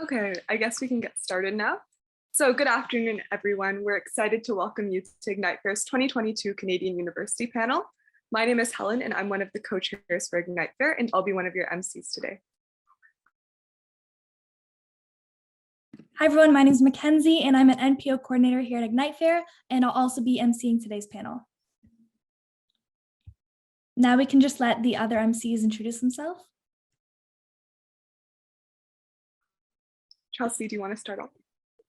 Okay, I guess we can get started now. So good afternoon, everyone. We're excited to welcome you to Ignite Fair's 2022 Canadian University panel. My name is Helen and I'm one of the co-chairs for Ignite Fair, and I'll be one of your MCs today. Hi everyone, my name is Mackenzie and I'm an NPO coordinator here at Ignite Fair, and I'll also be emceeing today's panel. Now we can just let the other MCs introduce themselves. Chelsea, do you want to start off?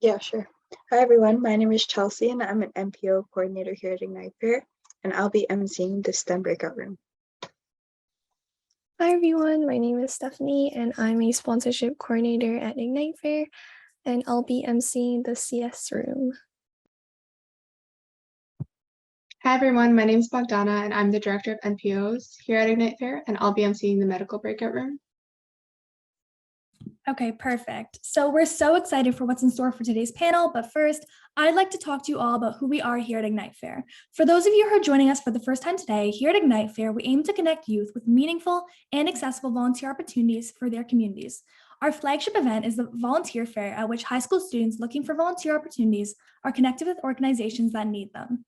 Yeah, sure. Hi everyone, my name is Chelsea and I'm an NPO coordinator here at Ignite Fair, and I'll be emceeing the STEM breakout room. Hi everyone, my name is Stephanie and I'm a sponsorship coordinator at Ignite Fair, and I'll be emceeing the CS room. Hi everyone, my name is Bogdana and I'm the director of NPOs here at Ignite Fair, and I'll be emceeing the medical breakout room. Okay, perfect. So we're so excited for what's in store for today's panel, but first, I'd like to talk to you all about who we are here at Ignite Fair. For those of you who are joining us for the first time today, here at Ignite Fair, we aim to connect youth with meaningful and accessible volunteer opportunities for their communities. Our flagship event is the Volunteer Fair, at which high school students looking for volunteer opportunities are connected with organizations that need them.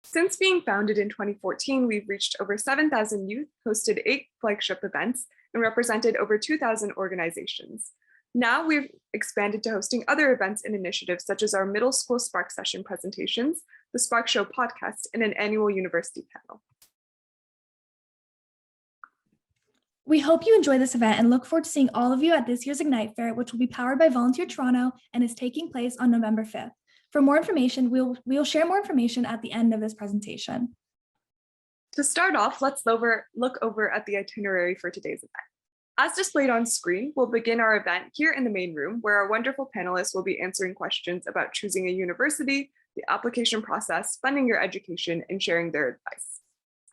Since being founded in 2014, we've reached over 7,000 youth, hosted 8 flagship events, and represented over 2,000 organizations. Now we've expanded to hosting other events and initiatives such as our middle school Spark Session presentations, the Spark Show podcast, and an annual university panel. We hope you enjoy this event and look forward to seeing all of you at this year's Ignite Fair, which will be powered by Volunteer Toronto and is taking place on November 5th. For more information, we'll share more information at the end of this presentation. To start off, let's look over at the itinerary for today's event. As displayed on screen, we'll begin our event here in the main room, where our wonderful panelists will be answering questions about choosing a university, the application process, funding your education, and sharing their advice.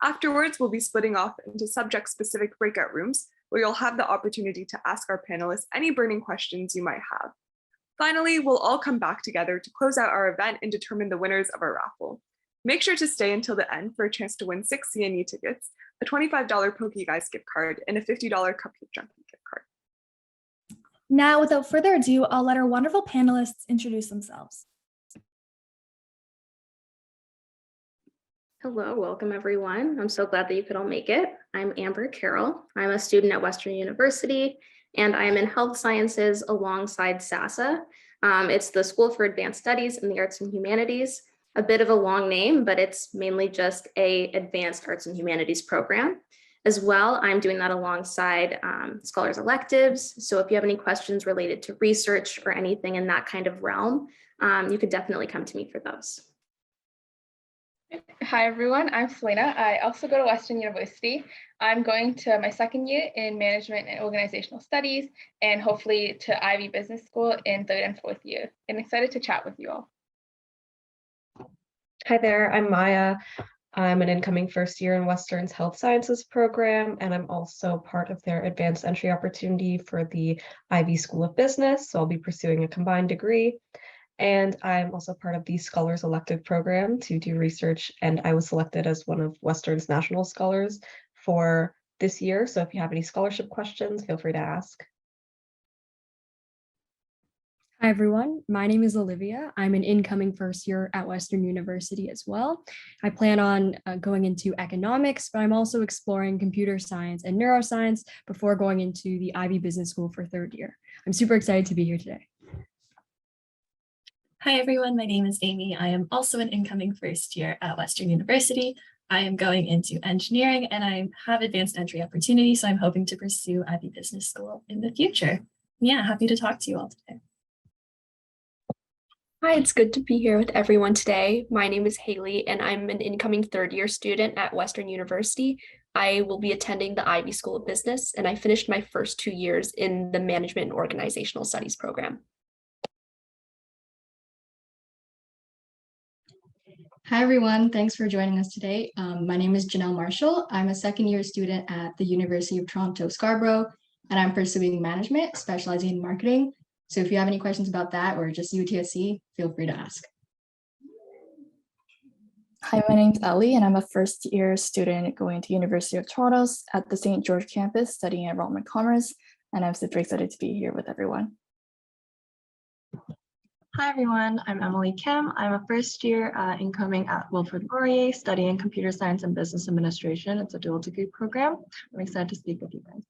Afterwards, we'll be splitting off into subject-specific breakout rooms, where you'll have the opportunity to ask our panelists any burning questions you might have. Finally, we'll all come back together to close out our event and determine the winners of our raffle. Make sure to stay until the end for a chance to win 6 CNE tickets, a $25 PokeGuys gift card, and a $50 Cupcake Junkie gift card. Now, without further ado, I'll let our wonderful panelists introduce themselves. Hello, welcome everyone. I'm so glad that you could all make it. I'm Amber Carroll. I'm a student at Western University, and I'm in health sciences alongside SASA. It's the School for Advanced Studies in the Arts and Humanities. A bit of a long name, but it's mainly just an advanced arts and humanities program. As well, I'm doing that alongside scholars electives. So if you have any questions related to research or anything in that kind of realm, you could definitely come to me for those. Hi everyone, I'm Selena. I also go to Western University. I'm going to my second year in management and organizational studies, and hopefully to Ivy Business School in 3rd and 4th year. I'm excited to chat with you all. Hi there, I'm Maya. I'm an incoming first year in Western's Health Sciences program, and I'm also part of their advanced entry opportunity for the Ivy School of Business. So I'll be pursuing a combined degree. And I'm also part of the Scholars Elective program to do research, and I was selected as one of Western's national scholars for this year. So if you have any scholarship questions, feel free to ask. Hi everyone, my name is Olivia. I'm an incoming first year at Western University as well. I plan on going into economics, but I'm also exploring computer science and neuroscience before going into the Ivy Business School for 3rd year. I'm super excited to be here today. Hi everyone, my name is Amy. I am also an incoming first year at Western University. I am going into engineering and I have advanced entry opportunity, so I'm hoping to pursue Ivy Business School in the future. Yeah, happy to talk to you all today. Hi, it's good to be here with everyone today. My name is Haley and I'm an incoming 3rd year student at Western University. I will be attending the Ivy School of Business, and I finished my first 2 years in the management and organizational studies program. Hi, everyone. Thanks for joining us today. My name is Janelle Marshall. I'm a 2nd year student at the University of Toronto, Scarborough, and I'm pursuing management, specializing in marketing. So if you have any questions about that or just UTSC, feel free to ask. Hi, my name's Ellie, and I'm a first-year student going to University of Toronto at the St. George campus studying enrollment commerce, and I'm super excited to be here with everyone. Hi everyone, I'm Emily Kim. I'm a first year incoming at Wilfrid Laurier studying computer science and business administration. It's a dual degree program. I'm excited to speak with you guys.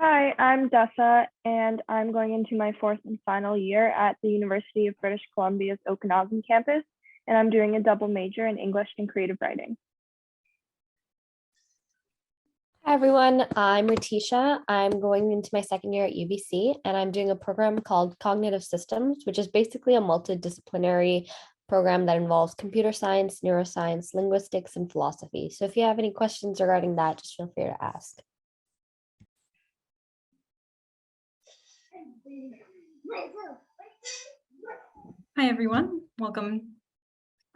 Hi, I'm Dessa, and I'm going into my fourth and final year at the University of British Columbia's Okanagan campus, and I'm doing a double major in English and creative writing. Hi everyone, I'm Ratisha. I'm going into my second year at UBC and I'm doing a program called Cognitive Systems, which is basically a multidisciplinary program that involves computer science, neuroscience, linguistics, and philosophy. So if you have any questions regarding that, just feel free to ask. Hi everyone, welcome.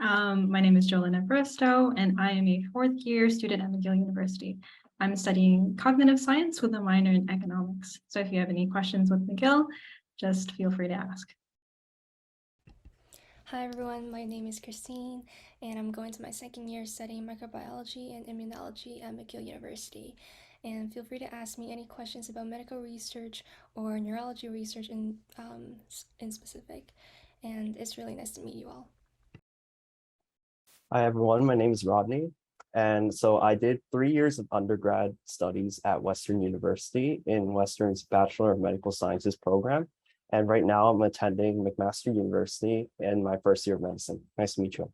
My name is Jolene Bristow and I am a fourth year student at McGill University. I'm studying cognitive science with a minor in economics. So if you have any questions with McGill, just feel free to ask. Hi everyone, my name is Christine and I'm going to my second year studying microbiology and immunology at McGill University. And feel free to ask me any questions about medical research or neurology research in specific. And it's really nice to meet you all. Hi everyone, my name is Rodney. And so I did 3 years of undergrad studies at Western University in Western's Bachelor of Medical Sciences program. And right now I'm attending McMaster University in my first year of medicine. Nice to meet you.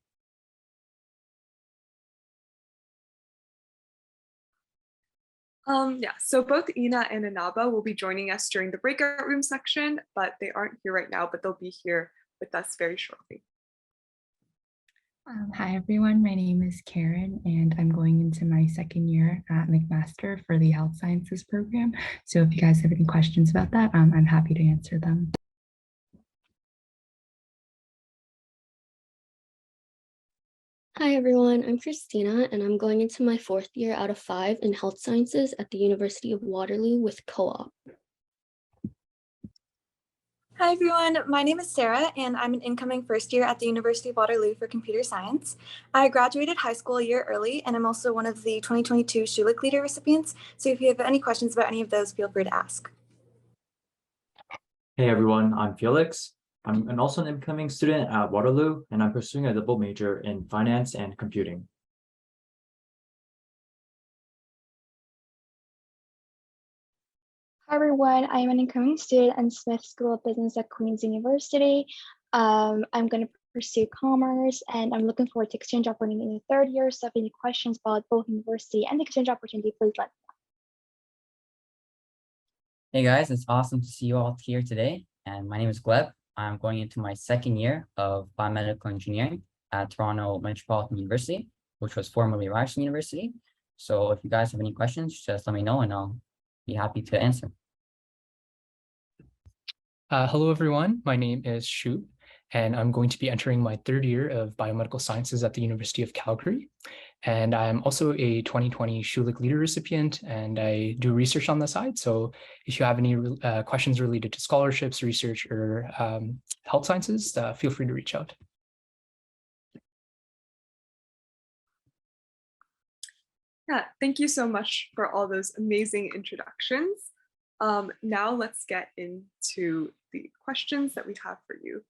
Yeah, so both Ina and Anaba will be joining us during the breakout room section, but they aren't here right now, but they'll be here with us very shortly. Hi everyone, my name is Karen and I'm going into my second year at McMaster for the Health Sciences program. So if you guys have any questions about that, I'm happy to answer them. Hi everyone, I'm Christina and I'm going into my fourth year out of 5 in health sciences at the University of Waterloo with co-op. Hi everyone, my name is Sarah and I'm an incoming first year at the University of Waterloo for computer science. I graduated high school a year early and I'm also one of the 2022 Schulich Leader recipients. So if you have any questions about any of those, feel free to ask. Hey everyone, I'm Felix. I'm also an incoming student at Waterloo and I'm pursuing a double major in finance and computing. Hi everyone, I am an incoming student in Smith School of Business at Queen's University. I'm going to pursue commerce and I'm looking forward to exchange opportunity in the third year. So if any questions about both university and the exchange opportunity, please let me know. Hey guys, it's awesome to see you all here today. And my name is Gleb. I'm going into my second year of biomedical engineering at Toronto Metropolitan University, which was formerly Ryerson University. So if you guys have any questions, just let me know and I'll be happy to answer. Hello, everyone. My name is Shu, and I'm going to be entering my third year of biomedical sciences at the University of Calgary. And I'm also a 2020 Schulich Leader recipient, and I do research on the side. So if you have any questions related to scholarships, research, or health sciences, feel free to reach out. Yeah, thank you so much for all those amazing introductions. Now let's get into the questions that we have for you.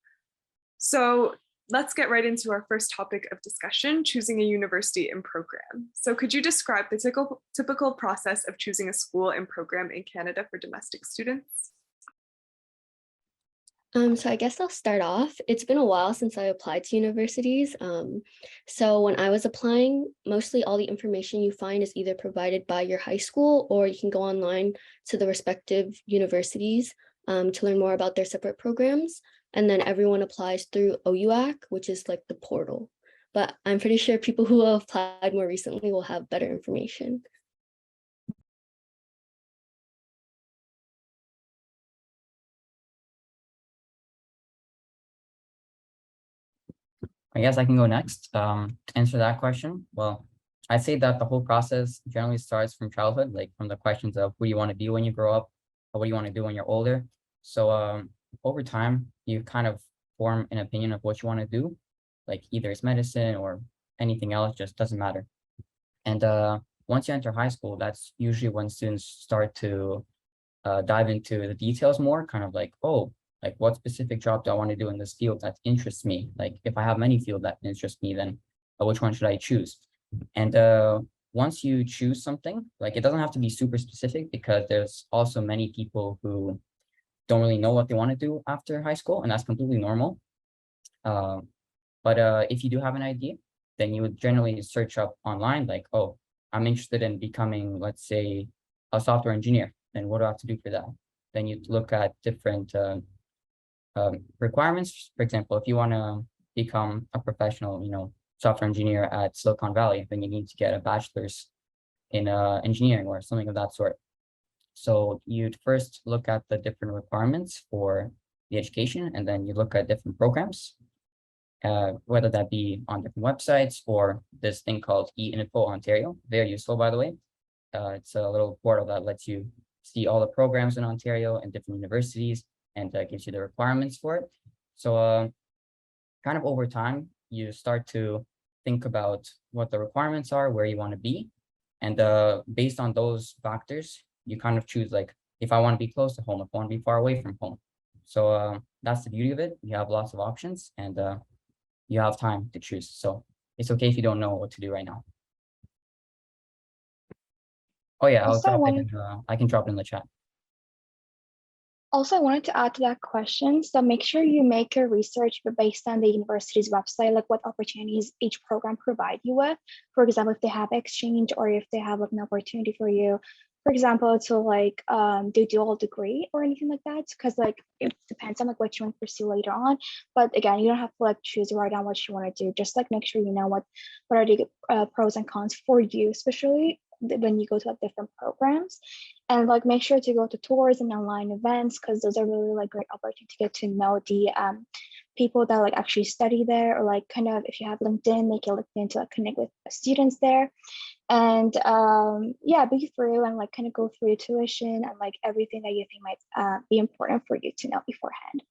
So let's get right into our first topic of discussion, choosing a university and program. So could you describe the typical process of choosing a school and program in Canada for domestic students? So I guess I'll start off. It's been a while since I applied to universities. So when I was applying, mostly all the information you find is either provided by your high school or you can go online to the respective universities to learn more about their separate programs. And then everyone applies through OUAC, which is like the portal. But I'm pretty sure people who have applied more recently will have better information. I guess I can go next to answer that question. Well, I'd say that the whole process generally starts from childhood, like from the questions of who you want to be when you grow up, or what do you want to do when you're older. So over time, you kind of form an opinion of what you want to do, like either it's medicine or anything else, just doesn't matter. And once you enter high school, that's usually when students start to dive into the details more, kind of like, oh, like what specific job do I want to do in this field that interests me? Like if I have many fields that interest me, then which one should I choose? And once you choose something, like it doesn't have to be super specific, because there's also many people who don't really know what they want to do after high school, and that's completely normal. But if you do have an idea, then you would generally search up online, like, oh, I'm interested in becoming, let's say, a software engineer. Then what do I have to do for that? Then you look at different requirements. For example, if you want to become a professional, software engineer at Silicon Valley, then you need to get a bachelor's in engineering or something of that sort. So you'd first look at the different requirements for the education, and then you look at different programs, whether that be on different websites or this thing called eInfo Ontario. Very useful, by the way. It's a little portal that lets you see all the programs in Ontario and different universities, and gives you the requirements for it. So kind of over time, you start to think about what the requirements are, where you want to be. And based on those factors, you kind of choose, like, if I want to be close to home, if I want to be far away from home. So that's the beauty of it. You have lots of options, and you have time to choose. So it's okay if you don't know what to do right now. Oh yeah, I can drop it in the chat. Also, I wanted to add to that question. So make sure you make your research based on the university's website, like what opportunities each program provide you with. For example, if they have exchange, or if they have like an opportunity for you, for example, to like do dual degree or anything like that. Because like it depends on like what you want to pursue later on. But again, you don't have to like choose right now what you want to do. Just like make sure you know what are the pros and cons for you, especially when you go to like different programs. And like make sure to go to tours and online events, because those are really like great opportunity to get to know the people that like actually study there, or like kind of if you have LinkedIn, make it LinkedIn to like connect with students there. And yeah, be through and like kind of go through your tuition and like everything that you think might be important for you to know beforehand.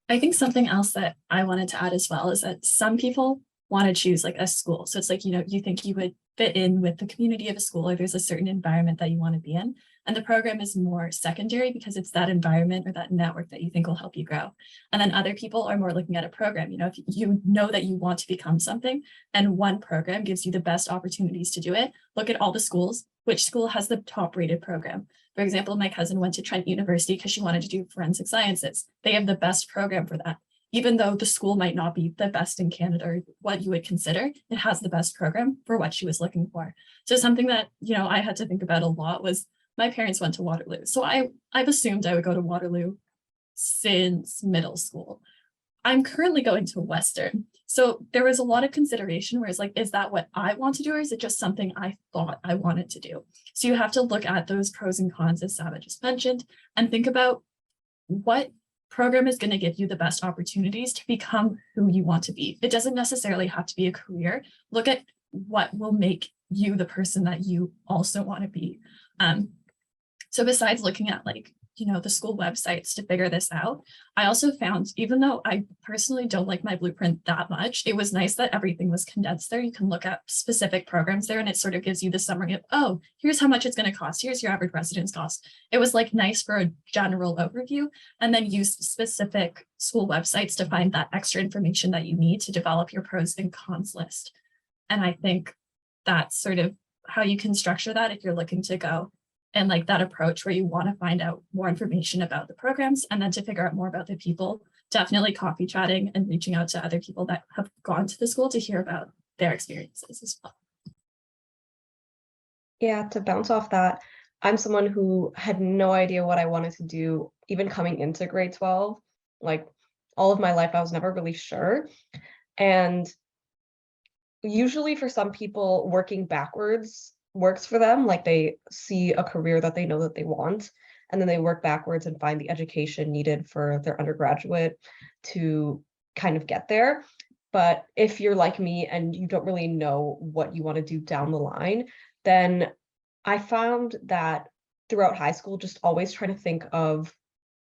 I think something else that I wanted to add as well is that some people want to choose like a school. So it's like, you think you would fit in with the community of a school, or there's a certain environment that you want to be in. And the program is more secondary because it's that environment or that network that you think will help you grow. And then other people are more looking at a program. If you know that you want to become something and one program gives you the best opportunities to do it, look at all the schools. Which school has the top rated program? For example, my cousin went to Trent University because she wanted to do forensic sciences. They have the best program for that. Even though the school might not be the best in Canada or what you would consider, it has the best program for what she was looking for. So something that, I had to think about a lot was my parents went to Waterloo. So I've assumed I would go to Waterloo since middle school. I'm currently going to Western. So there was a lot of consideration where it's like, is that what I want to do, or is it just something I thought I wanted to do? So you have to look at those pros and cons, as Saba just mentioned, and think about what program is going to give you the best opportunities to become who you want to be. It doesn't necessarily have to be a career. Look at what will make you the person that you also want to be. So besides looking at like, the school websites to figure this out, I also found, even though I personally don't like my blueprint that much, it was nice that everything was condensed there. You can look at specific programs there, and it sort of gives you the summary of, oh, here's how much it's going to cost. Here's your average residence cost. It was like nice for a general overview, and then use specific school websites to find that extra information that you need to develop your pros and cons list. And I think that's sort of how you can structure that if you're looking to go and like that approach where you want to find out more information about the programs, and then to figure out more about the people. Definitely coffee chatting and reaching out to other people that have gone to the school to hear about their experiences as well. Yeah, to bounce off that, I'm someone who had no idea what I wanted to do, even coming into grade 12. Like all of my life, I was never really sure. And usually for some people, working backwards works for them. Like they see a career that they know that they want, and then they work backwards and find the education needed for their undergraduate to kind of get there. But if you're like me and you don't really know what you want to do down the line, then I found that throughout high school, just always trying to think of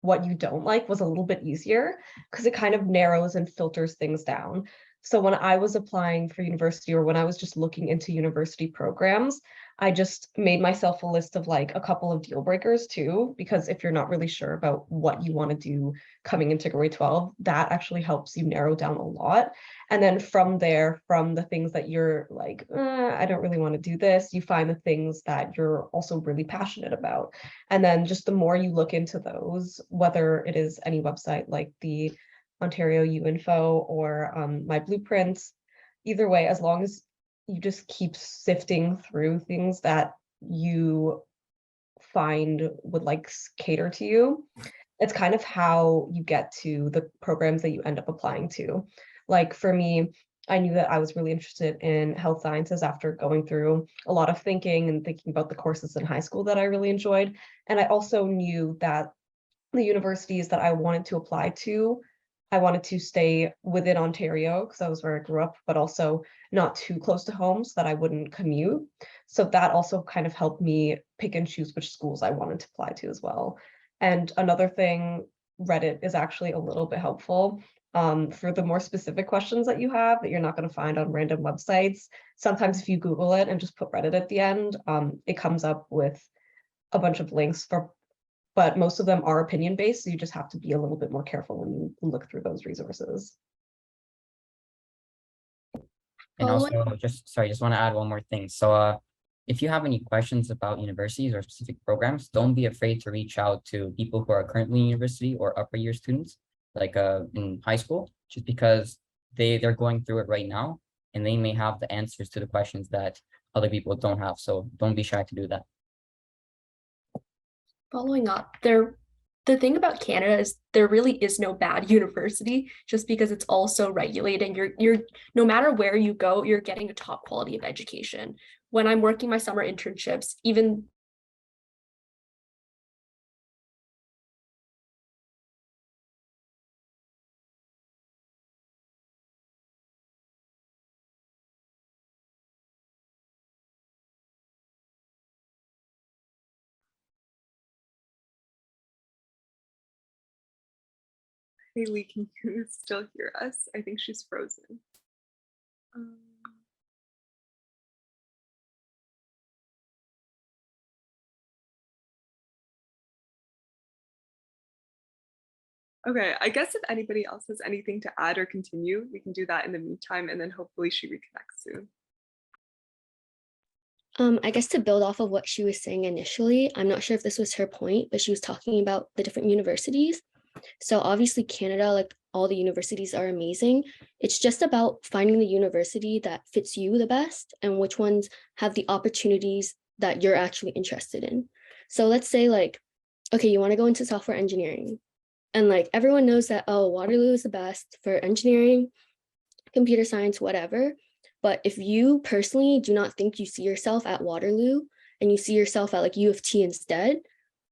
what you don't like was a little bit easier because it kind of narrows and filters things down. So when I was applying for university, or when I was just looking into university programs, I just made myself a list of like a couple of deal breakers too, because if you're not really sure about what you want to do coming into grade 12, that actually helps you narrow down a lot. And then from there, from the things that you're like, I don't really want to do this, you find the things that you're also really passionate about. And then just the more you look into those, whether it is any website like the Ontario UInfo or My Blueprints, either way, as long as you just keep sifting through things that you find would like cater to you, it's kind of how you get to the programs that you end up applying to. Like for me, I knew that I was really interested in health sciences after going through a lot of thinking and thinking about the courses in high school that I really enjoyed. And I also knew that the universities that I wanted to apply to, I wanted to stay within Ontario because that was where I grew up, but also not too close to home so that I wouldn't commute. So that also kind of helped me pick and choose which schools I wanted to apply to as well. And another thing, Reddit is actually a little bit helpful for the more specific questions that you have that you're not going to find on random websites. Sometimes if you Google it and just put Reddit at the end, it comes up with a bunch of links for, but most of them are opinion based. So you just have to be a little bit more careful when you look through those resources. And also, just want to add one more thing. So if you have any questions about universities or specific programs, don't be afraid to reach out to people who are currently in university or upper year students, like in high school, just because they're going through it right now and they may have the answers to the questions that other people don't have. So don't be shy to do that. Following up, the thing about Canada is there really is no bad university just because it's all so regulated. You're no matter where you go, you're getting a top quality of education. When I'm working my summer internships, even Haley, can you still hear us? I think she's frozen. Okay, I guess if anybody else has anything to add or continue, we can do that in the meantime, and then hopefully she reconnects soon. I guess to build off of what she was saying initially, I'm not sure if this was her point, but she was talking about the different universities. So obviously Canada, like all the universities are amazing. It's just about finding the university that fits you the best and which ones have the opportunities that you're actually interested in. So let's say like, okay, you want to go into software engineering. And like everyone knows that, oh, Waterloo is the best for engineering, computer science, whatever. But if you personally do not think you see yourself at Waterloo and you see yourself at like U of T instead,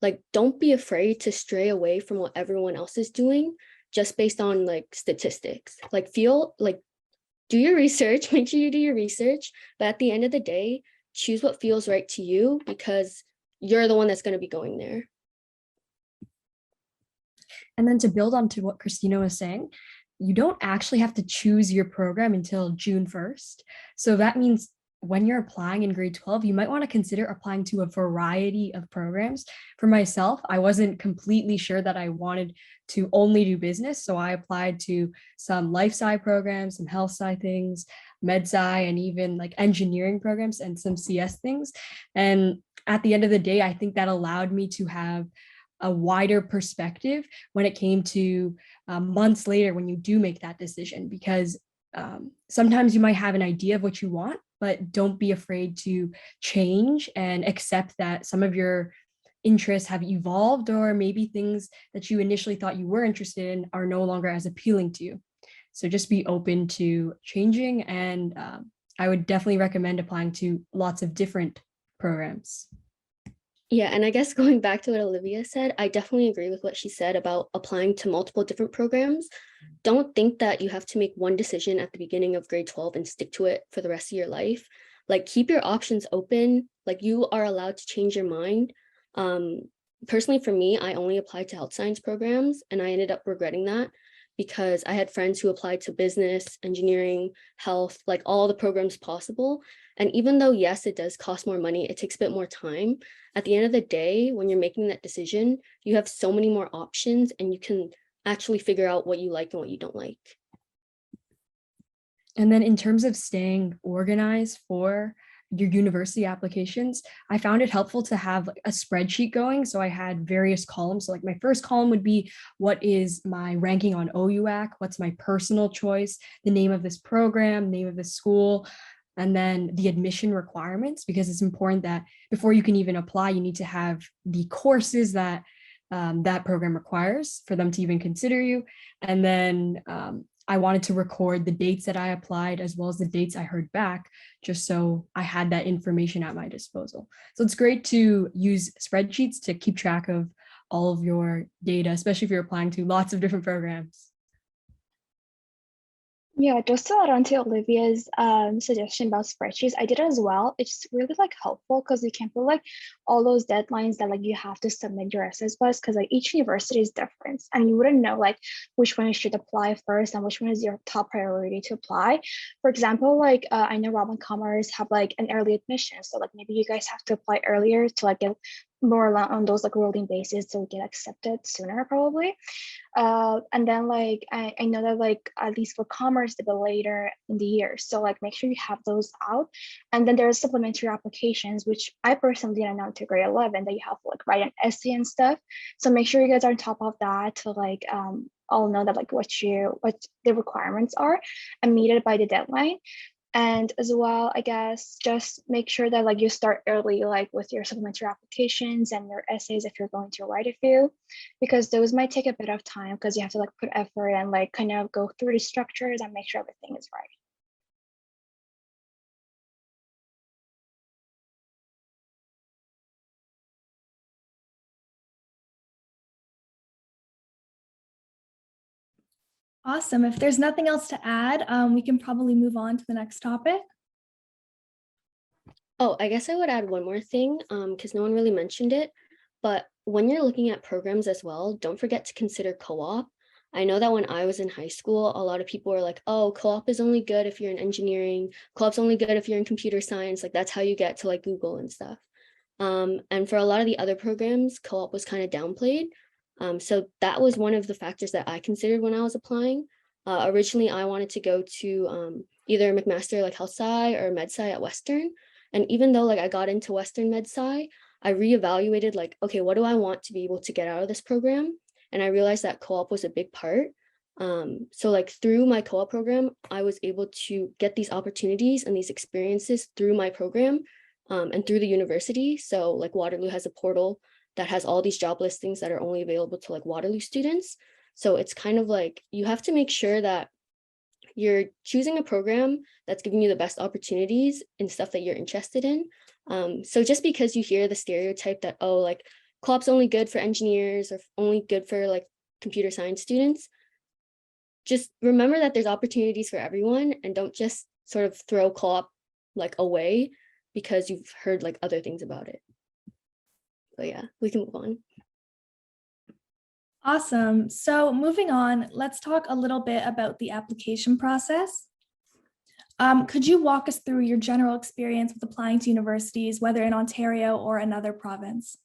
like don't be afraid to stray away from what everyone else is doing just based on like statistics. Like do your research, make sure you do your research, but at the end of the day, choose what feels right to you because you're the one that's going to be going there. And then to build on to what Christina was saying, you don't actually have to choose your program until June 1st. So that means when you're applying in grade 12, you might want to consider applying to a variety of programs. For myself, I wasn't completely sure that I wanted to only do business. So I applied to some life sci programs, some health sci things, med sci, and even like engineering programs and some CS things. And at the end of the day, I think that allowed me to have a wider perspective when it came to months later when you do make that decision, because sometimes you might have an idea of what you want, but don't be afraid to change and accept that some of your interests have evolved, or maybe things that you initially thought you were interested in are no longer as appealing to you. So just be open to changing, and I would definitely recommend applying to lots of different programs. Yeah, and I guess going back to what Olivia said, I definitely agree with what she said about applying to multiple different programs. Don't think that you have to make one decision at the beginning of grade 12 and stick to it for the rest of your life. Like keep your options open. Like you are allowed to change your mind. personally for me, I only applied to health science programs, and I ended up regretting that because I had friends who applied to business, engineering, health, like all the programs possible. And even though, yes, it does cost more money, it takes a bit more time. At the end of the day, when you're making that decision, you have so many more options and you can actually figure out what you like and what you don't like. And then in terms of staying organized for your university applications, I found it helpful to have a spreadsheet going. So I had various columns. So like my first column would be what is my ranking on OUAC, what's my personal choice, the name of this program, name of the school, and then the admission requirements, because it's important that before you can even apply, you need to have the courses that that program requires for them to even consider you. And then I wanted to record the dates that I applied as well as the dates I heard back, just so I had that information at my disposal. So it's great to use spreadsheets to keep track of all of your data, especially if you're applying to lots of different programs. Yeah, just to add on to Olivia's suggestion about spreadsheets, I did it as well. It's really like helpful because you can put like all those deadlines that like you have to submit your essays by, because like each university is different and you wouldn't know like which one you should apply first and which one is your top priority to apply. For example, like I know Roman Commerce have like an early admission, so like maybe you guys have to apply earlier to like get more on those like rolling basis to get accepted sooner probably. And then like I know that like at least for commerce a bit later in the year, so like make sure you have those out. And then there's supplementary applications, which I personally didn't know until grade 11, that you have to like write an essay and stuff. So make sure you guys are on top of that to like all know that like what the requirements are and meet it by the deadline. And as well, I guess just make sure that like you start early, like with your supplementary applications and your essays if you're going to write a few, because those might take a bit of time because you have to like put effort and like kind of go through the structures and make sure everything is right. Awesome. If there's nothing else to add, we can probably move on to the next topic. Oh, I guess I would add one more thing because no one really mentioned it. But when you're looking at programs as well, don't forget to consider co-op. I know that when I was in high school, a lot of people were like, oh, co-op is only good if you're in engineering. Co-op's only good if you're in computer science. Like that's how you get to like Google and stuff. And for a lot of the other programs, co-op was kind of downplayed. So that was one of the factors that I considered when I was applying. Originally, I wanted to go to either McMaster like Health Sci or Med Sci at Western. And even though like I got into Western Med Sci, I reevaluated like, okay, what do I want to be able to get out of this program? And I realized that co-op was a big part. So like through my co-op program, I was able to get these opportunities and these experiences through my program and through the university. So like Waterloo has a portal that has all these job listings that are only available to like Waterloo students. So it's kind of like you have to make sure that you're choosing a program that's giving you the best opportunities in stuff that you're interested in. So just because you hear the stereotype that, oh, like co-op's only good for engineers or only good for like computer science students, just remember that there's opportunities for everyone and don't just sort of throw co-op like away because you've heard like other things about it. So yeah, we can move on. Awesome. So moving on, let's talk a little bit about the application process. Could you walk us through your general experience with applying to universities, whether in Ontario or another province?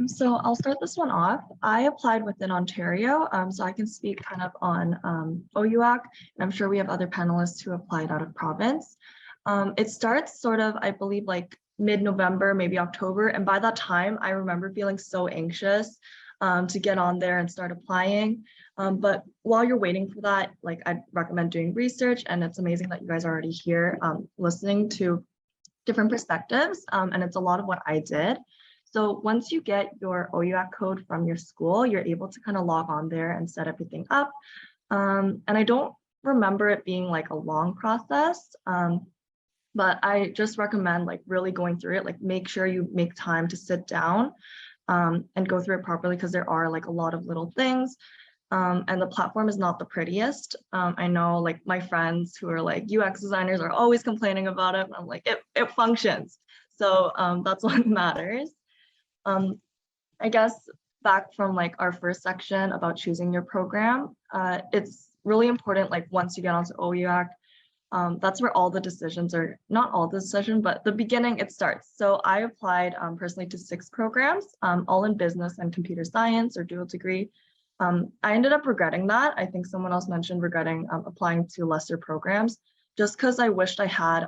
So I'll start this one off. I applied within Ontario, so I can speak kind of on OUAC, and I'm sure we have other panelists who applied out of province. It starts sort of, I believe, like mid-November, maybe October. And by that time, I remember feeling so anxious to get on there and start applying. But while you're waiting for that, like I'd recommend doing research, and it's amazing that you guys are already here listening to different perspectives. And it's a lot of what I did. So once you get your OUAC code from your school, you're able to kind of log on there and set everything up. And I don't remember it being like a long process. But I just recommend like really going through it, like make sure you make time to sit down and go through it properly, because there are like a lot of little things. And the platform is not the prettiest. I know like my friends who are like UX designers are always complaining about it. I'm like, it functions. So that's what matters. I guess back from like our first section about choosing your program, it's really important, like once you get onto OUAC, that's where all the decisions are, not all the decision, but the beginning it starts. So I applied personally to 6 programs, all in business and computer science or dual degree. I ended up regretting that. I think someone else mentioned regretting applying to lesser programs, just because I wished I had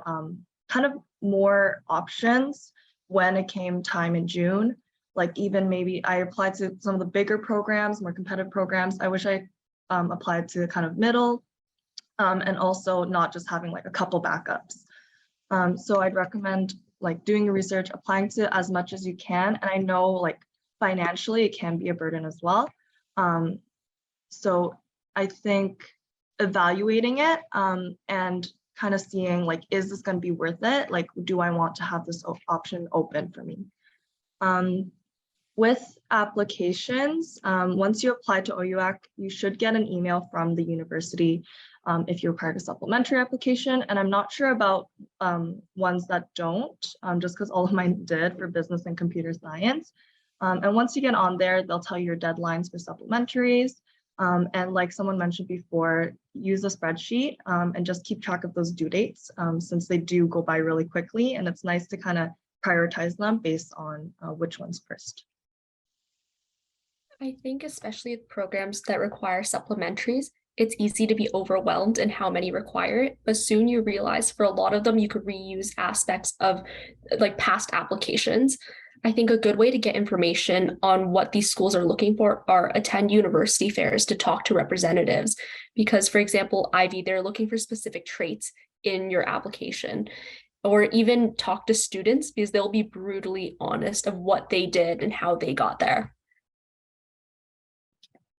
kind of more options when it came time in June. Like even maybe I applied to some of the bigger programs, more competitive programs. I wish I applied to kind of middle and also not just having like a couple backups. So I'd recommend like doing your research, applying to as much as you can. And I know like financially it can be a burden as well. So I think evaluating it and kind of seeing like, is this going to be worth it? Like, do I want to have this option open for me? With applications, once you apply to OUAC, you should get an email from the university if you require a supplementary application. And I'm not sure about ones that don't, just because all of mine did for business and computer science. And once you get on there, they'll tell you your deadlines for supplementaries. And like someone mentioned before, use a spreadsheet and just keep track of those due dates since they do go by really quickly. And it's nice to kind of prioritize them based on which one's first. I think especially with programs that require supplementaries, it's easy to be overwhelmed in how many require it, but soon you realize for a lot of them, you could reuse aspects of like past applications. I think a good way to get information on what these schools are looking for are attend university fairs to talk to representatives. Because for example, Ivy, they're looking for specific traits in your application, or even talk to students because they'll be brutally honest of what they did and how they got there.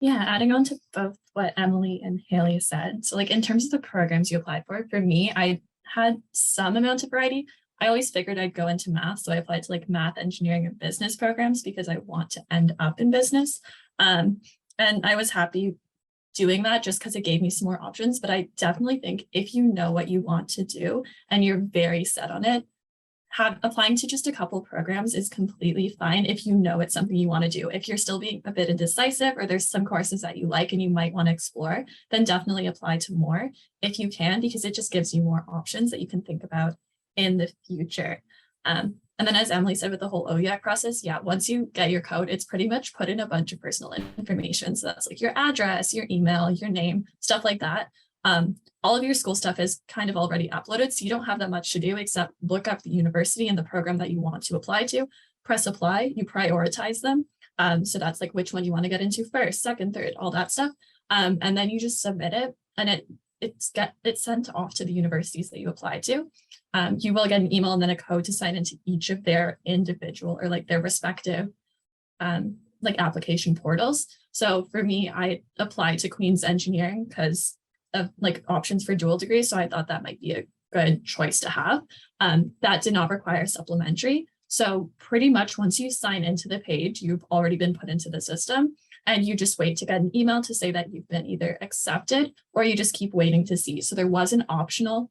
Yeah, adding on to both what Emily and Haley said. So like in terms of the programs you applied for me, I had some amount of variety. I always figured I'd go into math. So I applied to like math, engineering, and business programs because I want to end up in business. And I was happy doing that just because it gave me some more options. But I definitely think if you know what you want to do and you're very set on it, applying to just a couple programs is completely fine if you know it's something you want to do. If you're still being a bit indecisive or there's some courses that you like and you might want to explore, then definitely apply to more if you can, because it just gives you more options that you can think about in the future. And then as Emily said with the whole OUAC process, yeah, once you get your code, it's pretty much put in a bunch of personal information. So that's like your address, your email, your name, stuff like that. All of your school stuff is kind of already uploaded, so you don't have that much to do except look up the university and the program that you want to apply to, press apply, you prioritize them. So that's like which one you want to get into first, second, third, all that stuff. And then you just submit it and it's sent off to the universities that you apply to. You will get an email and then a code to sign into each of their individual or like their respective like application portals. So for me, I applied to Queen's Engineering because of like options for dual degrees. So I thought that might be a good choice to have. That did not require supplementary. So pretty much once you sign into the page, you've already been put into the system and you just wait to get an email to say that you've been either accepted or you just keep waiting to see. So there was an optional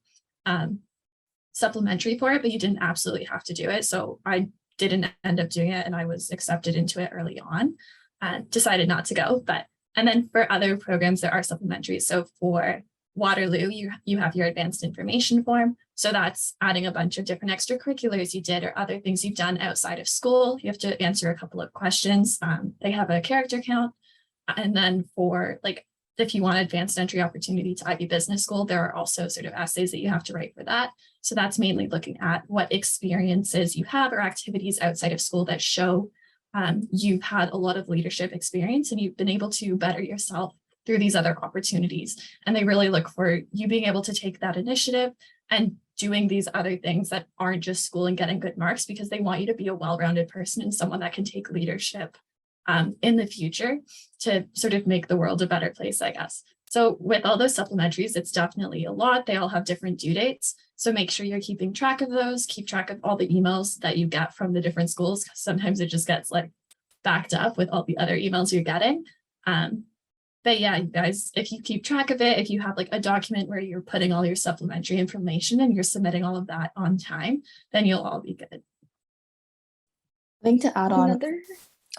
supplementary for it, but you didn't absolutely have to do it. So I didn't end up doing it and I was accepted into it early on and decided not to go. And then for other programs, there are supplementaries. So for Waterloo, you have your advanced information form. So that's adding a bunch of different extracurriculars you did or other things you've done outside of school. You have to answer a couple of questions. They have a character count. And then for like, if you want advanced entry opportunity to Ivy Business School, there are also sort of essays that you have to write for that. So that's mainly looking at what experiences you have or activities outside of school that show you've had a lot of leadership experience and you've been able to better yourself through these other opportunities. And they really look for you being able to take that initiative and doing these other things that aren't just school and getting good marks, because they want you to be a well-rounded person and someone that can take leadership in the future to sort of make the world a better place, I guess. So with all those supplementaries, it's definitely a lot. They all have different due dates. So make sure you're keeping track of those, keep track of all the emails that you get from the different schools, because sometimes it just gets like backed up with all the other emails you're getting. But yeah, you guys, if you keep track of it, if you have like a document where you're putting all your supplementary information and you're submitting all of that on time, then you'll all be good. I think to add on, Another,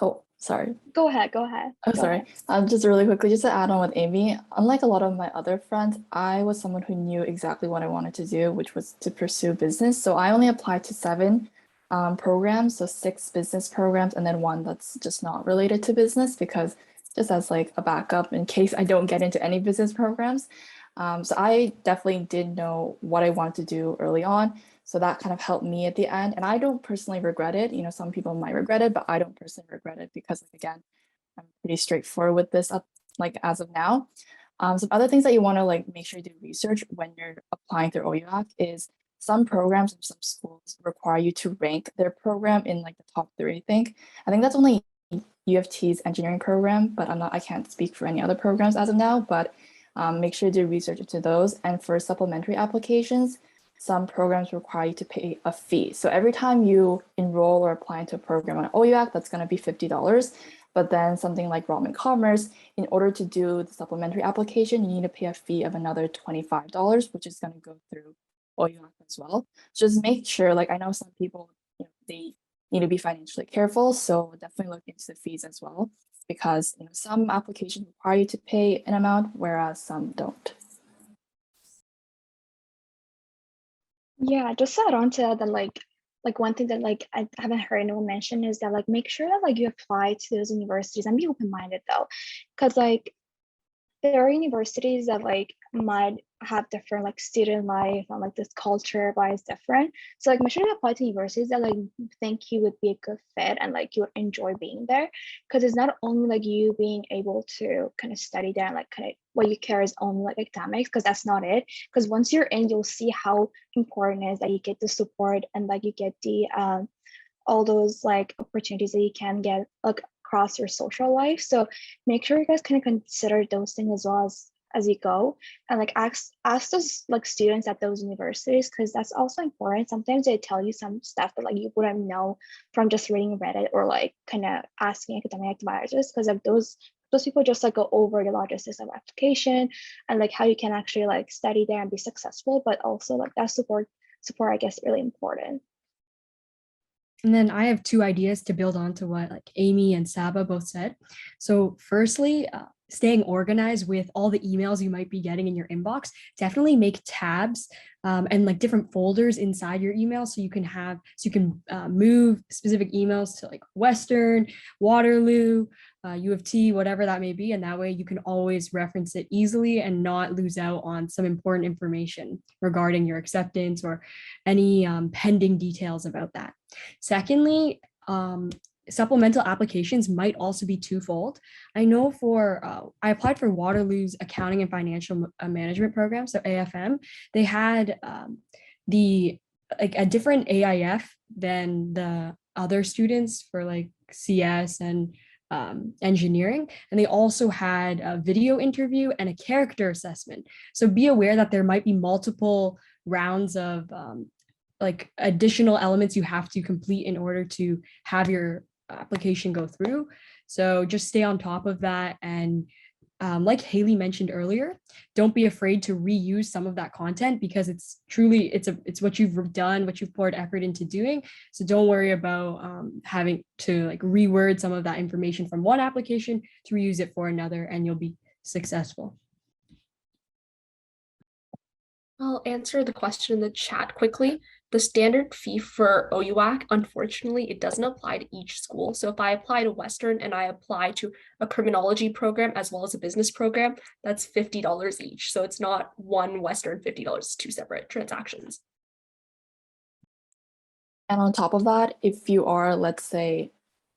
oh, sorry. go ahead, go ahead. Oh, go sorry. ahead. Just really quickly, just to add on with Amy, unlike a lot of my other friends, I was someone who knew exactly what I wanted to do, which was to pursue business. So I only applied to 7 programs, so 6 business programs, and then 1 that's just not related to business, because just as like a backup in case I don't get into any business programs. So I definitely did know what I wanted to do early on. So that kind of helped me at the end. And I don't personally regret it. You know, some people might regret it, but I don't personally regret it because, like, again, I'm pretty straightforward with this up like as of now. Some other things that you want to like make sure you do research when you're applying through OUAC is some programs and some schools require you to rank their program in like the top 3, I think. I think that's only U of T's engineering program, but I can't speak for any other programs as of now, but make sure you do research into those. And for supplementary applications, some programs require you to pay a fee. So every time you enroll or apply into a program on OUAC, that's going to be $50. But then something like Ramen Commerce, in order to do the supplementary application, you need to pay a fee of another $25, which is going to go through OUAC as well. So just make sure, like I know some people, you know, they need to be financially careful. So definitely look into the fees as well, because you know, some applications require you to pay an amount, whereas some don't. Yeah, just to add on to that, that like one thing that like I haven't heard anyone mention is that like make sure that like you apply to those universities and be open-minded though, because like there are universities that like might have different like student life and like this culture but is different. So like make sure you apply to universities that like think you would be a good fit and like you would enjoy being there. Because it's not only like you being able to kind of study there and like kind of what you care is only like academics, because that's not it. Because once you're in, you'll see how important it is that you get the support and like you get the all those like opportunities that you can get like across your social life. So make sure you guys kind of consider those things as well as you go, and like ask those like students at those universities, because that's also important. Sometimes they tell you some stuff that like you wouldn't know from just reading Reddit or like kind of asking academic advisors, because of those people just like go over the logistics of application and like how you can actually like study there and be successful, but also like that support I guess really important. And then I have 2 ideas to build on to what like Amy and Saba both said. So firstly, staying organized with all the emails you might be getting in your inbox. Definitely make tabs and like different folders inside your email so you can move specific emails to like Western, Waterloo, U of T, whatever that may be. And that way you can always reference it easily and not lose out on some important information regarding your acceptance or any pending details about that. Secondly, supplemental applications might also be twofold. I know I applied for Waterloo's accounting and financial management program, so AFM. They had like a different AIF than the other students for like CS and engineering, and they also had a video interview and a character assessment. So be aware that there might be multiple rounds of like additional elements you have to complete in order to have your application go through. So just stay on top of that. And like Haley mentioned earlier, don't be afraid to reuse some of that content, because it's truly, it's what you've done, what you've poured effort into doing. So don't worry about having to like reword some of that information from one application to reuse it for another, and you'll be successful. I'll answer the question in the chat quickly. The standard fee for OUAC, unfortunately, it doesn't apply to each school. So if I apply to Western and I apply to a criminology program as well as a business program, that's $50 each. So it's not one Western $50, it's 2 separate transactions. And on top of that, if you are, let's say,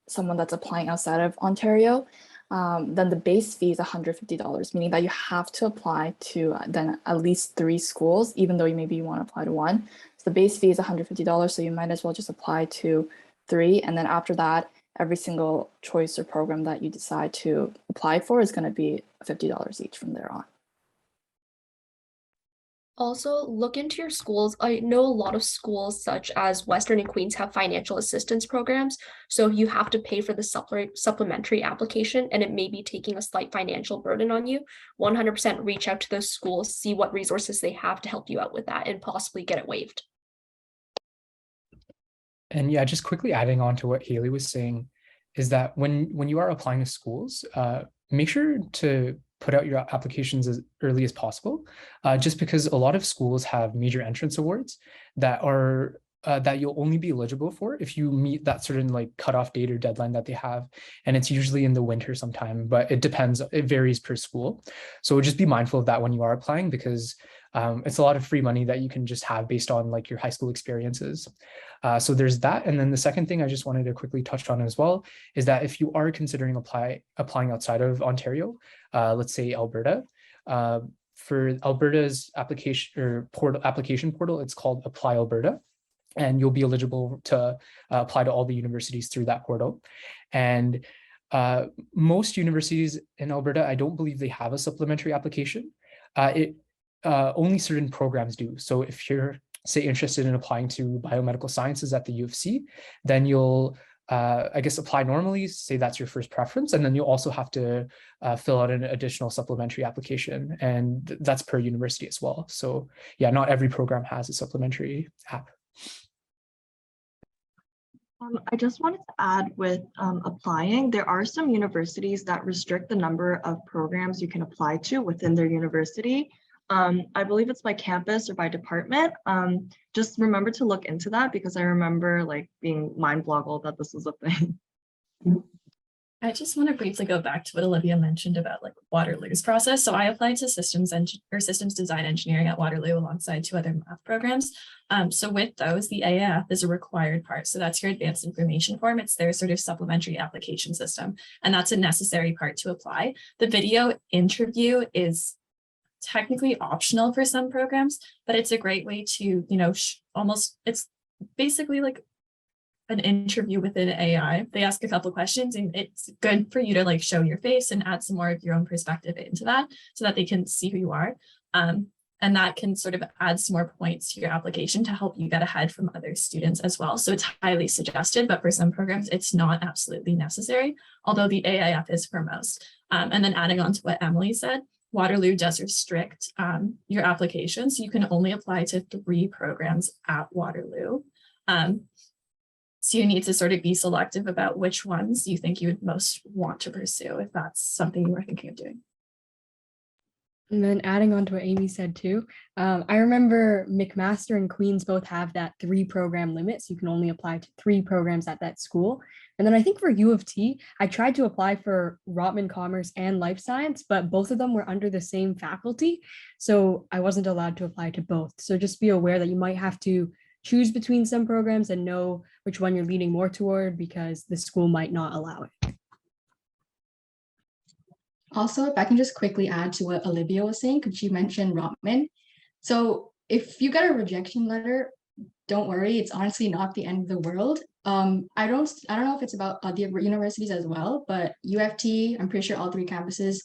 someone that's applying outside of Ontario, then the base fee is $150, meaning that you have to apply to then at least 3 schools, even though maybe you want to apply to 1. So the base fee is $150, so you might as well just apply to 3. And then after that, every single choice or program that you decide to apply for is going to be $50 each from there on. Also, look into your schools. I know a lot of schools such as Western and Queens have financial assistance programs. So you have to pay for the supplementary application and it may be taking a slight financial burden on you. 100% reach out to those schools, see what resources they have to help you out with that and possibly get it waived. And yeah, just quickly adding on to what Haley was saying is that when you are applying to schools, make sure to put out your applications as early as possible, just because a lot of schools have major entrance awards that are that you'll only be eligible for if you meet that certain like cutoff date or deadline that they have. And it's usually in the winter sometime, but it depends, it varies per school. So just be mindful of that when you are applying, because it's a lot of free money that you can just have based on like your high school experiences. So there's that. And then the second thing I just wanted to quickly touch on as well is that if you are considering applying outside of Ontario, let's say Alberta, for Alberta's application portal, it's called Apply Alberta. And you'll be eligible to apply to all the universities through that portal. And most universities in Alberta, I don't believe they have a supplementary application. Only certain programs do. So if you're, say, interested in applying to biomedical sciences at the U of C, then you'll, I guess, apply normally, say that's your first preference, and then you'll also have to fill out an additional supplementary application, and that's per university as well. So yeah, not every program has a supplementary app. I just wanted to add with applying, there are some universities that restrict the number of programs you can apply to within their university. I believe it's by campus or by department. Just remember to look into that, because I remember like being mind-boggled that this was a thing. I just want to briefly go back to what Olivia mentioned about like Waterloo's process. So I applied to systems design engineering at Waterloo alongside 2 other math programs. So with those, the AAF is a required part. So that's your advanced information form. It's their sort of supplementary application system. And that's a necessary part to apply. The video interview is technically optional for some programs, but it's a great way to, you know, it's basically like an interview within AI. They ask a couple questions, and it's good for you to like show your face and add some more of your own perspective into that so that they can see who you are. And that can sort of add some more points to your application to help you get ahead from other students as well. So it's highly suggested, but for some programs, it's not absolutely necessary, although the AIF is for most. And then adding on to what Emily said, Waterloo does restrict your application. So you can only apply to 3 programs at Waterloo. So you need to sort of be selective about which ones you think you would most want to pursue, if that's something you were thinking of doing. And then adding on to what Amy said too, I remember McMaster and Queens both have that 3 program limit. So you can only apply to 3 programs at that school. And then I think for U of T, I tried to apply for Rotman Commerce and Life Science, but both of them were under the same faculty. So I wasn't allowed to apply to both. So just be aware that you might have to choose between some programs and know which one you're leaning more toward, because the school might not allow it. Also, if I can just quickly add to what Olivia was saying, because she mentioned Rotman. So if you get a rejection letter, don't worry, it's honestly not the end of the world. I don't know if it's about other universities as well, but U of T, I'm pretty sure all 3 campuses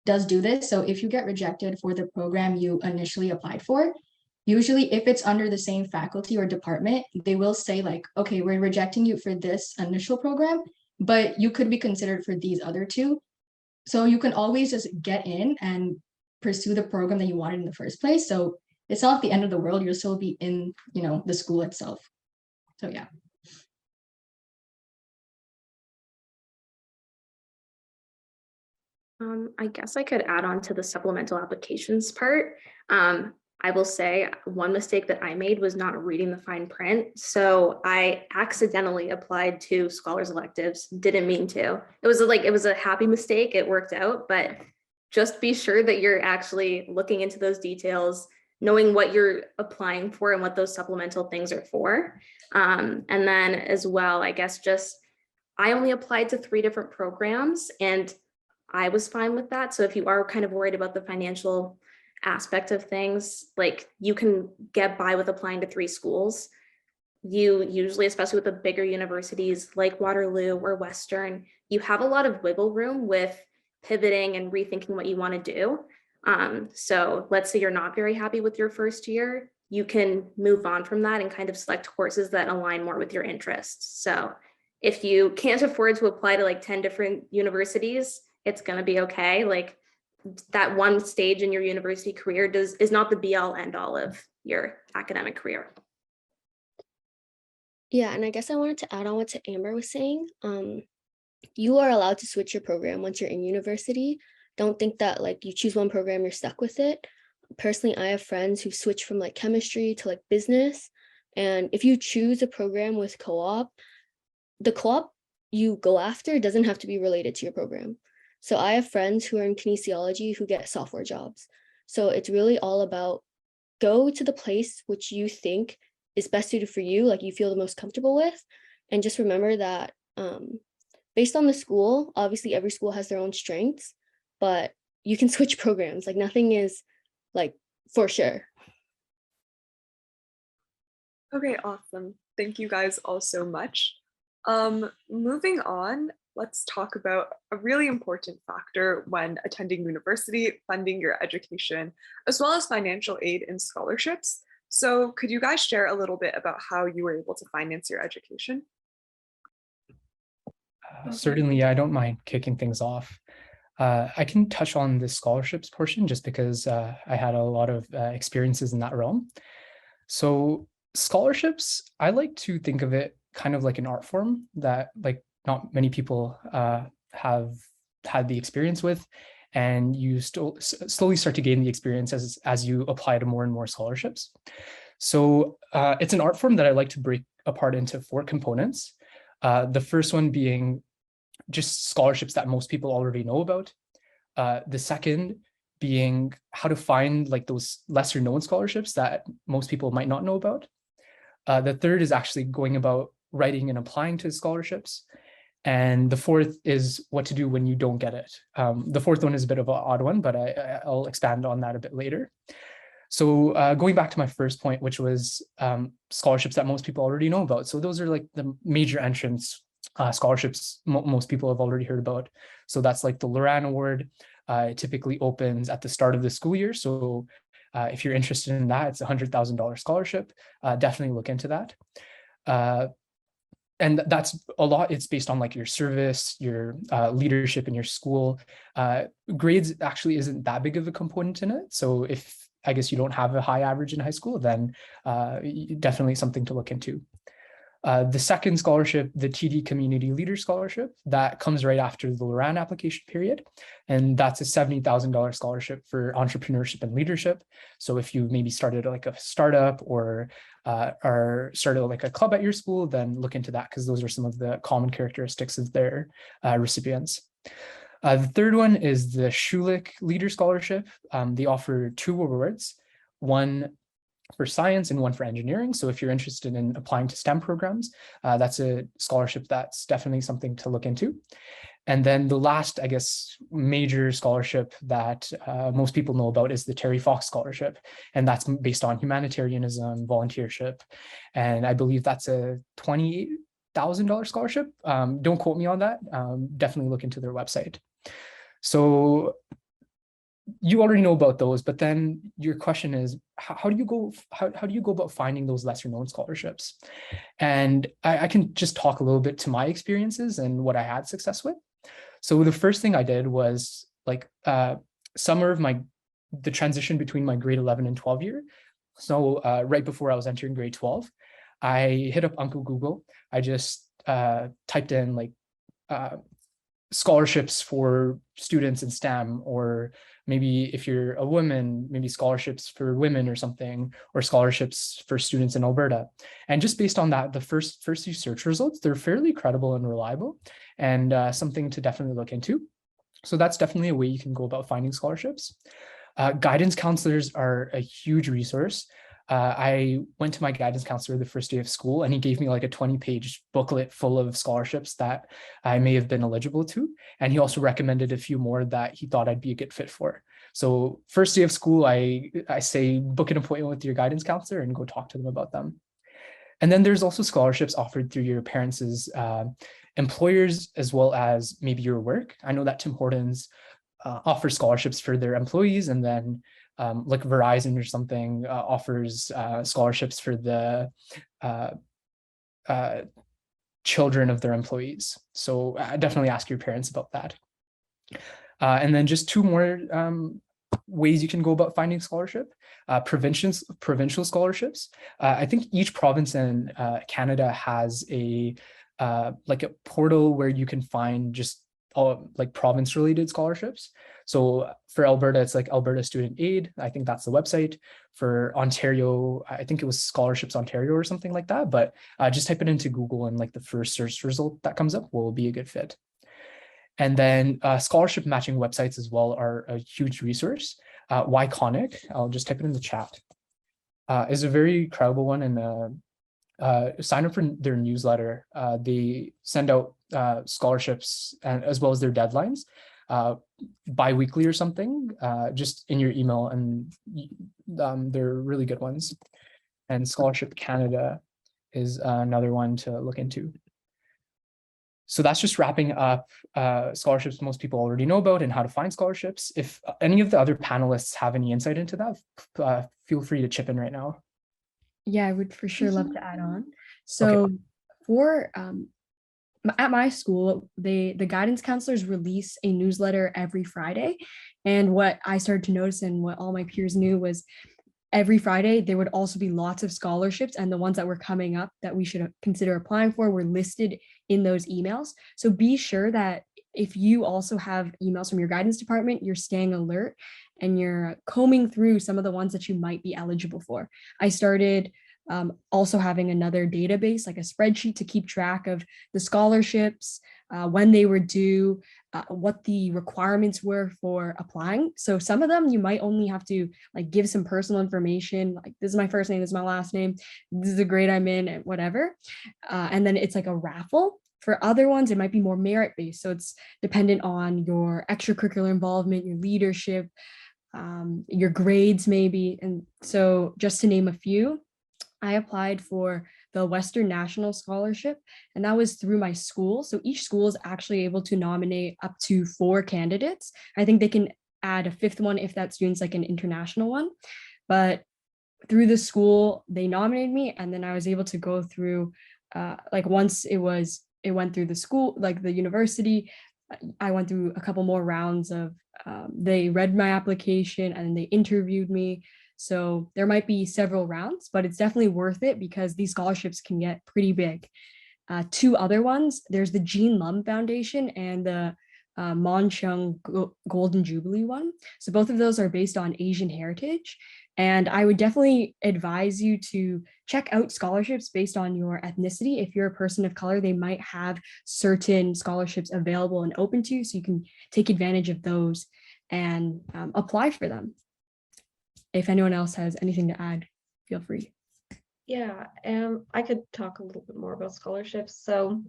does do this. So if you get rejected for the program you initially applied for, usually if it's under the same faculty or department, they will say like, okay, we're rejecting you for this initial program, but you could be considered for these other 2. So you can always just get in and pursue the program that you wanted in the first place. So it's not the end of the world. You'll still be in, you know, the school itself. So yeah. I guess I could add on to the supplemental applications part. I will say one mistake that I made was not reading the fine print. So I accidentally applied to scholars electives, didn't mean to. It was a happy mistake, it worked out, but just be sure that you're actually looking into those details, knowing what you're applying for and what those supplemental things are for. And then as well, I guess I only applied to 3 different programs and I was fine with that. So if you are kind of worried about the financial aspect of things, like you can get by with applying to 3 schools. You usually, especially with the bigger universities like Waterloo or Western, you have a lot of wiggle room with pivoting and rethinking what you want to do. So let's say you're not very happy with your first year, you can move on from that and kind of select courses that align more with your interests. So if you can't afford to apply to like 10 different universities, it's going to be okay. Like that one stage in your university career is not the be all end all of your academic career. Yeah, and I guess I wanted to add on what to Amber was saying. You are allowed to switch your program once you're in university. Don't think that like you choose one program, you're stuck with it. Personally, I have friends who switch from like chemistry to like business. And if you choose a program with co-op, the co-op you go after doesn't have to be related to your program. So I have friends who are in kinesiology who get software jobs. So it's really all about go to the place which you think is best suited for you, like you feel the most comfortable with. And just remember that based on the school, obviously every school has their own strengths, but you can switch programs. Like nothing is like for sure. Okay, awesome. Thank you guys all so much. Moving on, let's talk about a really important factor when attending university, funding your education, as well as financial aid and scholarships. So could you guys share a little bit about how you were able to finance your education? Certainly, I don't mind kicking things off. I can touch on the scholarships portion just because I had a lot of experiences in that realm. So scholarships, I like to think of it kind of like an art form that like not many people have had the experience with, and you slowly start to gain the experience as you apply to more and more scholarships. So it's an art form that I like to break apart into 4 components. The first one being just scholarships that most people already know about. The second being how to find like those lesser known scholarships that most people might not know about. The third is actually going about writing and applying to scholarships. And the fourth is what to do when you don't get it. The fourth one is a bit of an odd one, but I'll expand on that a bit later. So going back to my first point, which was scholarships that most people already know about. So those are like the major entrance scholarships most people have already heard about. So that's like the Loran Award. It typically opens at the start of the school year. So if you're interested in that, it's a $100,000 scholarship. Definitely look into that. And that's a lot. It's based on like your service, your leadership in your school. Grades actually isn't that big of a component in it. So if I guess you don't have a high average in high school, then definitely something to look into. The second scholarship, the TD Community Leader Scholarship, that comes right after the Loran application period. And that's a $70,000 scholarship for entrepreneurship and leadership. So if you maybe started like a startup or started like a club at your school, then look into that because those are some of the common characteristics of their recipients. The third one is the Schulich Leader Scholarship. They offer 2 awards, one for science and one for engineering. So if you're interested in applying to STEM programs, that's a scholarship that's definitely something to look into. And then the last, I guess, major scholarship that most people know about is the Terry Fox Scholarship. And that's based on humanitarianism, volunteership. And I believe that's a $28,000 scholarship. Don't quote me on that. Definitely look into their website. So you already know about those, but then your question is, how do you go about finding those lesser known scholarships? And I can just talk a little bit to my experiences and what I had success with. So the first thing I did was like summer of the transition between my grade 11 and 12 year. So right before I was entering grade 12, I hit up Uncle Google. I just typed in like scholarships for students in STEM, or maybe if you're a woman, maybe scholarships for women or something, or scholarships for students in Alberta. And just based on that, the first few search results, they're fairly credible and reliable, and something to definitely look into. So that's definitely a way you can go about finding scholarships. Guidance counselors are a huge resource. I went to my guidance counselor the first day of school, and he gave me like a 20-page booklet full of scholarships that I may have been eligible to. And he also recommended a few more that he thought I'd be a good fit for. So first day of school, I say book an appointment with your guidance counselor and go talk to them about them. And then there's also scholarships offered through your parents' employers, as well as maybe your work. I know that Tim Hortons offers scholarships for their employees, and then like Verizon or something offers scholarships for the children of their employees. So definitely ask your parents about that. And then just 2 more ways you can go about finding scholarship. Provincial scholarships. I think each province in Canada has a like a portal where you can find just like province related scholarships. So for Alberta, it's like Alberta Student Aid. I think that's the website. For Ontario, I think it was Scholarships Ontario or something like that. But just type it into Google and like the first search result that comes up will be a good fit. And then scholarship matching websites as well are a huge resource. Yconic, I'll just type it in the chat, is a very credible one, and sign up for their newsletter. They send out scholarships and as well as their deadlines bi-weekly or something, just in your email, and they're really good ones. And Scholarship Canada is another one to look into. So that's just wrapping up scholarships most people already know about and how to find scholarships. If any of the other panelists have any insight into that, feel free to chip in right now. Yeah, I would for sure love to add on. So for at my school, the guidance counselors release a newsletter every Friday. And what I started to notice and what all my peers knew was every Friday, there would also be lots of scholarships, and the ones that were coming up that we should consider applying for were listed in those emails. So be sure that if you also have emails from your guidance department, you're staying alert and you're combing through some of the ones that you might be eligible for. I started also having another database, like a spreadsheet, to keep track of the scholarships, when they were due, what the requirements were for applying. So some of them you might only have to like give some personal information, like this is my first name, this is my last name, this is the grade I'm in, and whatever. And then it's like a raffle. For other ones, it might be more merit-based. So it's dependent on your extracurricular involvement, your leadership, your grades maybe. And so just to name a few, I applied for the Western National Scholarship, and that was through my school. So each school is actually able to nominate up to 4 candidates. I think they can add a 5th one if that student's like an international one. But through the school, they nominated me, and then I was able to go through, like once it went through the school, like the university, I went through a couple more rounds of, they read my application and then they interviewed me. So there might be several rounds, but it's definitely worth it because these scholarships can get pretty big. 2 other ones, there's the Jean Lum Foundation and the Mon Chung Golden Jubilee one. So both of those are based on Asian heritage. And I would definitely advise you to check out scholarships based on your ethnicity. If you're a person of color, they might have certain scholarships available and open to you, so you can take advantage of those and apply for them. If anyone else has anything to add, feel free. Yeah, I could talk a little bit more about scholarships. So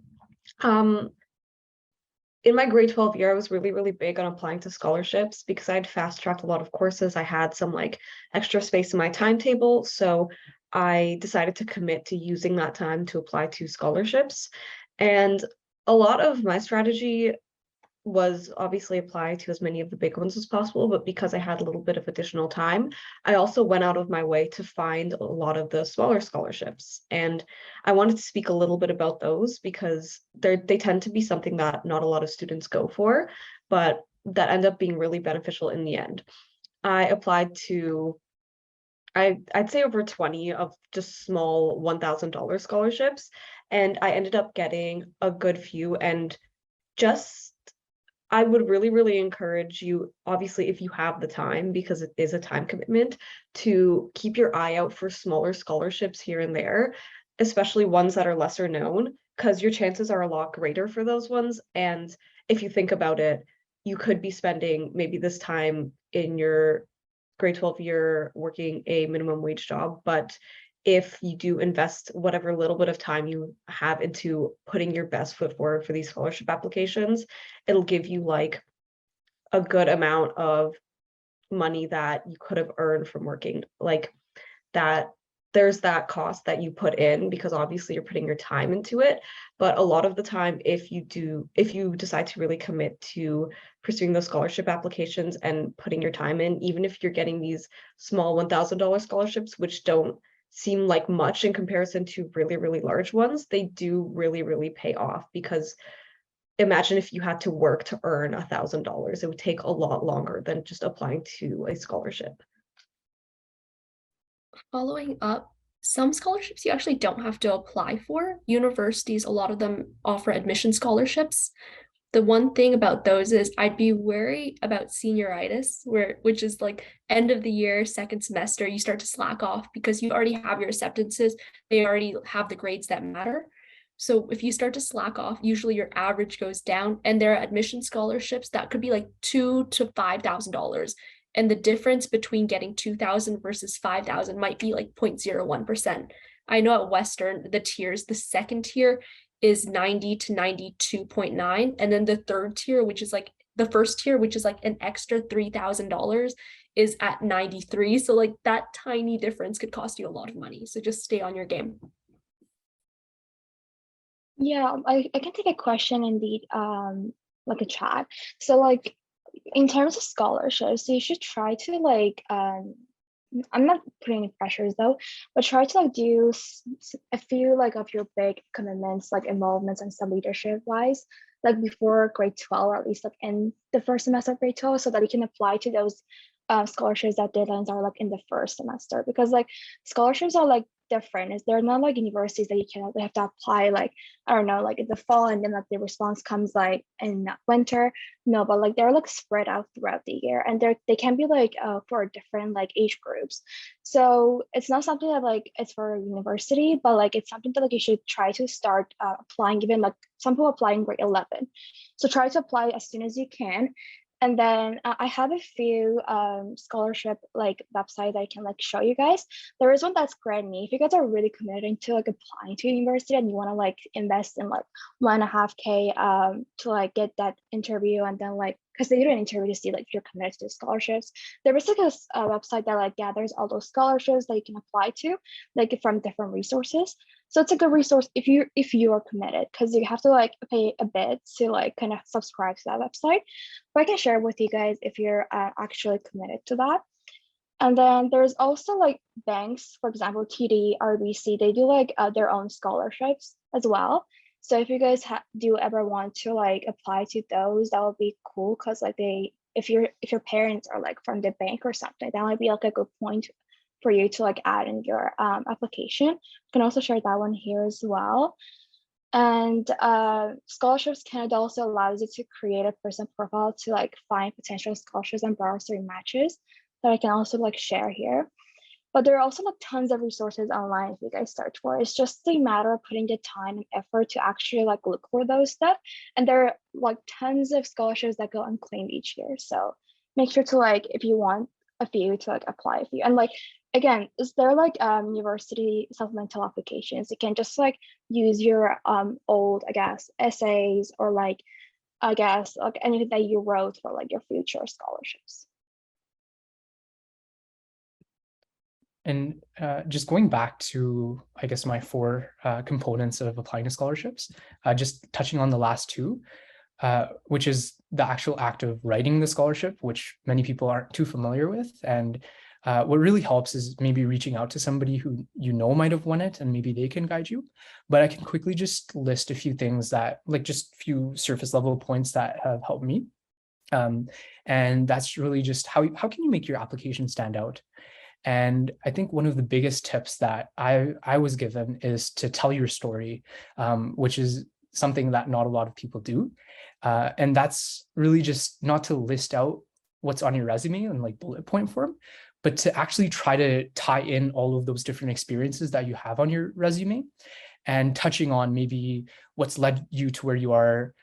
in my grade 12 year, I was really big on applying to scholarships because I'd fast-tracked a lot of courses. I had some like extra space in my timetable. So I decided to commit to using that time to apply to scholarships. And a lot of my strategy was obviously apply to as many of the big ones as possible, but because I had a little bit of additional time, I also went out of my way to find a lot of the smaller scholarships. And I wanted to speak a little bit about those because they tend to be something that not a lot of students go for, but that end up being really beneficial in the end. I applied to, I'd say over 20 of just small $1,000 scholarships, and I ended up getting a good few. And just I would really encourage you, obviously, if you have the time, because it is a time commitment, to keep your eye out for smaller scholarships here and there, especially ones that are lesser known, because your chances are a lot greater for those ones. And if you think about it, you could be spending maybe this time in your grade 12 year working a minimum wage job, but if you do invest whatever little bit of time you have into putting your best foot forward for these scholarship applications, it'll give you like a good amount of money that you could have earned from working. Like that, there's that cost that you put in because obviously you're putting your time into it. But a lot of the time, if you decide to really commit to pursuing those scholarship applications and putting your time in, even if you're getting these small $1,000 scholarships, which don't seem like much in comparison to really large ones, they do really pay off because imagine if you had to work to earn $1,000, it would take a lot longer than just applying to a scholarship. Following up, some scholarships you actually don't have to apply for. Universities, a lot of them offer admission scholarships. The one thing about those is I'd be wary about senioritis, which is like end of the year, second semester, you start to slack off because you already have your acceptances. They already have the grades that matter. So if you start to slack off, usually your average goes down, and there are admission scholarships that could be like $2,000 to $5,000. And the difference between getting 2,000 versus 5,000 might be like 0.01%. I know at Western, the tiers, the second tier is 90 to 92.9. And then the third tier, which is like the first tier, which is like an extra $3,000, is at 93. So like that tiny difference could cost you a lot of money. So just stay on your game. Yeah, I can take a question indeed, like a chat. So like in terms of scholarships, so you should try to like I'm not putting any pressures though, but try to like do a few like of your big commitments, like involvements and some leadership wise, like before grade 12, or at least like in the first semester of grade 12, so that you can apply to those scholarships that deadlines are like in the first semester. Because like scholarships are like different. Is they're not like universities that you can have to apply like, I don't know, like in the fall, and then like the response comes like in winter. No, but like they're like spread out throughout the year, and they can be like for different like age groups. So it's not something that like it's for a university, but like it's something that like you should try to start applying. Even like some people apply in grade 11, so try to apply as soon as you can. And then I have a few scholarship like websites I can like show you guys. There is one that's Granny. If you guys are really committed to like applying to university and you want to like invest in like 1.5K to like get that interview, and then like because they do an interview to see like if you're committed to scholarships. There is like a website that like gathers all those scholarships that you can apply to, like from different resources. So it's a good resource if you are committed, because you have to like pay a bit to like kind of subscribe to that website. But I can share with you guys if you're actually committed to that. And then there's also like banks, for example, TD, RBC, they do like their own scholarships as well. So if you guys do ever want to like apply to those, that would be cool, because like if your parents are like from the bank or something, that might be like a good point for you to like add in your application. You can also share that one here as well. And Scholarships Canada also allows you to create a person profile to like find potential scholarships and bursary matches that I can also like share here. But there are also like tons of resources online if you guys search for. It's just a matter of putting the time and effort to actually like look for those stuff. And there are like tons of scholarships that go unclaimed each year. So make sure to like, if you want a few, to like apply a few. And like, again, is there like university supplemental applications? You can just like use your old, I guess, essays, or like, I guess, like anything that you wrote for like your future scholarships. And just going back to, I guess, my four components of applying to scholarships, just touching on the last two, which is the actual act of writing the scholarship, which many people aren't too familiar with. And what really helps is maybe reaching out to somebody who you know might have won it, and maybe they can guide you. But I can quickly just list a few things that, like just a few surface level points that have helped me. And that's really just how can you make your application stand out? And I think one of the biggest tips that I was given is to tell your story, which is something that not a lot of people do. And that's really just not to list out what's on your resume in like bullet point form, but to actually try to tie in all of those different experiences that you have on your resume, and touching on maybe what's led you to where you are,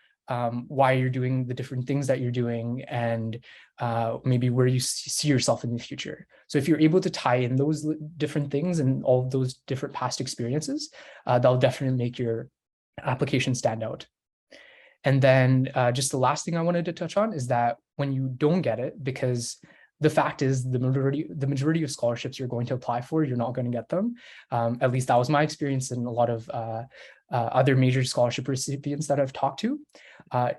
why you're doing the different things that you're doing, and maybe where you see yourself in the future. So if you're able to tie in those different things and all of those different past experiences, that'll definitely make your application stand out. And then just the last thing I wanted to touch on is that when you don't get it, because the fact is the majority of scholarships you're going to apply for, you're not going to get them. At least that was my experience, and a lot of other major scholarship recipients that I've talked to,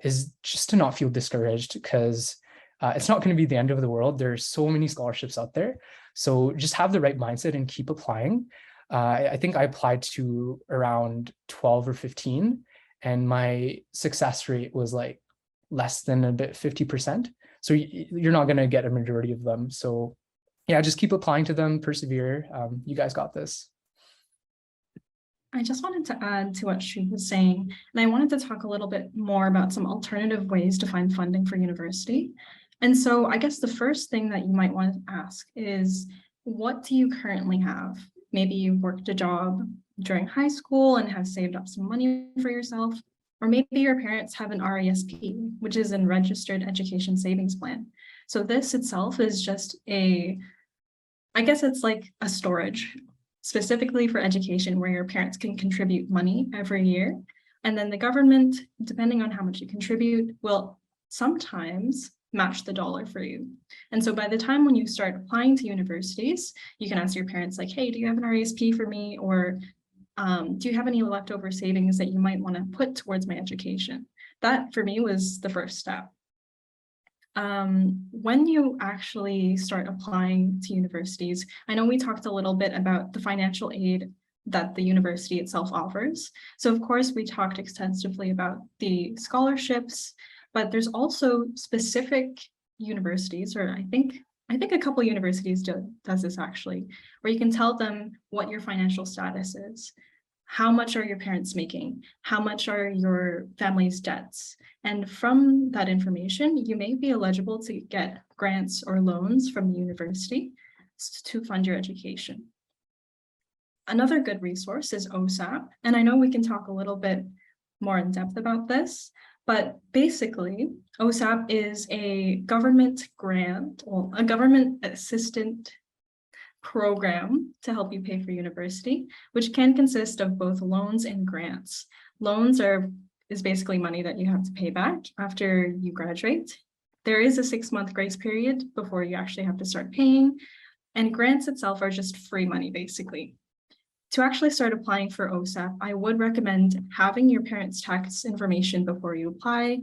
is just to not feel discouraged, because it's not going to be the end of the world. There's so many scholarships out there. So just have the right mindset and keep applying. I think I applied to around 12 or 15. and my success rate was like less than a bit 50%. So you're not going to get a majority of them. So yeah, just keep applying to them, persevere. You guys got this. I just wanted to add to what she was saying, and I wanted to talk a little bit more about some alternative ways to find funding for university. And so I guess the first thing that you might want to ask is, what do you currently have? Maybe you've worked a job during high school and have saved up some money for yourself, or maybe your parents have an RESP, which is a registered education savings plan. So this itself is just I guess it's like a storage specifically for education where your parents can contribute money every year. And then the government, depending on how much you contribute, will sometimes match the dollar for you. And so by the time when you start applying to universities, you can ask your parents like, hey, do you have an RESP for me? Or do you have any leftover savings that you might want to put towards my education? That for me was the first step. When you actually start applying to universities, I know we talked a little bit about the financial aid that the university itself offers. So of course, we talked extensively about the scholarships, but there's also specific universities, or I think a couple of universities does this actually, where you can tell them what your financial status is. How much are your parents making? How much are your family's debts? And from that information, you may be eligible to get grants or loans from the university to fund your education. Another good resource is OSAP. And I know we can talk a little bit more in depth about this, but basically OSAP is a government grant, or a government assistant program to help you pay for university, which can consist of both loans and grants. Loans is basically money that you have to pay back after you graduate. There is a 6-month grace period before you actually have to start paying, and grants itself are just free money basically. To actually start applying for OSAP, I would recommend having your parents' tax information before you apply,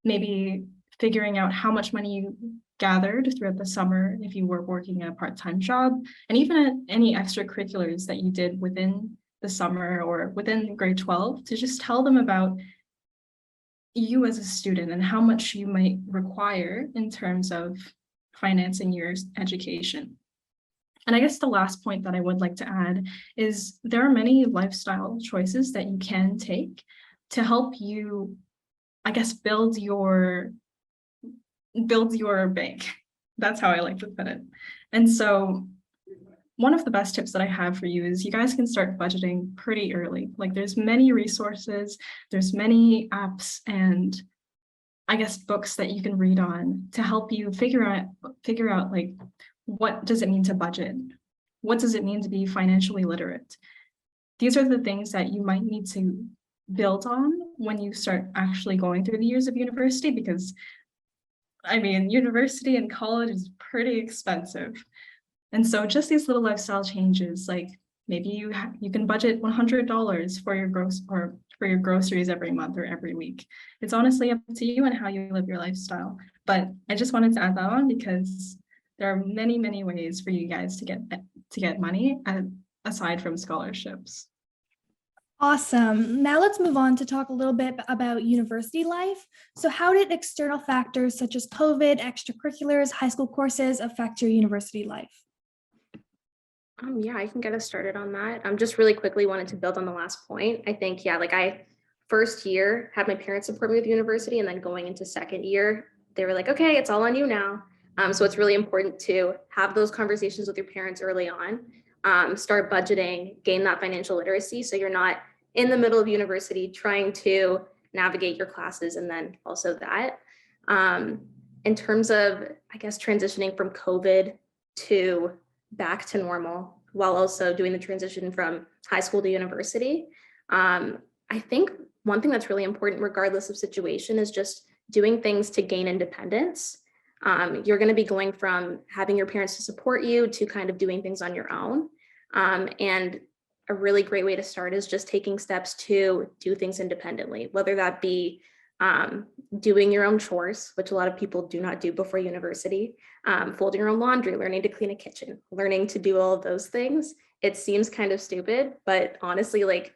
maybe figuring out how much money you gathered throughout the summer if you were working a part-time job, and even any extracurriculars that you did within the summer or within grade 12, to just tell them about you as a student and how much you might require in terms of financing your education. And I guess the last point that I would like to add is there are many lifestyle choices that you can take to help you, I guess, build your bank. That's how I like to put it. And so one of the best tips that I have for you is you guys can start budgeting pretty early. Like there's many resources, there's many apps and I guess books that you can read on to help you figure out like, what does it mean to budget? What does it mean to be financially literate? These are the things that you might need to build on when you start actually going through the years of university, because I mean, university and college is pretty expensive. And so just these little lifestyle changes, like maybe you can budget $100 for your groceries every month or every week. It's honestly up to you and how you live your lifestyle. But I just wanted to add that on because there are many, many ways for you guys to get money aside from scholarships. Awesome. Now let's move on to talk a little bit about university life. So how did external factors such as COVID, extracurriculars, high school courses affect your university life? Yeah, I can get us started on that. Just really quickly wanted to build on the last point. I think, yeah, like I first year had my parents support me with university, and then going into second year, they were like, okay, it's all on you now. So it's really important to have those conversations with your parents early on, start budgeting, gain that financial literacy. So you're not in the middle of university trying to navigate your classes and then also that. In terms of, I guess, transitioning from COVID to back to normal while also doing the transition from high school to university. I think one thing that's really important regardless of situation is just doing things to gain independence. You're going to be going from having your parents to support you to kind of doing things on your own. And a really great way to start is just taking steps to do things independently, whether that be doing your own chores, which a lot of people do not do before university, folding your own laundry, learning to clean a kitchen, learning to do all of those things. It seems kind of stupid, but honestly, like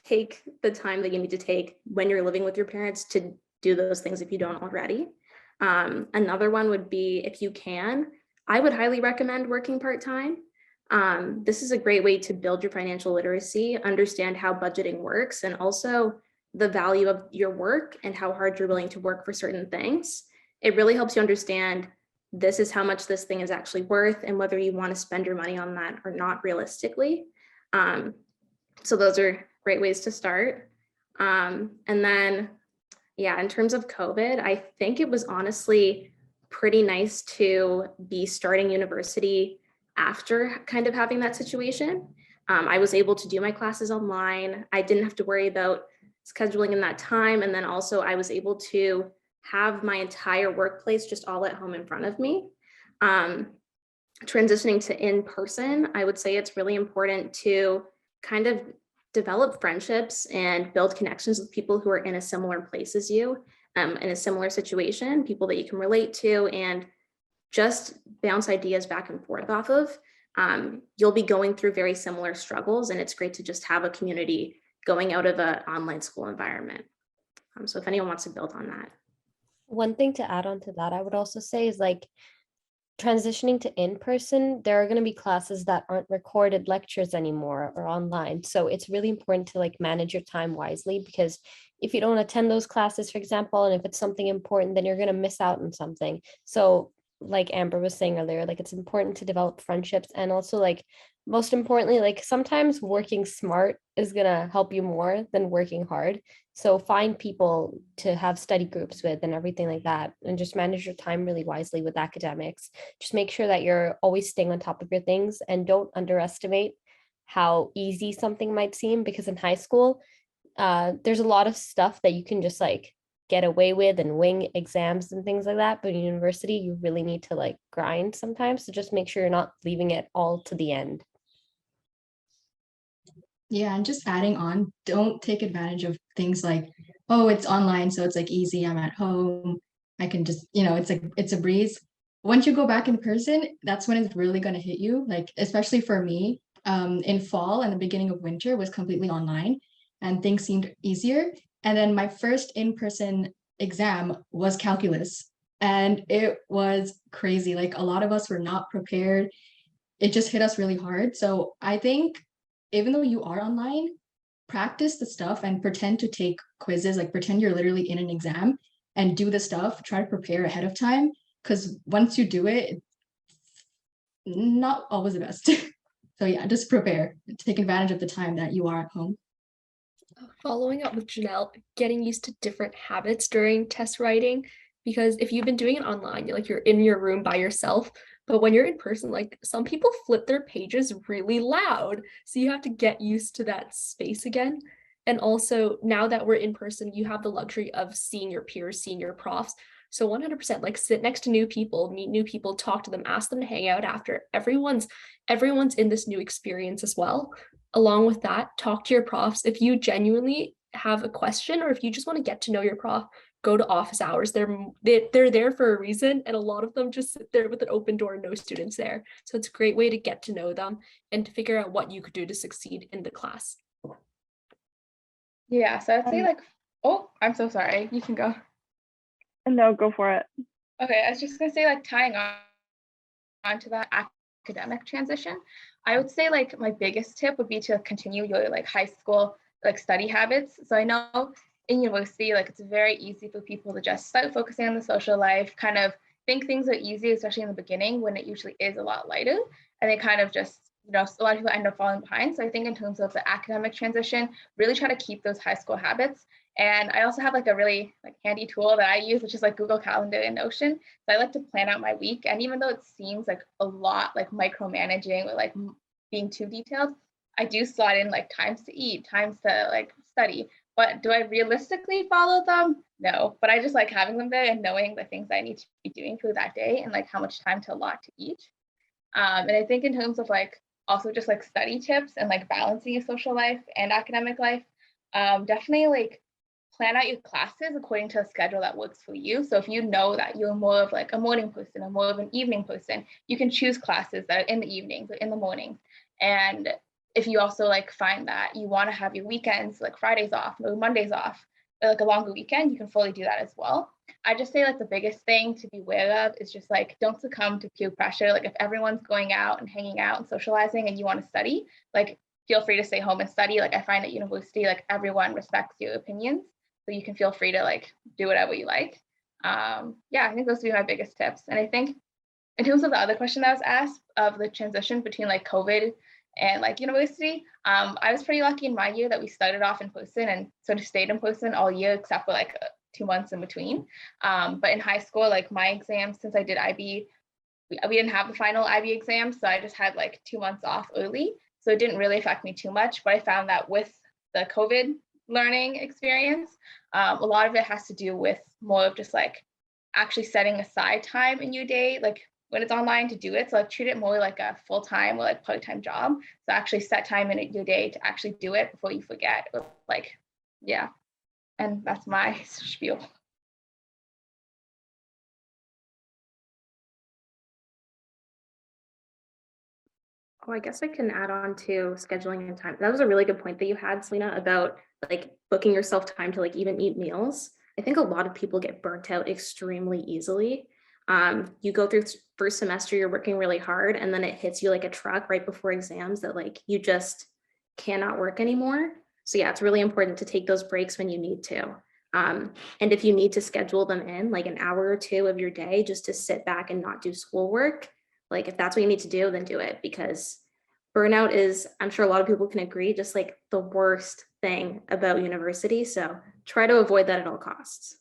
take the time that you need to take when you're living with your parents to do those things if you don't already. Another one would be, if you can, I would highly recommend working part-time. This is a great way to build your financial literacy, understand how budgeting works, and also the value of your work and how hard you're willing to work for certain things. It really helps you understand this is how much this thing is actually worth and whether you want to spend your money on that or not realistically. So those are great ways to start. And then, yeah, in terms of COVID, I think it was honestly pretty nice to be starting university after kind of having that situation. I was able to do my classes online. I didn't have to worry about scheduling in that time. And then also I was able to have my entire workplace just all at home in front of me. Transitioning to in-person, I would say it's really important to kind of develop friendships and build connections with people who are in a similar place as you, in a similar situation, people that you can relate to, and just bounce ideas back and forth off of. You'll be going through very similar struggles, and it's great to just have a community going out of an online school environment. So if anyone wants to build on that. One thing to add on to that, I would also say is like transitioning to in-person, there are going to be classes that aren't recorded lectures anymore or online. So it's really important to like manage your time wisely, because if you don't attend those classes, for example, and if it's something important, then you're going to miss out on something. So like Amber was saying earlier, like it's important to develop friendships, and also like most importantly, like sometimes working smart is going to help you more than working hard. So find people to have study groups with and everything like that, and just manage your time really wisely with academics. Just make sure that you're always staying on top of your things, and don't underestimate how easy something might seem, because in high school, there's a lot of stuff that you can just like get away with and wing exams and things like that. But in university, you really need to like grind sometimes. So just make sure you're not leaving it all to the end. Yeah, and just adding on, don't take advantage of things like, oh, it's online, so it's like easy, I'm at home, I can just, it's like it's a breeze. Once you go back in person, that's when it's really going to hit you. Like, especially for me, in fall and the beginning of winter was completely online and things seemed easier. And then my first in-person exam was calculus, and it was crazy. Like, a lot of us were not prepared. It just hit us really hard. So I think even though you are online, practice the stuff and pretend to take quizzes, like pretend you're literally in an exam and do the stuff, try to prepare ahead of time. Because once you do it, it's not always the best. So yeah, just prepare, take advantage of the time that you are at home. Following up with Janelle, getting used to different habits during test writing, because if you've been doing it online, you're in your room by yourself, but when you're in person, like some people flip their pages really loud. So you have to get used to that space again. And also now that we're in person, you have the luxury of seeing your peers, seeing your profs. So 100% like sit next to new people, meet new people, talk to them, ask them to hang out after. Everyone's in this new experience as well. Along with that, talk to your profs. If you genuinely have a question, or if you just want to get to know your prof, go to office hours. They're there for a reason, and a lot of them just sit there with an open door and no students there. So it's a great way to get to know them and to figure out what you could do to succeed in the class. Yeah, so I'd say like, oh, I'm so sorry. You can go. No, go for it. Okay, I was just gonna say, like, tying on to that academic transition, I would say like my biggest tip would be to continue your like high school like study habits. So I know in university, like it's very easy for people to just start focusing on the social life, kind of think things are easy, especially in the beginning when it usually is a lot lighter, and they kind of just, a lot of people end up falling behind. So I think in terms of the academic transition, really try to keep those high school habits. And I also have like a really like handy tool that I use, which is like Google Calendar and Notion. So I like to plan out my week. And even though it seems like a lot like micromanaging or like being too detailed, I do slot in like times to eat, times to like study. But do I realistically follow them? No, but I just like having them there and knowing the things I need to be doing through that day and like how much time to allot to each. And I think in terms of like also just like study tips and like balancing your social life and academic life, definitely like plan out your classes according to a schedule that works for you. So if you know that you're more of like a morning person or more of an evening person, you can choose classes that are in the evenings or in the mornings. And if you also like find that you want to have your weekends, like Fridays off, or Mondays off, or like a longer weekend, you can fully do that as well. I just say like the biggest thing to be aware of is just like don't succumb to peer pressure. Like if everyone's going out and hanging out and socializing and you want to study, like feel free to stay home and study. Like I find at university, like everyone respects your opinions, so you can feel free to like do whatever you like. Yeah, I think those would be my biggest tips. And I think in terms of the other question that was asked of the transition between like COVID and like university, I was pretty lucky in my year that we started off in person and sort of stayed in person all year except for like 2 months in between. But in high school, like my exams, since I did IB, we didn't have the final IB exam, so I just had like 2 months off early. So it didn't really affect me too much. But I found that with the COVID learning experience, a lot of it has to do with more of just like actually setting aside time in your day, like when it's online to do it. So like treat it more like a full-time or like part-time job. So actually set time in your day to actually do it before you forget. Like, yeah. And that's my spiel. Oh, I guess I can add on to scheduling and time. That was a really good point that you had, Selena, about like booking yourself time to like even eat meals. I think a lot of people get burnt out extremely easily. You go through first semester, you're working really hard, and then it hits you like a truck right before exams that like you just cannot work anymore. So yeah, it's really important to take those breaks when you need to. And if you need to schedule them in like an hour or two of your day just to sit back and not do schoolwork, like if that's what you need to do, then do it, because burnout is, I'm sure a lot of people can agree, just like the worst thing about university. So try to avoid that at all costs.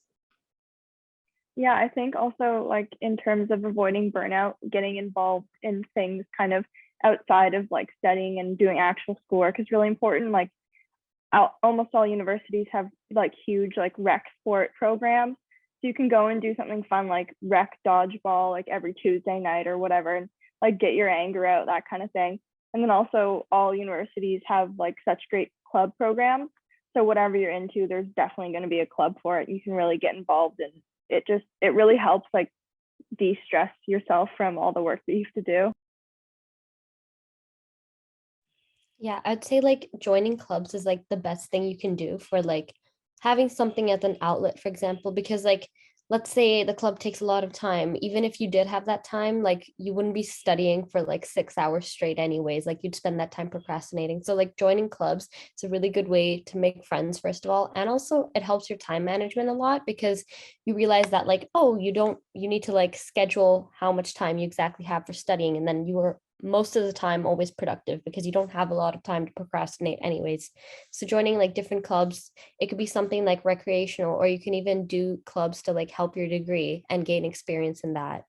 Yeah, I think also like in terms of avoiding burnout, getting involved in things kind of outside of like studying and doing actual schoolwork is really important. Like almost all universities have like huge like rec sport programs. So you can go and do something fun like rec dodgeball like every Tuesday night or whatever, and like get your anger out, that kind of thing. And then also all universities have like such great club programs. So whatever you're into, there's definitely going to be a club for it. You can really get involved, and it really helps like de-stress yourself from all the work that you have to do. Yeah, I'd say like joining clubs is like the best thing you can do for like having something as an outlet, for example, because like let's say the club takes a lot of time. Even if you did have that time, like you wouldn't be studying for like 6 hours straight anyways. Like you'd spend that time procrastinating. So like joining clubs, it's a really good way to make friends, first of all. And also it helps your time management a lot because you realize that like, oh, you need to like schedule how much time you exactly have for studying. And then you are most of the time always productive because you don't have a lot of time to procrastinate anyways. So joining like different clubs, it could be something like recreational, or you can even do clubs to like help your degree and gain experience in that.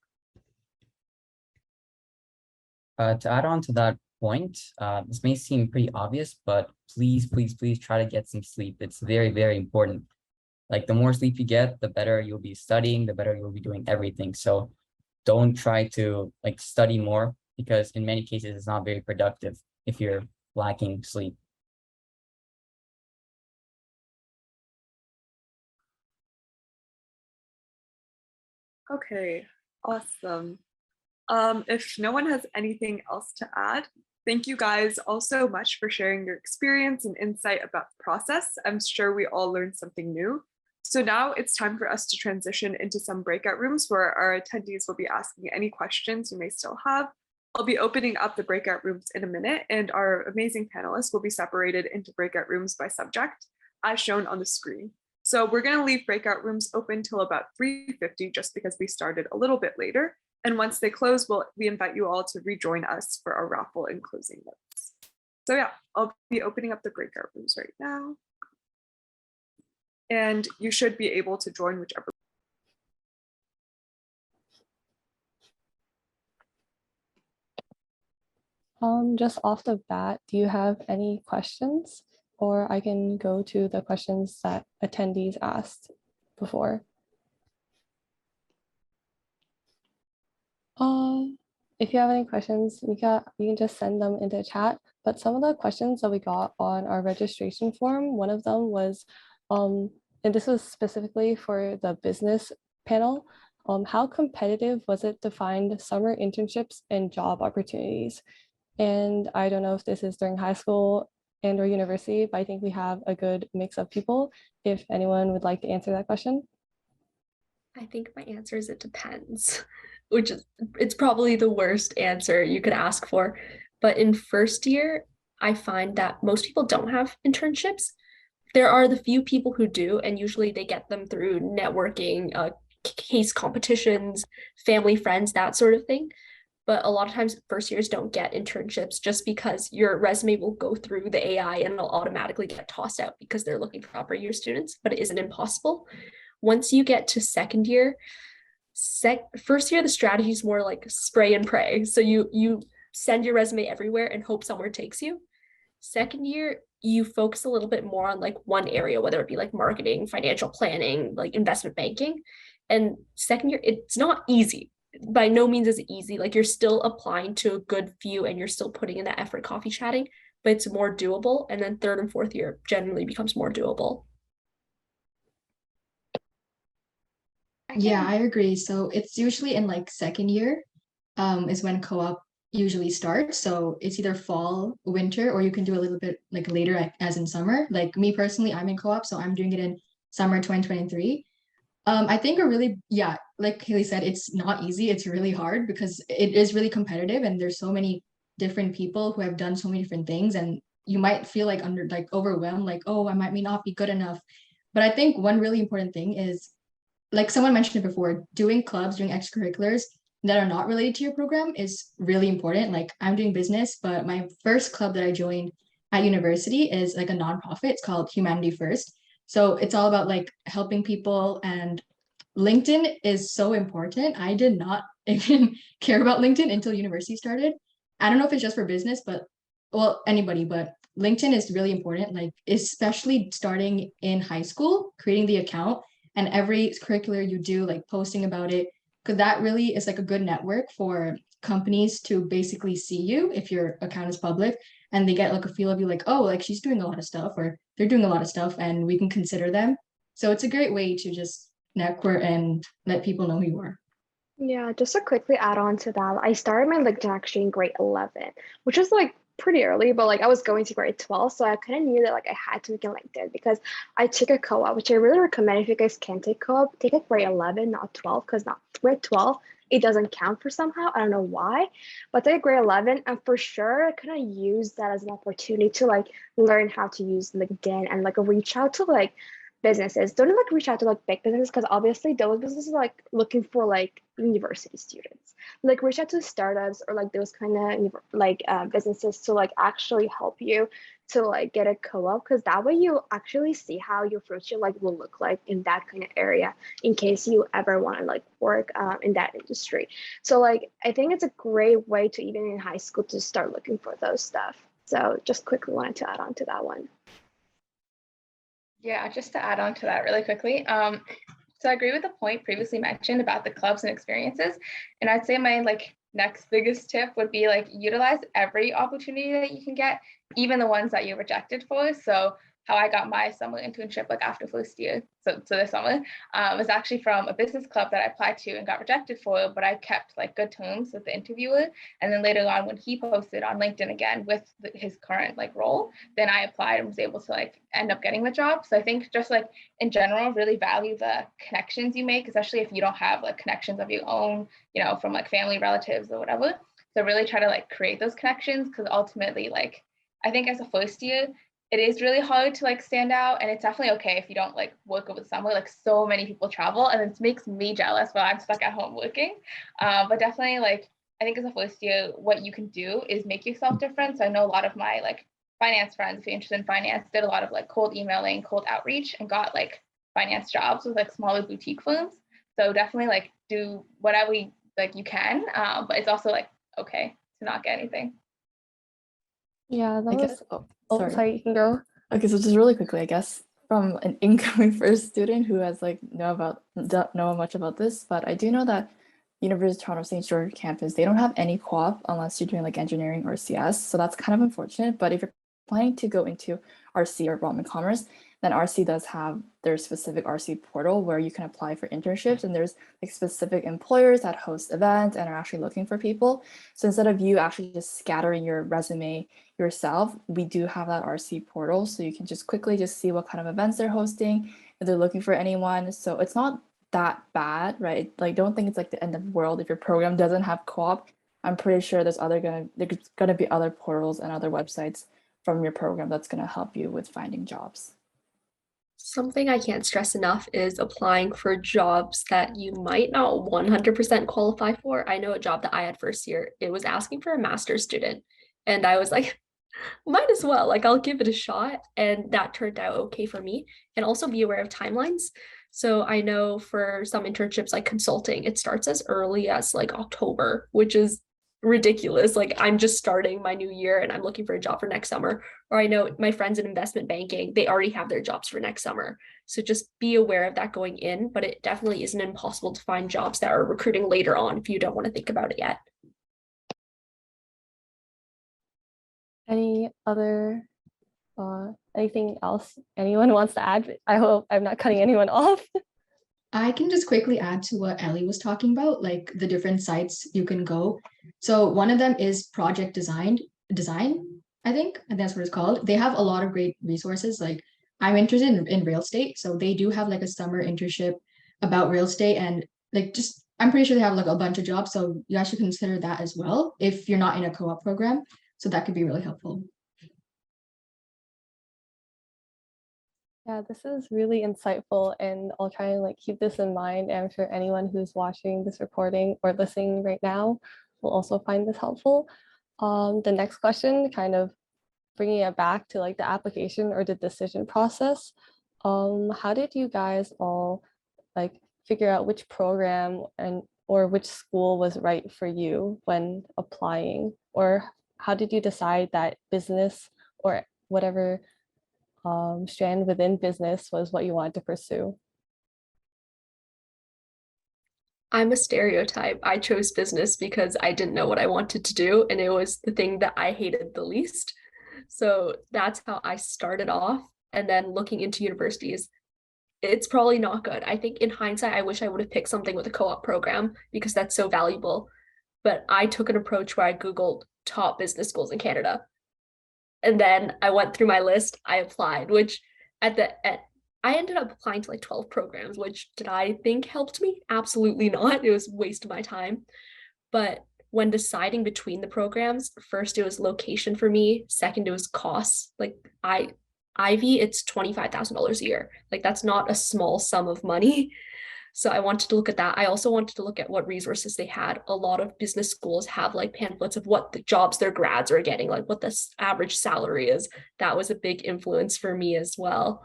To add on to that point, this may seem pretty obvious, but please try to get some sleep. It's very, very important. Like the more sleep you get, the better you'll be studying, the better you'll be doing everything. So don't try to like study more, because in many cases it's not very productive if you're lacking sleep. Okay, awesome. If no one has anything else to add, thank you guys all so much for sharing your experience and insight about the process. I'm sure we all learned something new. So now it's time for us to transition into some breakout rooms where our attendees will be asking any questions you may still have. I'll be opening up the breakout rooms in a minute, and our amazing panelists will be separated into breakout rooms by subject, as shown on the screen. So we're going to leave breakout rooms open till about 3:50 just because we started a little bit later. And once they close, we invite you all to rejoin us for our raffle and closing notes. So yeah, I'll be opening up the breakout rooms right now. And you should be able to join whichever. Just off the bat, do you have any questions? Or I can go to the questions that attendees asked before. If you have any questions, you can just send them into chat. But some of the questions that we got on our registration form, one of them was, and this was specifically for the business panel, how competitive was it to find summer internships and job opportunities? And I don't know if this is during high school and or university, but I think we have a good mix of people. If anyone would like to answer that question. I think my answer is it depends, which is it's probably the worst answer you could ask for. But in first year, I find that most people don't have internships. There are the few people who do, and usually they get them through networking, case competitions, family, friends, that sort of thing. But a lot of times first years don't get internships just because your resume will go through the AI and it'll automatically get tossed out because they're looking for upper year students, but it isn't impossible. Once you get to second year, first year, the strategy is more like spray and pray. So you send your resume everywhere and hope somewhere takes you. Second year, you focus a little bit more on like one area, whether it be like marketing, financial planning, like investment banking. And second year, it's not easy. By no means is it easy. Like you're still applying to a good few and you're still putting in that effort coffee chatting, but it's more doable. And then third and fourth year generally becomes more doable. Yeah, I agree. So it's usually in like second year, is when co-op usually starts. So it's either fall, winter, or you can do a little bit like later as in summer. Like me personally, I'm in co-op, so I'm doing it in summer 2023. I think yeah, like Haley said, it's not easy. It's really hard because it is really competitive and there's so many different people who have done so many different things and you might feel like overwhelmed, like, oh, I might may not be good enough. But I think one really important thing is, like someone mentioned it before, doing clubs, doing extracurriculars that are not related to your program is really important. Like I'm doing business, but my first club that I joined at university is like a nonprofit. It's called Humanity First. So it's all about like helping people, and LinkedIn is so important. I did not even care about LinkedIn until university started. I don't know if it's just for business, but well, anybody, but LinkedIn is really important, like especially starting in high school, creating the account and every curricular you do, like posting about it, because that really is like a good network for companies to basically see you if your account is public and they get like a feel of you, like, oh, like she's doing a lot of stuff or they're doing a lot of stuff and we can consider them. So it's a great way to just network and let people know who you are. Yeah, just to quickly add on to that, I started my LinkedIn actually in grade 11, which was like pretty early, but like I was going to grade 12, so I kind of knew that like I had to make a LinkedIn because I took a co-op, which I really recommend if you guys can take co-op, take a grade 11, not 12, because not grade 12, it doesn't count for somehow. I don't know why, but take grade 11, and for sure I kind of use that as an opportunity to like learn how to use LinkedIn and like reach out to like businesses. Don't like reach out to like big businesses because obviously those businesses are like looking for like university students. Like reach out to startups or like those kind of like businesses to like actually help you to like get a co-op, because that way you actually see how your future like will look like in that kind of area in case you ever want to like work in that industry. So like I think it's a great way to, even in high school, to start looking for those stuff. So just quickly wanted to add on to that one. Yeah, just to add on to that really quickly. So I agree with the point previously mentioned about the clubs and experiences. And I'd say my like next biggest tip would be like utilize every opportunity that you can get, even the ones that you're rejected for. So how I got my summer internship like after first year, so this summer, was actually from a business club that I applied to and got rejected for, but I kept like good terms with the interviewer. And then later on, when he posted on LinkedIn again with his current like role, then I applied and was able to like end up getting the job. So I think just like in general, really value the connections you make, especially if you don't have like connections of your own, you know, from like family, relatives or whatever. So really try to like create those connections, because ultimately, like I think as a first year, it is really hard to like stand out, and it's definitely okay if you don't like work over the summer. Like so many people travel, and it makes me jealous while I'm stuck at home working. But definitely, like I think as a first year, what you can do is make yourself different. So I know a lot of my like finance friends, if you're interested in finance, did a lot of like cold emailing, cold outreach, and got like finance jobs with like smaller boutique firms. So definitely like do whatever like you can, but it's also like okay to not get anything. Yeah, that was. Sorry. Sorry, you can go. Okay, so just really quickly, I guess from an incoming first student who has like don't know much about this, but I do know that University of Toronto St. George campus, they don't have any co-op unless you're doing like engineering or CS. So that's kind of unfortunate. But if you're planning to go into RC or Development Commerce, then RC does have their specific RC portal where you can apply for internships, and there's like specific employers that host events and are actually looking for people. So instead of you actually just scattering your resume yourself, we do have that RC portal, so you can just quickly just see what kind of events they're hosting, if they're looking for anyone. So it's not that bad, right? Like, don't think it's like the end of the world if your program doesn't have co-op. I'm pretty sure there's gonna be other portals and other websites from your program that's gonna help you with finding jobs. Something I can't stress enough is applying for jobs that you might not 100% qualify for. I know a job that I had first year, it was asking for a master's student. And I was like, might as well, like I'll give it a shot. And that turned out okay for me. And also be aware of timelines. So I know for some internships like consulting, it starts as early as like October, which is ridiculous. Like I'm just starting my new year and I'm looking for a job for next summer. Or I know my friends in investment banking, they already have their jobs for next summer. So just be aware of that going in, but it definitely isn't impossible to find jobs that are recruiting later on if you don't want to think about it yet. Any other anything else anyone wants to add? I hope I'm not cutting anyone off. I can just quickly add to what Ellie was talking about, like the different sites you can go. So one of them is Project Design, I think, and that's what it's called. They have a lot of great resources. Like I'm interested in real estate, so they do have like a summer internship about real estate, and like just I'm pretty sure they have like a bunch of jobs. So you actually consider that as well if you're not in a co-op program. So that could be really helpful. Yeah, this is really insightful, and I'll try and like keep this in mind. I'm sure anyone who's watching this recording or listening right now will also find this helpful. The next question, kind of bringing it back to like the application or the decision process. How did you guys all like figure out which program and or which school was right for you when applying? Or how did you decide that business or whatever strand within business was what you wanted to pursue? I'm a stereotype. I chose business because I didn't know what I wanted to do, and it was the thing that I hated the least. So that's how I started off. And then looking into universities, it's probably not good. I think in hindsight, I wish I would have picked something with a co-op program because that's so valuable. But I took an approach where I Googled top business schools in Canada. And then I went through my list, I applied, which I ended up applying to like 12 programs, which did I think helped me? Absolutely not. It was a waste of my time. But when deciding between the programs, first it was location for me, second it was costs. Like Ivy, it's $25,000 a year. Like that's not a small sum of money. So I wanted to look at that. I also wanted to look at what resources they had. A lot of business schools have like pamphlets of what the jobs their grads are getting, like what the average salary is. That was a big influence for me as well.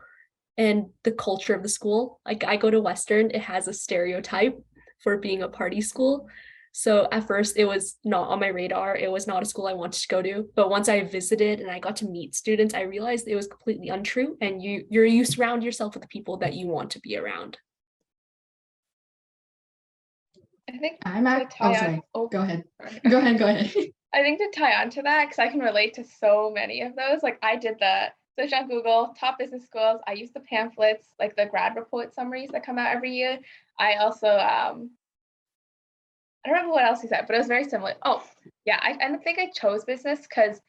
And the culture of the school, like I go to Western, it has a stereotype for being a party school. So at first it was not on my radar. It was not a school I wanted to go to. But once I visited and I got to meet students, I realized it was completely untrue. And you surround yourself with the people that you want to be around. I think sorry. Go ahead. Go ahead. I think to tie on to that, because I can relate to so many of those. Like I did the search on Google, top business schools. I used the pamphlets, like the grad report summaries that come out every year. I also, I don't remember what else he said, but it was very similar. Oh, yeah, I think I chose business because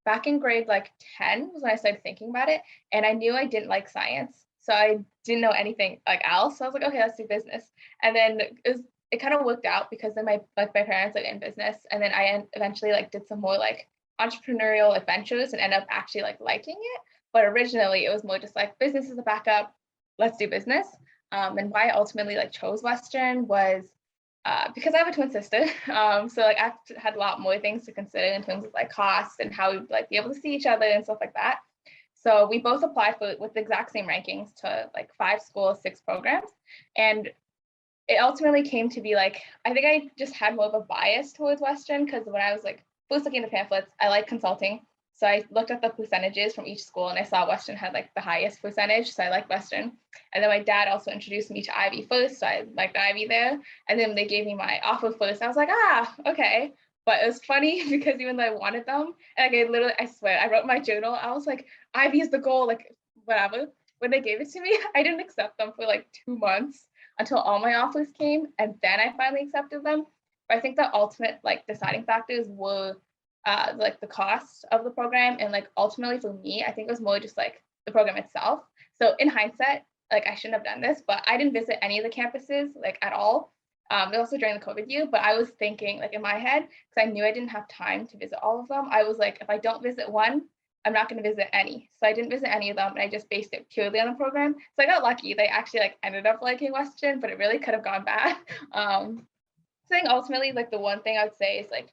back in grade like 10 was when I started thinking about it, and I knew I didn't like science. So I didn't know anything like else. So I was like, okay, let's do business. And then it kind of worked out because then my parents are in business, and then I eventually like did some more like entrepreneurial adventures and ended up actually like liking it. But originally it was more just like business is a backup, let's do business. And why I ultimately like chose Western was because I have a twin sister. So like I've had a lot more things to consider in terms of like costs and how we'd like be able to see each other and stuff like that. So we both applied with the exact same rankings to like 5 schools, 6 programs. And it ultimately came to be like, I think I just had more of a bias towards Western because when I was like first looking at the pamphlets, I like consulting. So I looked at the percentages from each school and I saw Western had like the highest percentage. So I liked Western. And then my dad also introduced me to Ivy first. So I liked Ivy there. And then they gave me my offer first. I was like, okay. But it was funny because even though I wanted them, and like, I swear, I wrote my journal. I was like, Ivy is the goal, like whatever. When they gave it to me, I didn't accept them for like 2 months until all my offers came, and then I finally accepted them. But I think the ultimate like deciding factors were like the cost of the program, and like ultimately for me, I think it was more just like the program itself. So in hindsight, like I shouldn't have done this, but I didn't visit any of the campuses like at all. It was also during the COVID year, but I was thinking like in my head, because I knew I didn't have time to visit all of them. I was like, if I don't visit one, I'm not going to visit any. So I didn't visit any of them, and I just based it purely on the program. So I got lucky. They actually like ended up liking Western, but it really could have gone bad. So I think ultimately, like the one thing I would say is like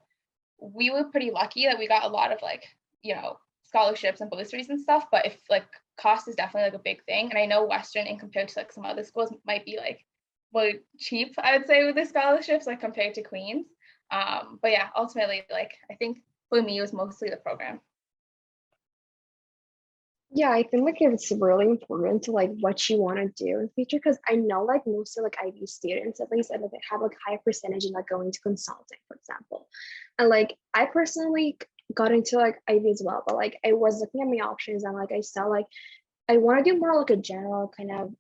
we were pretty lucky that we got a lot of like, you know, scholarships and bursaries and stuff. But if like cost is definitely like a big thing, and I know Western, in compared to like some other schools, might be like more cheap, I would say, with the scholarships, like compared to Queens. But yeah, ultimately, like I think for me, it was mostly the program. Yeah, I think like it's really important to like what you want to do in the future, because I know like most of like IB students, at least, and they have like high percentage in like going to consulting, for example. And like I personally got into like IB as well, but like I was looking at my options, and like I saw like I want to do more like a general kind of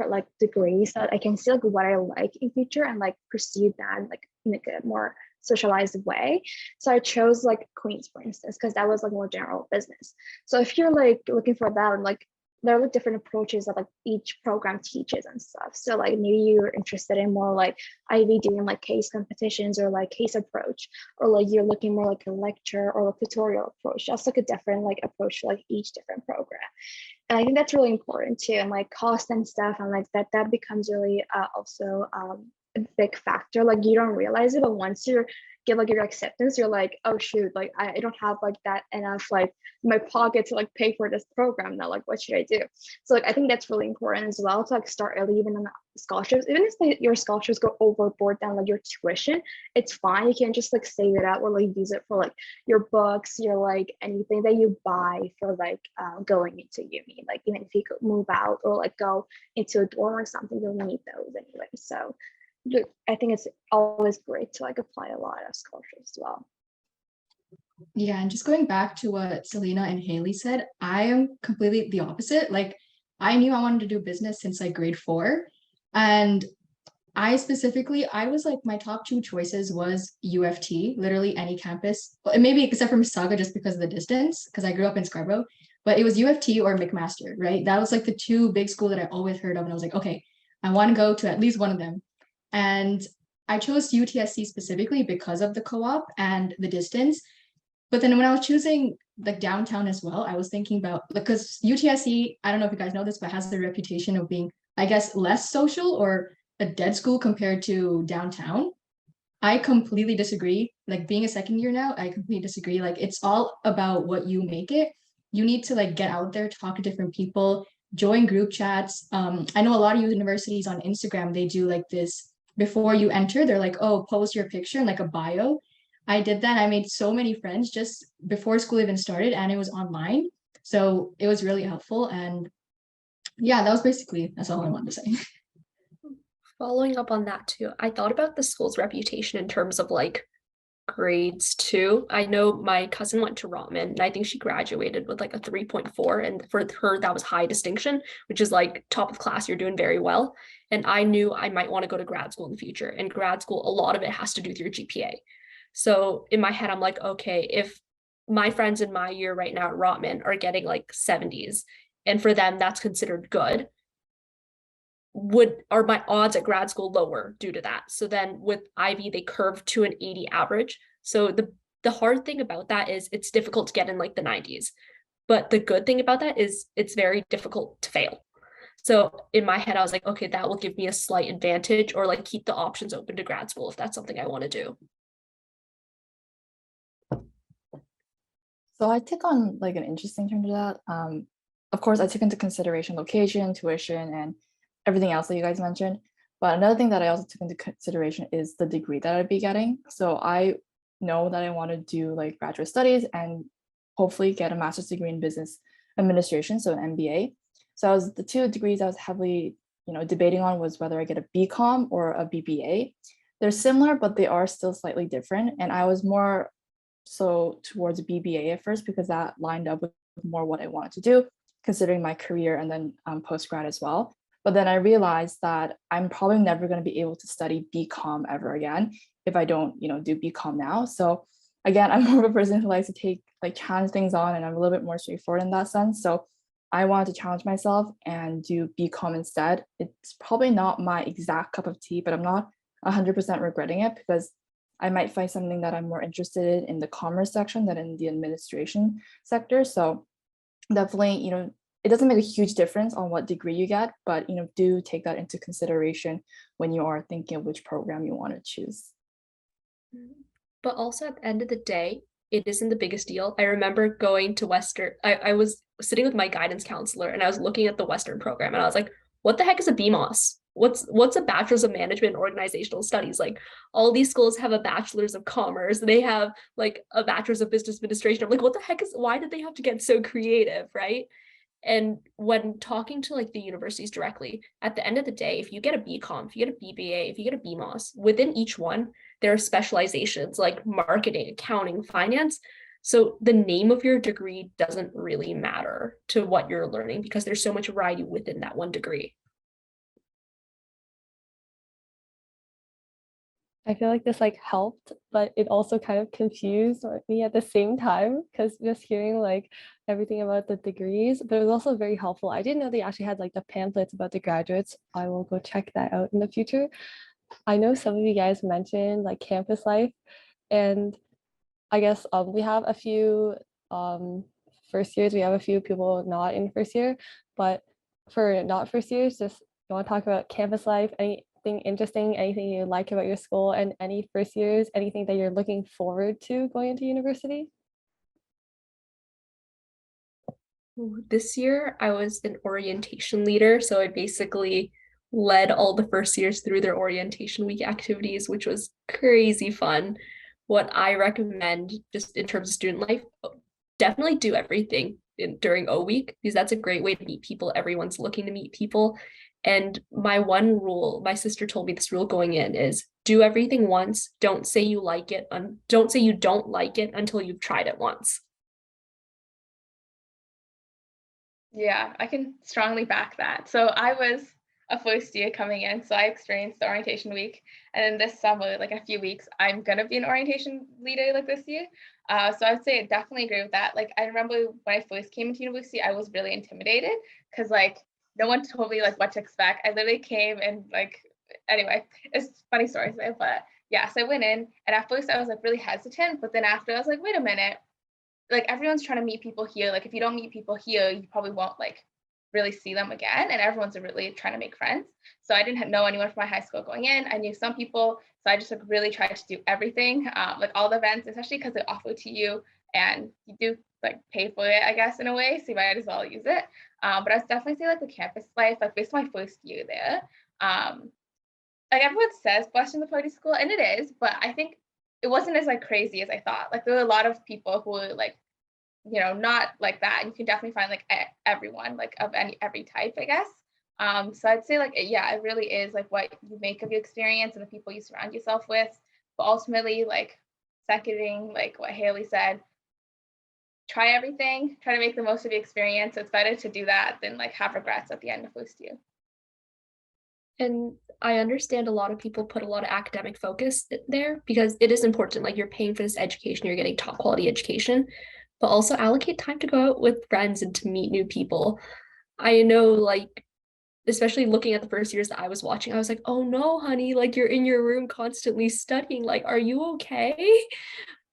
like degree, so that I can see like what I like in future and like pursue that like in like a more socialized way. So I chose like Queens, for instance, because that was like more general business. So if you're like looking for that, and like there are like different approaches that like each program teaches and stuff. So like maybe you're interested in more like IB doing like case competitions or like case approach, or like you're looking more like a lecture or a tutorial approach. That's like a different like approach to like each different program. And I think that's really important too, and like cost and stuff, and like that becomes really also a big factor. Like you don't realize it, but once you get like your acceptance, you're like, oh shoot, like I don't have like that enough like my pocket to like pay for this program now. Like what should I do? So like I think that's really important as well, to like start early, even on the scholarships. Even if like, your scholarships go overboard than like your tuition, it's fine. You can just like save it out or like use it for like your books, your like anything that you buy for like going into uni. Like even if you could move out or like go into a dorm or something, you'll need those anyway. So I think it's always great to like apply a lot of scholarships as well. Yeah, and just going back to what Selena and Haley said, I am completely the opposite. Like I knew I wanted to do business since like grade 4. And I was like, my top 2 choices was UFT, literally any campus, well, maybe except for Mississauga, just because of the distance, because I grew up in Scarborough, but it was UFT or McMaster, right? That was like the 2 big schools that I always heard of. And I was like, okay, I want to go to at least one of them. And I chose UTSC specifically because of the co-op and the distance. But then when I was choosing like downtown as well, I was thinking about, because UTSC, I don't know if you guys know this, but has the reputation of being, I guess, less social or a dead school compared to downtown. I completely disagree. Like being a second year now, I completely disagree. Like it's all about what you make it. You need to like get out there, talk to different people, join group chats. I know a lot of universities on Instagram, they do like this before you enter, they're like, oh, post your picture and like a bio. I did that. I made so many friends just before school even started, and it was online. So it was really helpful. And yeah, that's all I wanted to say. Following up on that too, I thought about the school's reputation in terms of like grades too. I know my cousin went to Rotman, and I think she graduated with like a 3.4, and for her that was high distinction, which is like top of class, you're doing very well. And I knew I might want to go to grad school in the future, and grad school, a lot of it has to do with your GPA. So in my head, I'm like, okay, if my friends in my year right now at Rotman are getting like 70s, and for them that's considered good, are my odds at grad school lower due to that? So then with Ivy, they curve to an 80 average. So the hard thing about that is it's difficult to get in like the 90s. But the good thing about that is it's very difficult to fail. So in my head, I was like, okay, that will give me a slight advantage, or like keep the options open to grad school if that's something I want to do. So I took on like an interesting turn to that. Of course, I took into consideration location, tuition, and everything else that you guys mentioned. But another thing that I also took into consideration is the degree that I'd be getting. So I know that I want to do like graduate studies and hopefully get a master's degree in business administration, so an MBA. So the 2 degrees I was heavily, debating on was whether I get a BCom or a BBA. they're similar, but they are still slightly different. And I was more so towards BBA at first because that lined up with more what I wanted to do, considering my career and then post-grad as well. But then I realized that I'm probably never going to be able to study BCom ever again if I don't, do BCom now. So again, I'm more of a person who likes to challenge things on, and I'm a little bit more straightforward in that sense. So I wanted to challenge myself and do BCom instead. It's probably not my exact cup of tea, but I'm not 100% regretting it because I might find something that I'm more interested in the commerce section than in the administration sector. So definitely, it doesn't make a huge difference on what degree you get, but do take that into consideration when you are thinking of which program you want to choose. But also at the end of the day, it isn't the biggest deal. I remember going to Western, I was sitting with my guidance counselor and I was looking at the Western program and I was like, what the heck is a BMOS? What's a bachelor's of management and organizational studies? Like all these schools have a bachelor's of commerce. They have like a bachelor's of business administration. I'm like, what the heck why did they have to get so creative, right? And when talking to like the universities directly, at the end of the day, if you get a BCom, if you get a BBA, if you get a BMOS, within each one, there are specializations like marketing, accounting, finance. So the name of your degree doesn't really matter to what you're learning because there's so much variety within that one degree. I feel like this helped, but it also kind of confused me at the same time because just hearing everything about the degrees, but it was also very helpful. I didn't know they actually had the pamphlets about the graduates. I will go check that out in the future. I know some of you guys mentioned campus life, and I guess we have a few first years. We have a few people not in first year, but for not first years, just you want to talk about campus life, anything interesting, anything you like about your school, and any first years, anything that you're looking forward to going into university? This year, I was an orientation leader, so I basically led all the first years through their orientation week activities, which was crazy fun. What I recommend just in terms of student life, definitely do everything during O week because that's a great way to meet people. Everyone's looking to meet people. And my one rule, my sister told me this rule going in is do everything once. Don't say you like it. Don't say you don't like it until you've tried it once. Yeah, I can strongly back that. So I was a first year coming in, so I experienced the orientation week. And then this summer, a few weeks, I'm gonna be an orientation leader this year. So I would say I definitely agree with that. I remember when I first came into university, I was really intimidated because no one told me what to expect. I literally came and anyway, it's a funny story, but yeah, so I went in and at first I was really hesitant, but then after I was wait a minute. Everyone's trying to meet people here. If you don't meet people here, you probably won't really see them again. And everyone's really trying to make friends. So I didn't know anyone from my high school going in. I knew some people. So I just really tried to do everything, all the events, especially because they offer to you and you do pay for it, I guess, in a way. So you might as well use it. But I was definitely say the campus life, based on my first year there. Everyone says Western the party school, and it is, but I think it wasn't as crazy as I thought. There were a lot of people who were not like that. And you can definitely find everyone of every type, I guess. So I'd say yeah, it really is what you make of your experience and the people you surround yourself with. But ultimately, seconding what Haley said, try everything, try to make the most of the experience. It's better to do that than have regrets at the end of first year. And I understand a lot of people put a lot of academic focus there because it is important. You're paying for this education, you're getting top quality education, but also allocate time to go out with friends and to meet new people. I know, especially looking at the first years that I was watching, I was oh no, honey, you're in your room constantly studying. Are you okay?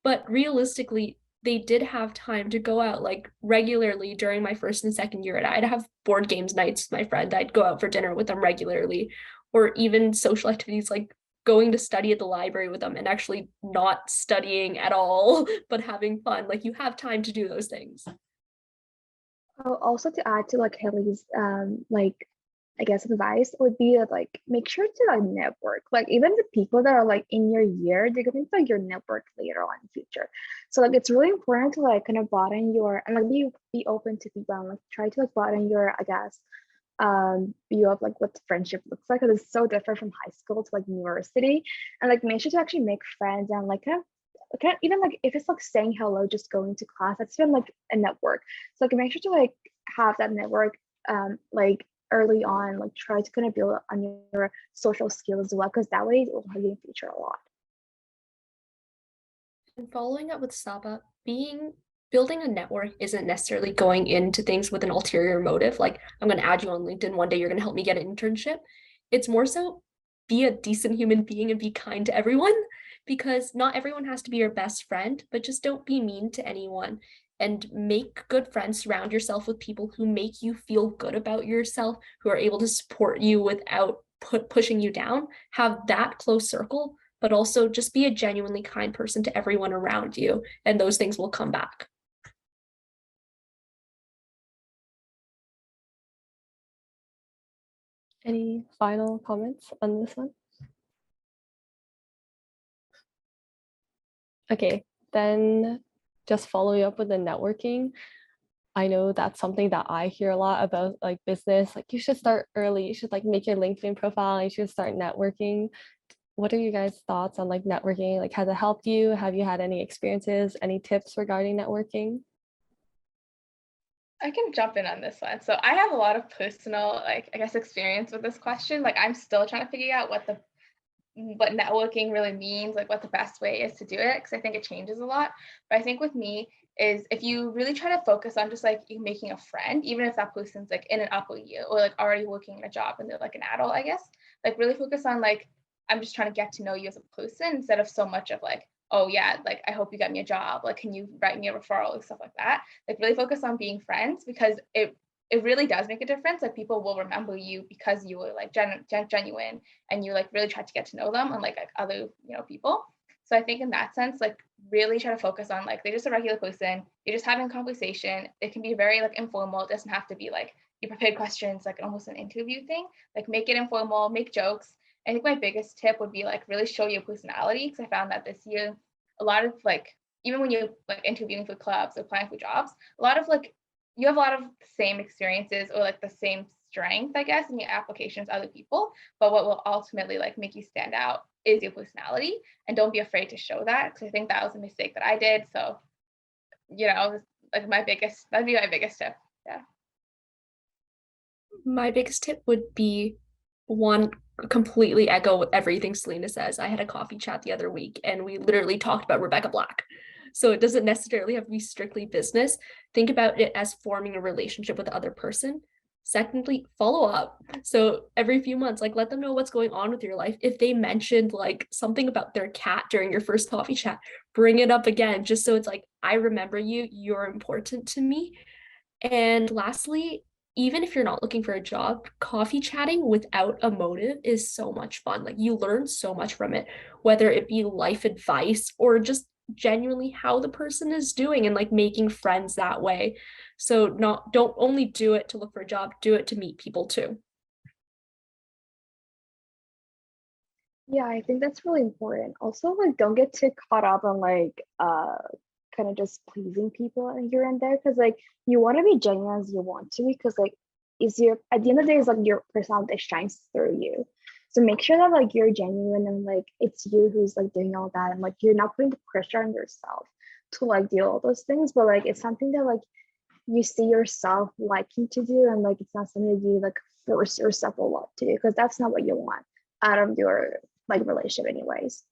But realistically, they did have time to go out regularly during my first and second year. And I'd have board games nights with my friend. I'd go out for dinner with them regularly, or even social activities going to study at the library with them and actually not studying at all, but having fun. You have time to do those things. Also to add to Haley's I guess advice would be that make sure to network. Even the people that are in your year, they're going to be your network later on in the future. So it's really important to kind of broaden your and be open to people and try to broaden your, I guess, view of like what friendship looks like, because it's so different from high school to like university. And like make sure to actually make friends and like kind of even like if it's like saying hello, just going to class, that's even like a network. So like make sure to like have that network like early on, like try to kind of build on your social skills as well, because that way it will help you in the future a lot. And following up with Saba, building a network isn't necessarily going into things with an ulterior motive. Like, I'm going to add you on LinkedIn one day, you're going to help me get an internship. It's more so be a decent human being and be kind to everyone, because not everyone has to be your best friend, but just don't be mean to anyone and make good friends. Surround yourself with people who make you feel good about yourself, who are able to support you without pushing you down. Have that close circle, but also just be a genuinely kind person to everyone around you, and those things will come back. Any final comments on this one? Okay, then just follow you up with the networking. I know that's something that I hear a lot about, like business, like you should start early, you should like make your LinkedIn profile, you should start networking. What are you guys' thoughts on like networking? Like, has it helped you? Have you had any experiences, any tips regarding networking? I can jump in on this one. So I have a lot of personal, like, I guess, experience with this question. Like, I'm still trying to figure out what networking really means, like what the best way is to do it, because I think it changes a lot. But I think with me is if you really try to focus on just like you making a friend, even if that person's like in an upper year or like already working a job and they're like an adult, I guess, like really focus on like, I'm just trying to get to know you as a person instead of so much of like, oh yeah, like I hope you get me a job, like can you write me a referral and stuff like that. Like really focus on being friends, because it really does make a difference. Like people will remember you because you were like genuine and you like really tried to get to know them, unlike like other people. So I think in that sense, like really try to focus on like they're just a regular person, you're just having a conversation. It can be very like informal. It doesn't have to be like you prepared questions like almost an interview thing. Like make it informal, make jokes. I think my biggest tip would be like really show your personality, because I found that this year a lot of like even when you're like interviewing for clubs or applying for jobs, a lot of like you have a lot of the same experiences or like the same strength, I guess, in your applications other people, but what will ultimately like make you stand out is your personality, and don't be afraid to show that, because I think that was a mistake that I did. So like that'd be my biggest tip. Yeah. My biggest tip would be one, completely echo with everything Selena says. I had a coffee chat the other week and we literally talked about Rebecca Black. So it doesn't necessarily have to be strictly business. Think about it as forming a relationship with the other person. Secondly, follow up. So every few months, like let them know what's going on with your life. If they mentioned like something about their cat during your first coffee chat, bring it up again, just so it's like, I remember you, you're important to me. And lastly, even if you're not looking for a job, coffee chatting without a motive is so much fun. Like you learn so much from it, whether it be life advice or just genuinely how the person is doing, and like making friends that way. So don't only do it to look for a job, do it to meet people too. Yeah, I think that's really important. Also, like don't get too caught up on like kind of just pleasing people here and there, because like you want to be genuine as you want to, because like is your at the end of the day is like your personality that shines through you. So make sure that like you're genuine and like it's you who's like doing all that, and like you're not putting the pressure on yourself to like do all those things, but like it's something that like you see yourself liking to do, and like it's not something that you like force yourself a lot to do, because that's not what you want out of your like relationship anyways.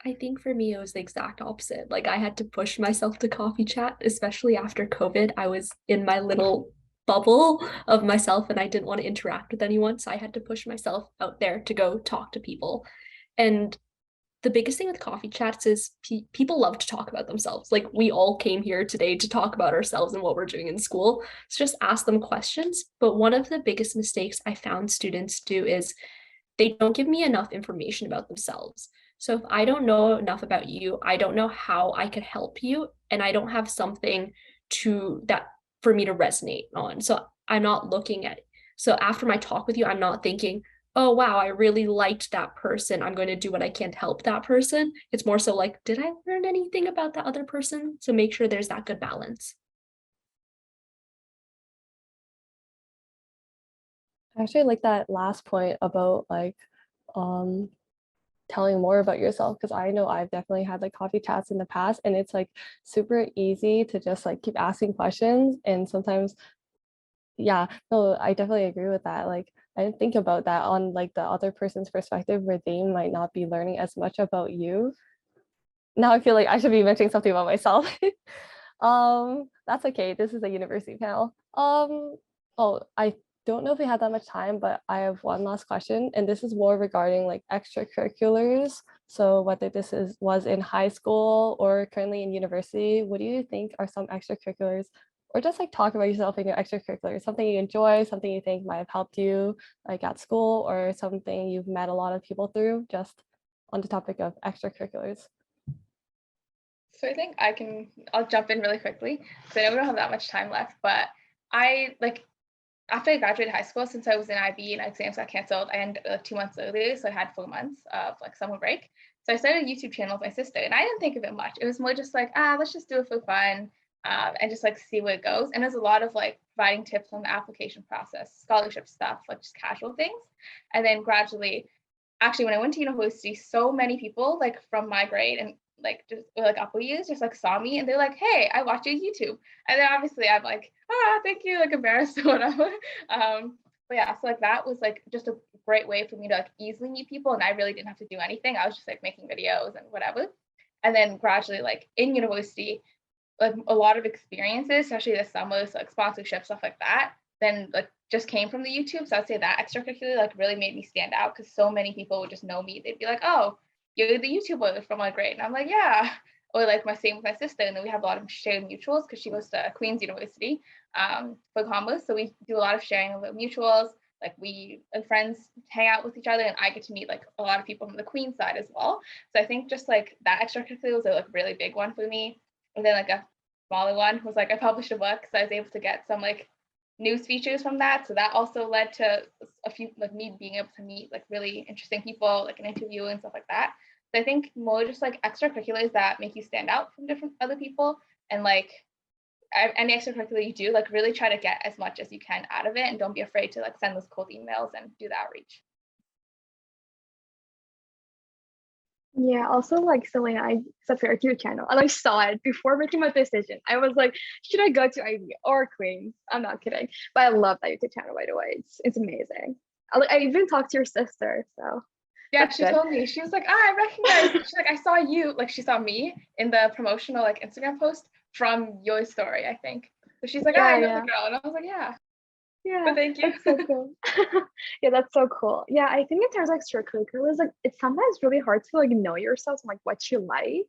I think for me, it was the exact opposite. Like I had to push myself to coffee chat, especially after COVID. I was in my little bubble of myself and I didn't want to interact with anyone. So I had to push myself out there to go talk to people. And the biggest thing with coffee chats is people love to talk about themselves. Like we all came here today to talk about ourselves and what we're doing in school. So just ask them questions. But one of the biggest mistakes I found students do is they don't give me enough information about themselves. So if I don't know enough about you, I don't know how I could help you, and I don't have something to that for me to resonate on. So I'm not looking at, so after my talk with you, I'm not thinking, oh wow, I really liked that person, I'm going to do what I can to help that person. It's more so like, did I learn anything about that other person? So make sure there's that good balance. I actually like that last point about like telling more about yourself, because I know I've definitely had like coffee chats in the past, and it's like super easy to just like keep asking questions, and sometimes yeah, no, I definitely agree with that. Like I didn't think about that on like the other person's perspective where they might not be learning as much about you. Now I feel like I should be mentioning something about myself. That's okay. This is a university panel. Oh, I don't know if we had that much time, but I have one last question, and this is more regarding like extracurriculars. So whether was in high school or currently in university, what do you think are some extracurriculars, or just like talk about yourself in your extracurriculars, something you enjoy, something you think might have helped you like at school, or something you've met a lot of people through, just on the topic of extracurriculars. So I think I'll jump in really quickly because I know we don't have that much time left, but I like after I graduated high school, since I was in IB and exams got canceled, I ended 2 months early, so I had 4 months of like summer break. So I started a YouTube channel with my sister, and I didn't think of it much. It was more just like, let's just do it for fun, and just like see where it goes. And there's a lot of like providing tips on the application process, scholarship stuff, like just casual things. And then gradually, actually, when I went to university, so many people like from my grade and like just or like upper years just like saw me and they're like, hey, I watch your YouTube. And then obviously I'm like, thank you, like embarrassed or whatever. But yeah, so like that was like just a great way for me to like easily meet people, and I really didn't have to do anything. I was just like making videos and whatever. And then gradually, like in university, like a lot of experiences, especially the summers, like sponsorship, stuff like that, then like just came from the YouTube. So I'd say that extracurricular like really made me stand out because so many people would just know me. They'd be like, oh, you're the YouTuber from my grade. And I'm like, yeah. Or like my same with my sister. And then we have a lot of shared mutuals because she goes to Queen's University for commerce. So we do a lot of sharing of mutuals. Like we and friends hang out with each other, and I get to meet like a lot of people from the Queen side as well. So I think just like that extracurricular was a like really big one for me. And then like a smaller one was like I published a book, so I was able to get some like news features from that. So that also led to a few like me being able to meet like really interesting people, like an interview and stuff like that. So I think more just like extracurriculars that make you stand out from different other people, and like any extracurricular you do, like really try to get as much as you can out of it, and don't be afraid to like send those cold emails and do the outreach. Yeah, also like Selena, I subscribed to your channel and I saw it before making my decision. I was like, should I go to IB or Queens? I'm not kidding. But I love that YouTube channel, by the way. It's amazing. I even talked to your sister, so yeah, she told me, she was like, I recognize, she's like, I saw you, like she saw me in the promotional like Instagram post from your story, I think. So she's like, I know the girl. And I was like, yeah. Yeah, but thank you. That's so cool. Yeah, that's so cool. Yeah, I think in terms of like extracurriculars, like it's sometimes really hard to like know yourself and like what you like,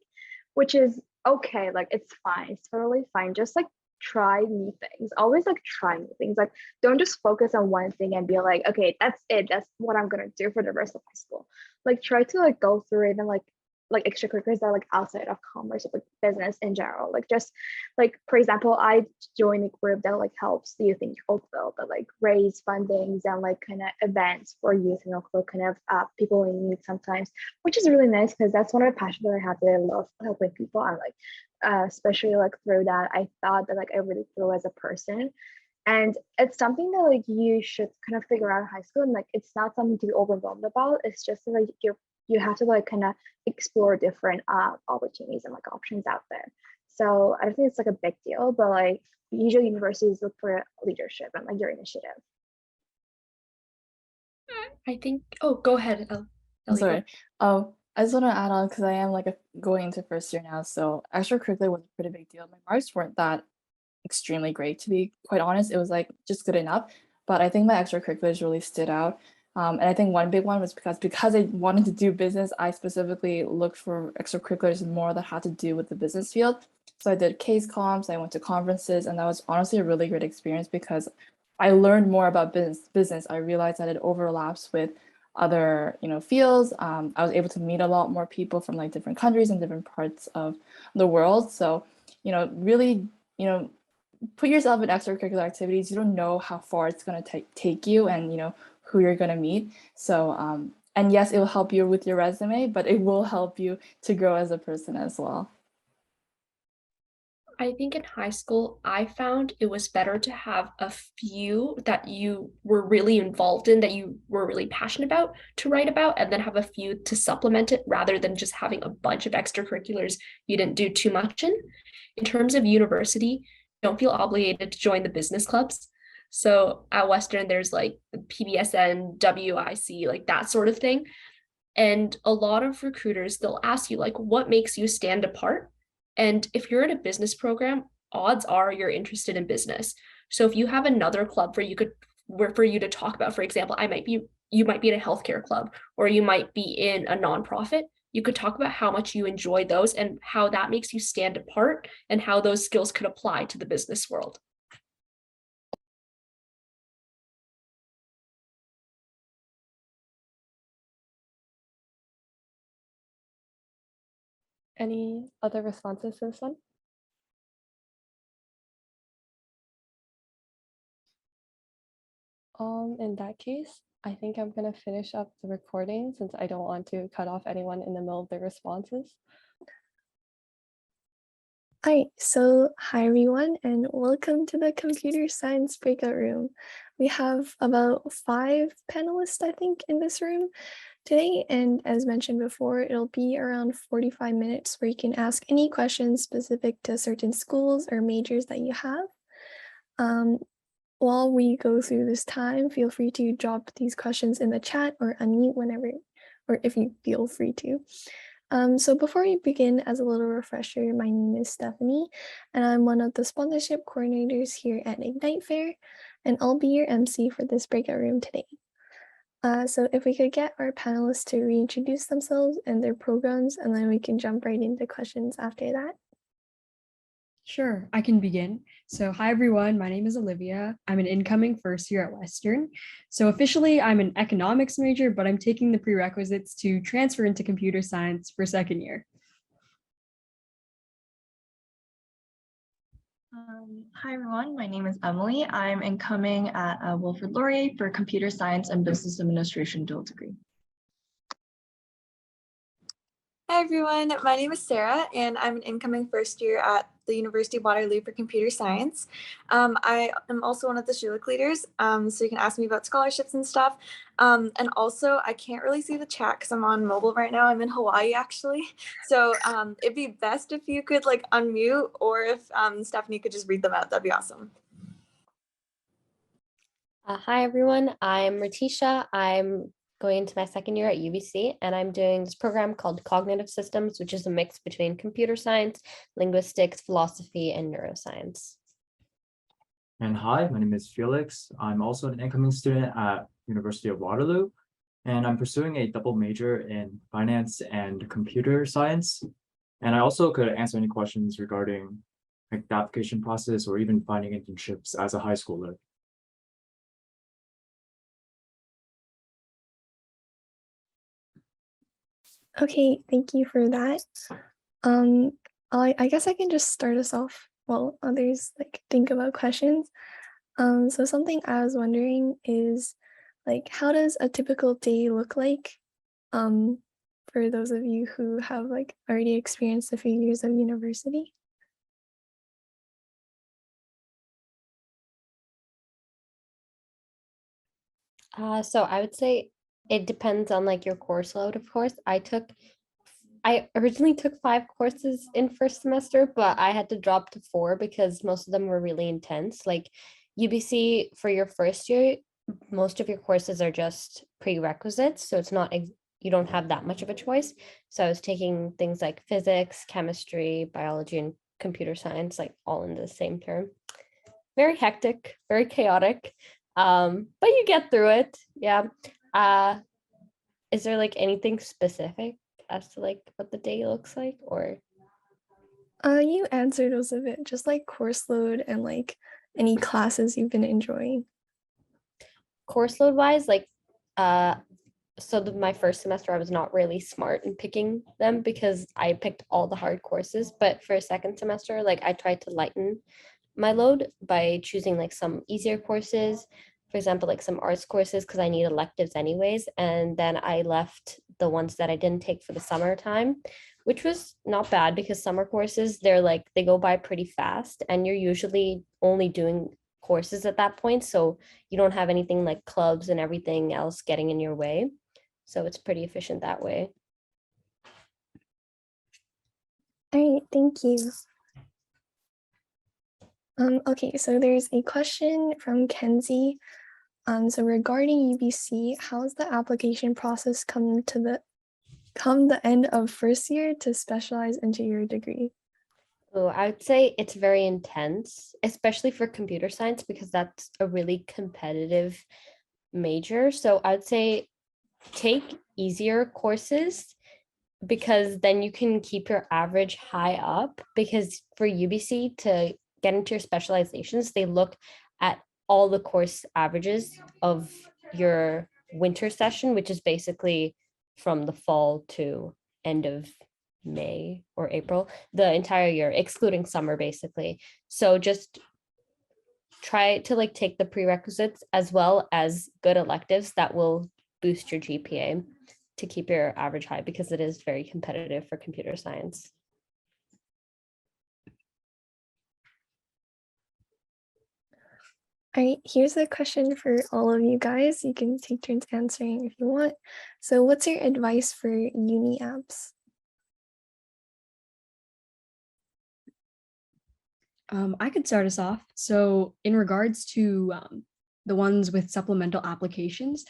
which is okay. Like it's fine. It's totally fine. Just like try new things. Always like try new things. Like don't just focus on one thing and be like, okay, that's it. That's what I'm gonna do for the rest of high school. Like try to like go through it and like extracurriculars that are like outside of commerce or like business in general. Like just like for example, I joined a group that like helps the youth in Oakville that like raise fundings and like kind of events for youth in Oakville, kind of people in need sometimes, which is really nice because that's one of the passions that I have, that I love helping people, and like especially like through that I thought that like I really grew as a person. And it's something that like you should kind of figure out in high school, and like it's not something to be overwhelmed about. It's just like you have to like kind of explore different opportunities and like options out there. So I don't think it's like a big deal, but like usually universities look for leadership and like your initiative. I think, oh, go ahead. I'm sorry. I just want to add on because I am like going into first year now, so extracurricular was a pretty big deal. My marks weren't that extremely great, to be quite honest. It was like just good enough, but I think my extracurriculars really stood out. And I think one big one was because I wanted to do business, I specifically looked for extracurriculars more that had to do with the business field. So I did case comps, I went to conferences, and that was honestly a really great experience because I learned more about business. I realized that it overlaps with other fields. I was able to meet a lot more people from like different countries and different parts of the world. So really put yourself in extracurricular activities. You don't know how far it's going to take you, and who you're going to meet. So and yes, it will help you with your resume, but it will help you to grow as a person as well. I think in high school, I found it was better to have a few that you were really involved in, that you were really passionate about to write about, and then have a few to supplement it rather than just having a bunch of extracurriculars you didn't do too much in. In terms of university, don't feel obligated to join the business clubs. So at Western, there's like PBSN, WIC, like that sort of thing. And a lot of recruiters, they'll ask you, like, what makes you stand apart? And if you're in a business program, odds are you're interested in business. So if you have another club for you to talk about, for example, you might be in a healthcare club, or you might be in a nonprofit. You could talk about how much you enjoy those and how that makes you stand apart and how those skills could apply to the business world. Any other responses to this one? In that case, I think I'm gonna finish up the recording since I don't want to cut off anyone in the middle of their responses. Hi everyone, and welcome to the computer science breakout room. We have about 5 panelists, I think, in this room today. And as mentioned before, it'll be around 45 minutes where you can ask any questions specific to certain schools or majors that you have. While we go through this time, feel free to drop these questions in the chat or unmute whenever, or if you feel free to. So before we begin, as a little refresher, my name is Stephanie, and I'm one of the sponsorship coordinators here at Ignite Fair, and I'll be your MC for this breakout room today. So if we could get our panelists to reintroduce themselves and their programs, and then we can jump right into questions after that. Sure, I can begin. So hi everyone, my name is Olivia. I'm an incoming first year at Western. So officially I'm an economics major, but I'm taking the prerequisites to transfer into computer science for second year. Hi everyone, my name is Emily. I'm incoming at Wilfrid Laurier for computer science and business administration dual degree. Hi everyone, my name is Sarah and I'm an incoming first year at the University of Waterloo for computer science. I am also one of the SHULIC leaders, so you can ask me about scholarships and stuff. And also I can't really see the chat because I'm on mobile right now. I'm in Hawaii actually. So it'd be best if you could like unmute, or if Stephanie could just read them out, that'd be awesome. Hi everyone, I'm Ratisha. I'm going into my second year at UBC, and I'm doing this program called Cognitive Systems, which is a mix between computer science, linguistics, philosophy, and neuroscience. And hi, my name is Felix. I'm also an incoming student at University of Waterloo, and I'm pursuing a double major in finance and computer science. And I also could answer any questions regarding like the application process or even finding internships as a high schooler. Okay, thank you for that. I guess I can just start us off while others like think about questions. So something I was wondering is like, how does a typical day look like for those of you who have like already experienced a few years of university? So I would say it depends on like your course load, of course. I originally took 5 courses in first semester, but I had to drop to 4 because most of them were really intense. Like UBC for your first year, most of your courses are just prerequisites. So it's not, you don't have that much of a choice. So I was taking things like physics, chemistry, biology, and computer science, like all in the same term. Very hectic, very chaotic. But you get through it. Yeah. Is there like anything specific as to like what the day looks like, or? You answered most of it, just like course load and like any classes you've been enjoying. Course load wise, like, my first semester I was not really smart in picking them because I picked all the hard courses. But for a second semester, like I tried to lighten my load by choosing like some easier courses, for example, like some arts courses because I need electives anyways. And then I left the ones that I didn't take for the summertime which was not bad because summer courses, they go by pretty fast and you're usually only doing courses at that point. So you don't have anything like clubs and everything else getting in your way. So it's pretty efficient that way. All right, thank you. Okay, so there's a question from Kenzie. So regarding UBC, how's the application process come the end of first year to specialize into your degree? Oh, I would say it's very intense, especially for computer science, because that's a really competitive major. So I would say take easier courses because then you can keep your average high up, because for UBC to get into your specializations, they look at all the course averages of your winter session, which is basically from the fall to end of May or April, the entire year, excluding summer, basically. So just try to like take the prerequisites as well as good electives that will boost your GPA to keep your average high, because it is very competitive for computer science. All right, here's a question for all of you guys. You can take turns answering if you want. So what's your advice for uni apps? I could start us off. So in regards to the ones with supplemental applications,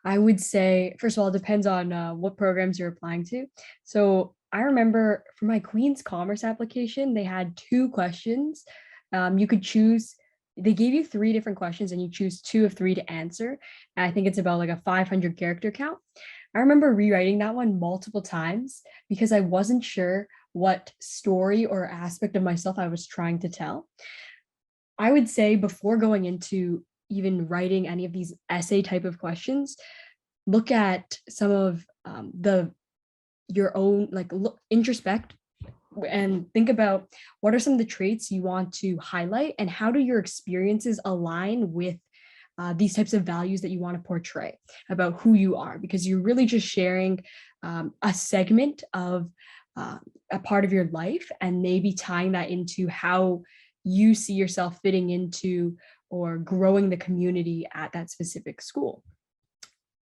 I would say, first of all, it depends on what programs you're applying to. So I remember for my Queen's Commerce application, they had 2 questions. You could choose, they gave you 3 different questions and you choose 2 of 3 to answer. And I think it's about like a 500 character count. I remember rewriting that one multiple times because I wasn't sure what story or aspect of myself I was trying to tell. I would say before going into even writing any of these essay type of questions, look at some of your own, like introspect and think about what are some of the traits you want to highlight and how do your experiences align with these types of values that you want to portray about who you are, because you're really just sharing a segment of a part of your life and maybe tying that into how you see yourself fitting into or growing the community at that specific school.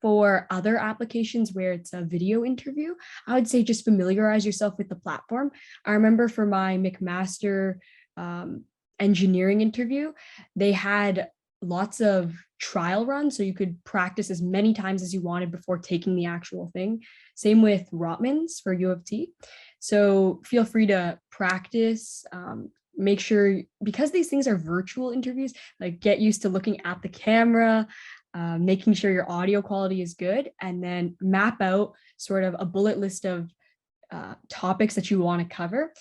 For other applications where it's a video interview, I would say just familiarize yourself with the platform. I remember for my McMaster engineering interview, they had lots of trial runs, so you could practice as many times as you wanted before taking the actual thing. Same with Rotman's for U of T. So feel free to practice. Make sure, because these things are virtual interviews, like get used to looking at the camera, making sure your audio quality is good, and then map out sort of a bullet list of topics that you want to cover.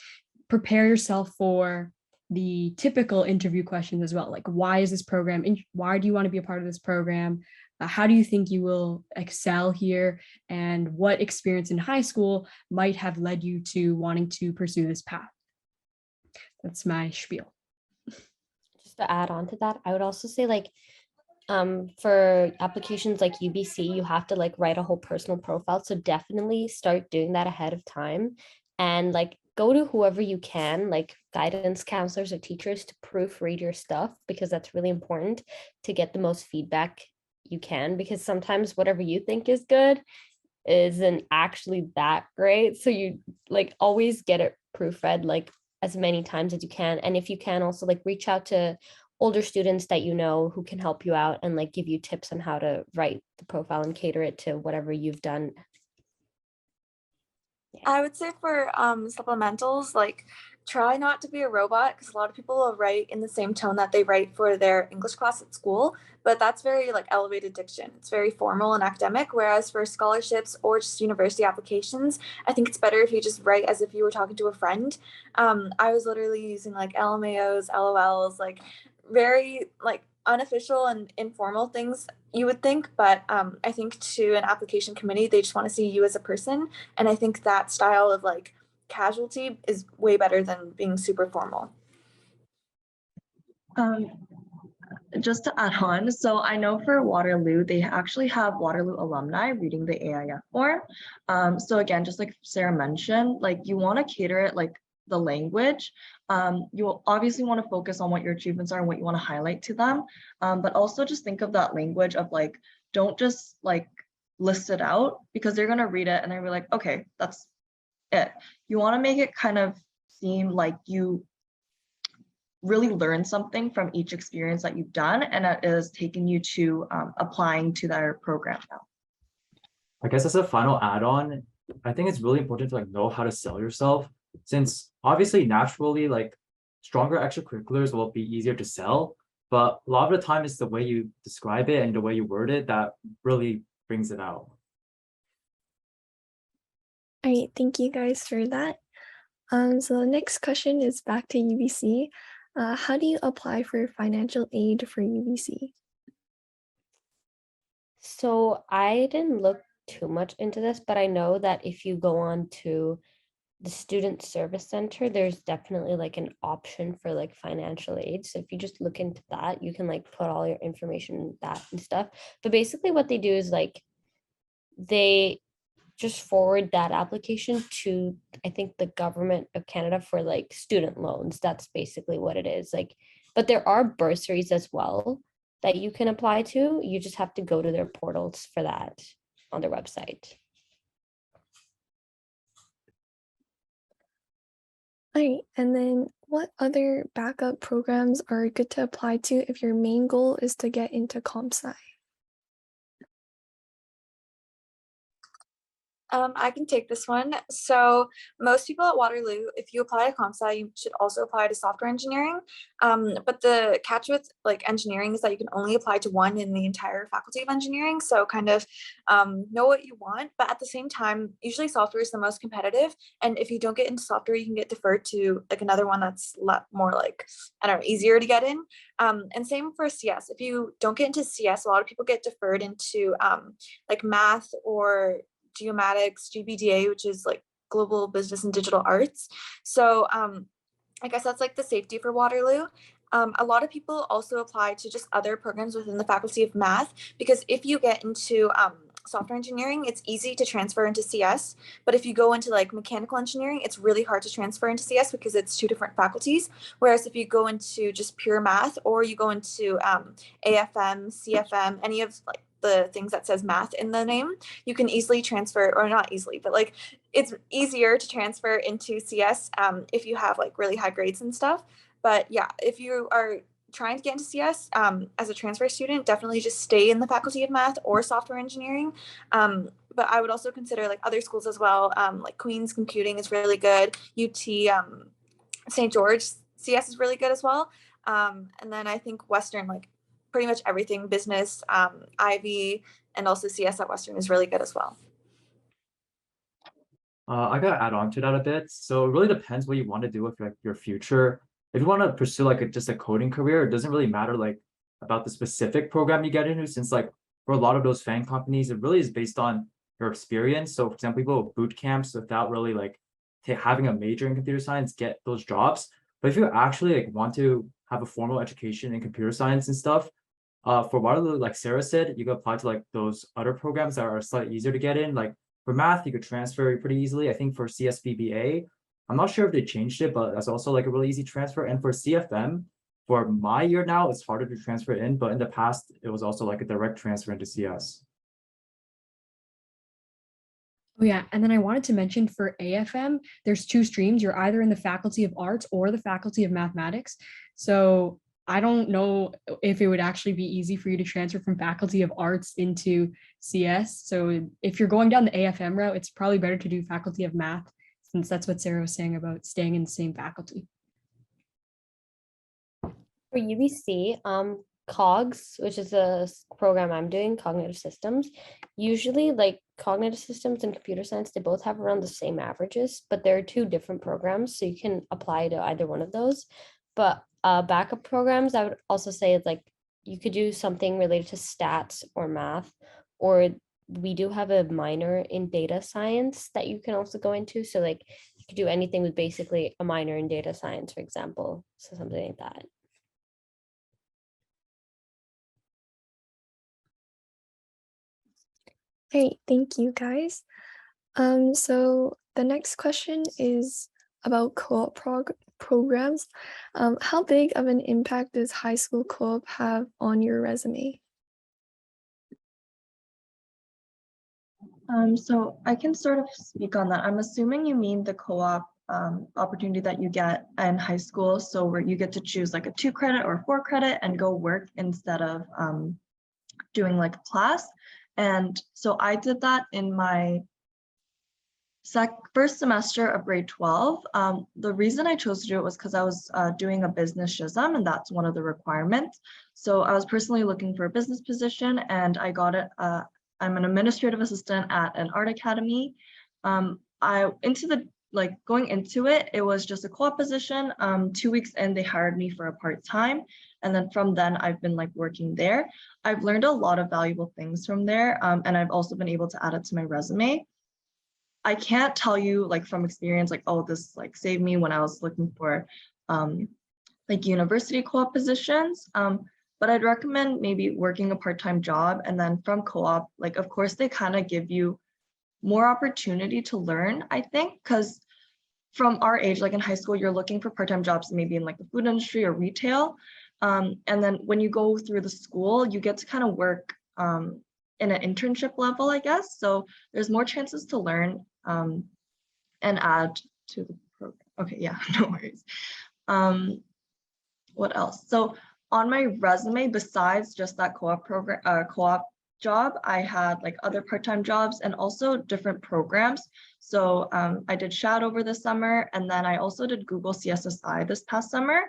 Prepare yourself for the typical interview questions as well, like why is this program, why do you want to be a part of this program? How do you think you will excel here? And what experience in high school might have led you to wanting to pursue this path? That's my spiel. Just to add on to that, I would also say like for applications like UBC, you have to like write a whole personal profile. So definitely start doing that ahead of time and like go to whoever you can, like guidance counselors or teachers, to proofread your stuff, because that's really important to get the most feedback you can, because sometimes whatever you think is good isn't actually that great. So you like always get it proofread like as many times as you can. And if you can also like reach out to older students that you know who can help you out and like give you tips on how to write the profile and cater it to whatever you've done. I would say for supplementals, like try not to be a robot, because a lot of people will write in the same tone that they write for their English class at school, but that's very like elevated diction. It's very formal and academic, whereas for scholarships or just university applications, I think it's better if you just write as if you were talking to a friend. I was literally using like LMAOs, LOLs, like very like unofficial and informal things you would think, but I think to an application committee, they just want to see you as a person. And I think that style of like casualty is way better than being super formal. just to add on, so I know for Waterloo, they actually have Waterloo alumni reading the AIF form. So again, just like Sarah mentioned, like you want to cater it like the language. You will obviously want to focus on what your achievements are and what you want to highlight to them. But also just think of that language of like, don't just like list it out because they're going to read it and they're like, okay, that's it. You want to make it kind of seem like you really learn something from each experience that you've done and that is taking you to applying to their program now. I guess as a final add-on, I think it's really important to like know how to sell yourself, since obviously naturally like stronger extracurriculars will be easier to sell, but a lot of the time it's the way you describe it and the way you word it that really brings it out. All right, thank you guys for that. So the next question is back to UBC. How do you apply for financial aid for UBC? So I didn't look too much into this, but I know that if you go on to the Student Service Center, there's definitely like an option for like financial aid. So if you just look into that, you can like put all your information in that and stuff. But basically what they do is like they just forward that application to, I think, the government of Canada for like student loans. That's basically what it is. Like, but there are bursaries as well that you can apply to. You just have to go to their portals for that on their website. All right, and then what other backup programs are good to apply to if your main goal is to get into comp sci? I can take this one. So most people at Waterloo, if you apply to comp sci, you should also apply to software engineering. But the catch with like engineering is that you can only apply to one in the entire faculty of engineering. So kind of know what you want, but at the same time, usually software is the most competitive. And if you don't get into software, you can get deferred to like another one that's a lot more like, I don't know, easier to get in. And same for CS. If you don't get into CS, a lot of people get deferred into like math or geomatics, GBDA, which is like global business and digital arts. So I guess that's like the safety for Waterloo. A lot of people also apply to just other programs within the Faculty of Math, because if you get into software engineering, it's easy to transfer into CS. But if you go into like mechanical engineering, it's really hard to transfer into CS because it's two different faculties. Whereas if you go into just pure math, or you go into AFM, CFM, any of like the things that says math in the name, you can easily transfer, or not easily, but like it's easier to transfer into CS if you have like really high grades and stuff. But yeah, if you are trying to get into CS as a transfer student, definitely just stay in the Faculty of Math or software engineering. But I would also consider like other schools as well. Like Queen's Computing is really good. UT St. George CS is really good as well. And then I think Western, like pretty much everything, business, Ivy, and also CS at Western is really good as well. I gotta add on to that a bit. So it really depends what you want to do with like your future. If you want to pursue like just a coding career, it doesn't really matter like about the specific program you get into, since like for a lot of those FANG companies, it really is based on your experience. So for example, people with boot camps without really like having a major in computer science get those jobs. But if you actually like want to have a formal education in computer science and stuff, for Waterloo, like Sarah said, you can apply to like those other programs that are slightly easier to get in. Like for math, you could transfer pretty easily. I think for CSBBA, I'm not sure if they changed it, but that's also like a really easy transfer. And for CFM, for my year now, it's harder to transfer in, but in the past, it was also like a direct transfer into CS. Oh yeah, and then I wanted to mention for AFM, there's two streams. You're either in the Faculty of Arts or the Faculty of Mathematics. So I don't know if it would actually be easy for you to transfer from Faculty of Arts into CS. So if you're going down the AFM route, it's probably better to do Faculty of Math, since that's what Sarah was saying about staying in the same faculty. For UBC, COGS, which is a program I'm doing, cognitive systems, usually like cognitive systems and computer science, they both have around the same averages, but there are two different programs, so you can apply to either one of those. But backup programs, I would also say it's like you could do something related to stats or math, or we do have a minor in data science that you can also go into. So like you could do anything with basically a minor in data science, for example. So something like that. Great, thank you guys. So the next question is about co-op programs. How big of an impact does high school co-op have on your resume? So I can sort of speak on that. I'm assuming you mean the co-op opportunity that you get in high school. So where you get to choose like a 2 credit or 4 credit and go work instead of doing like a class. And so I did that in my first semester of grade 12. The reason I chose to do it was because I was doing a business SHISM, and that's one of the requirements. So I was personally looking for a business position, and I got it. I'm an administrative assistant at an art academy. Going into it, it was just a co-op position. 2 weeks in, they hired me for a part-time. And then from then I've been like working there. I've learned a lot of valuable things from there. And I've also been able to add it to my resume. I can't tell you like from experience, like, oh, this like saved me when I was looking for like university co-op positions. But I'd recommend maybe working a part-time job, and then from co-op, like, of course, they kind of give you more opportunity to learn, I think, because from our age, like in high school, you're looking for part-time jobs, maybe in like the food industry or retail. And then when you go through the school, you get to kind of work in an internship level, I guess. So there's more chances to learn and add to the program. Okay, yeah, no worries. What else? So on my resume, besides just that co-op program, co-op job, I had like other part-time jobs and also different programs. So I did SHAD over the summer, and then I also did Google CSSI this past summer.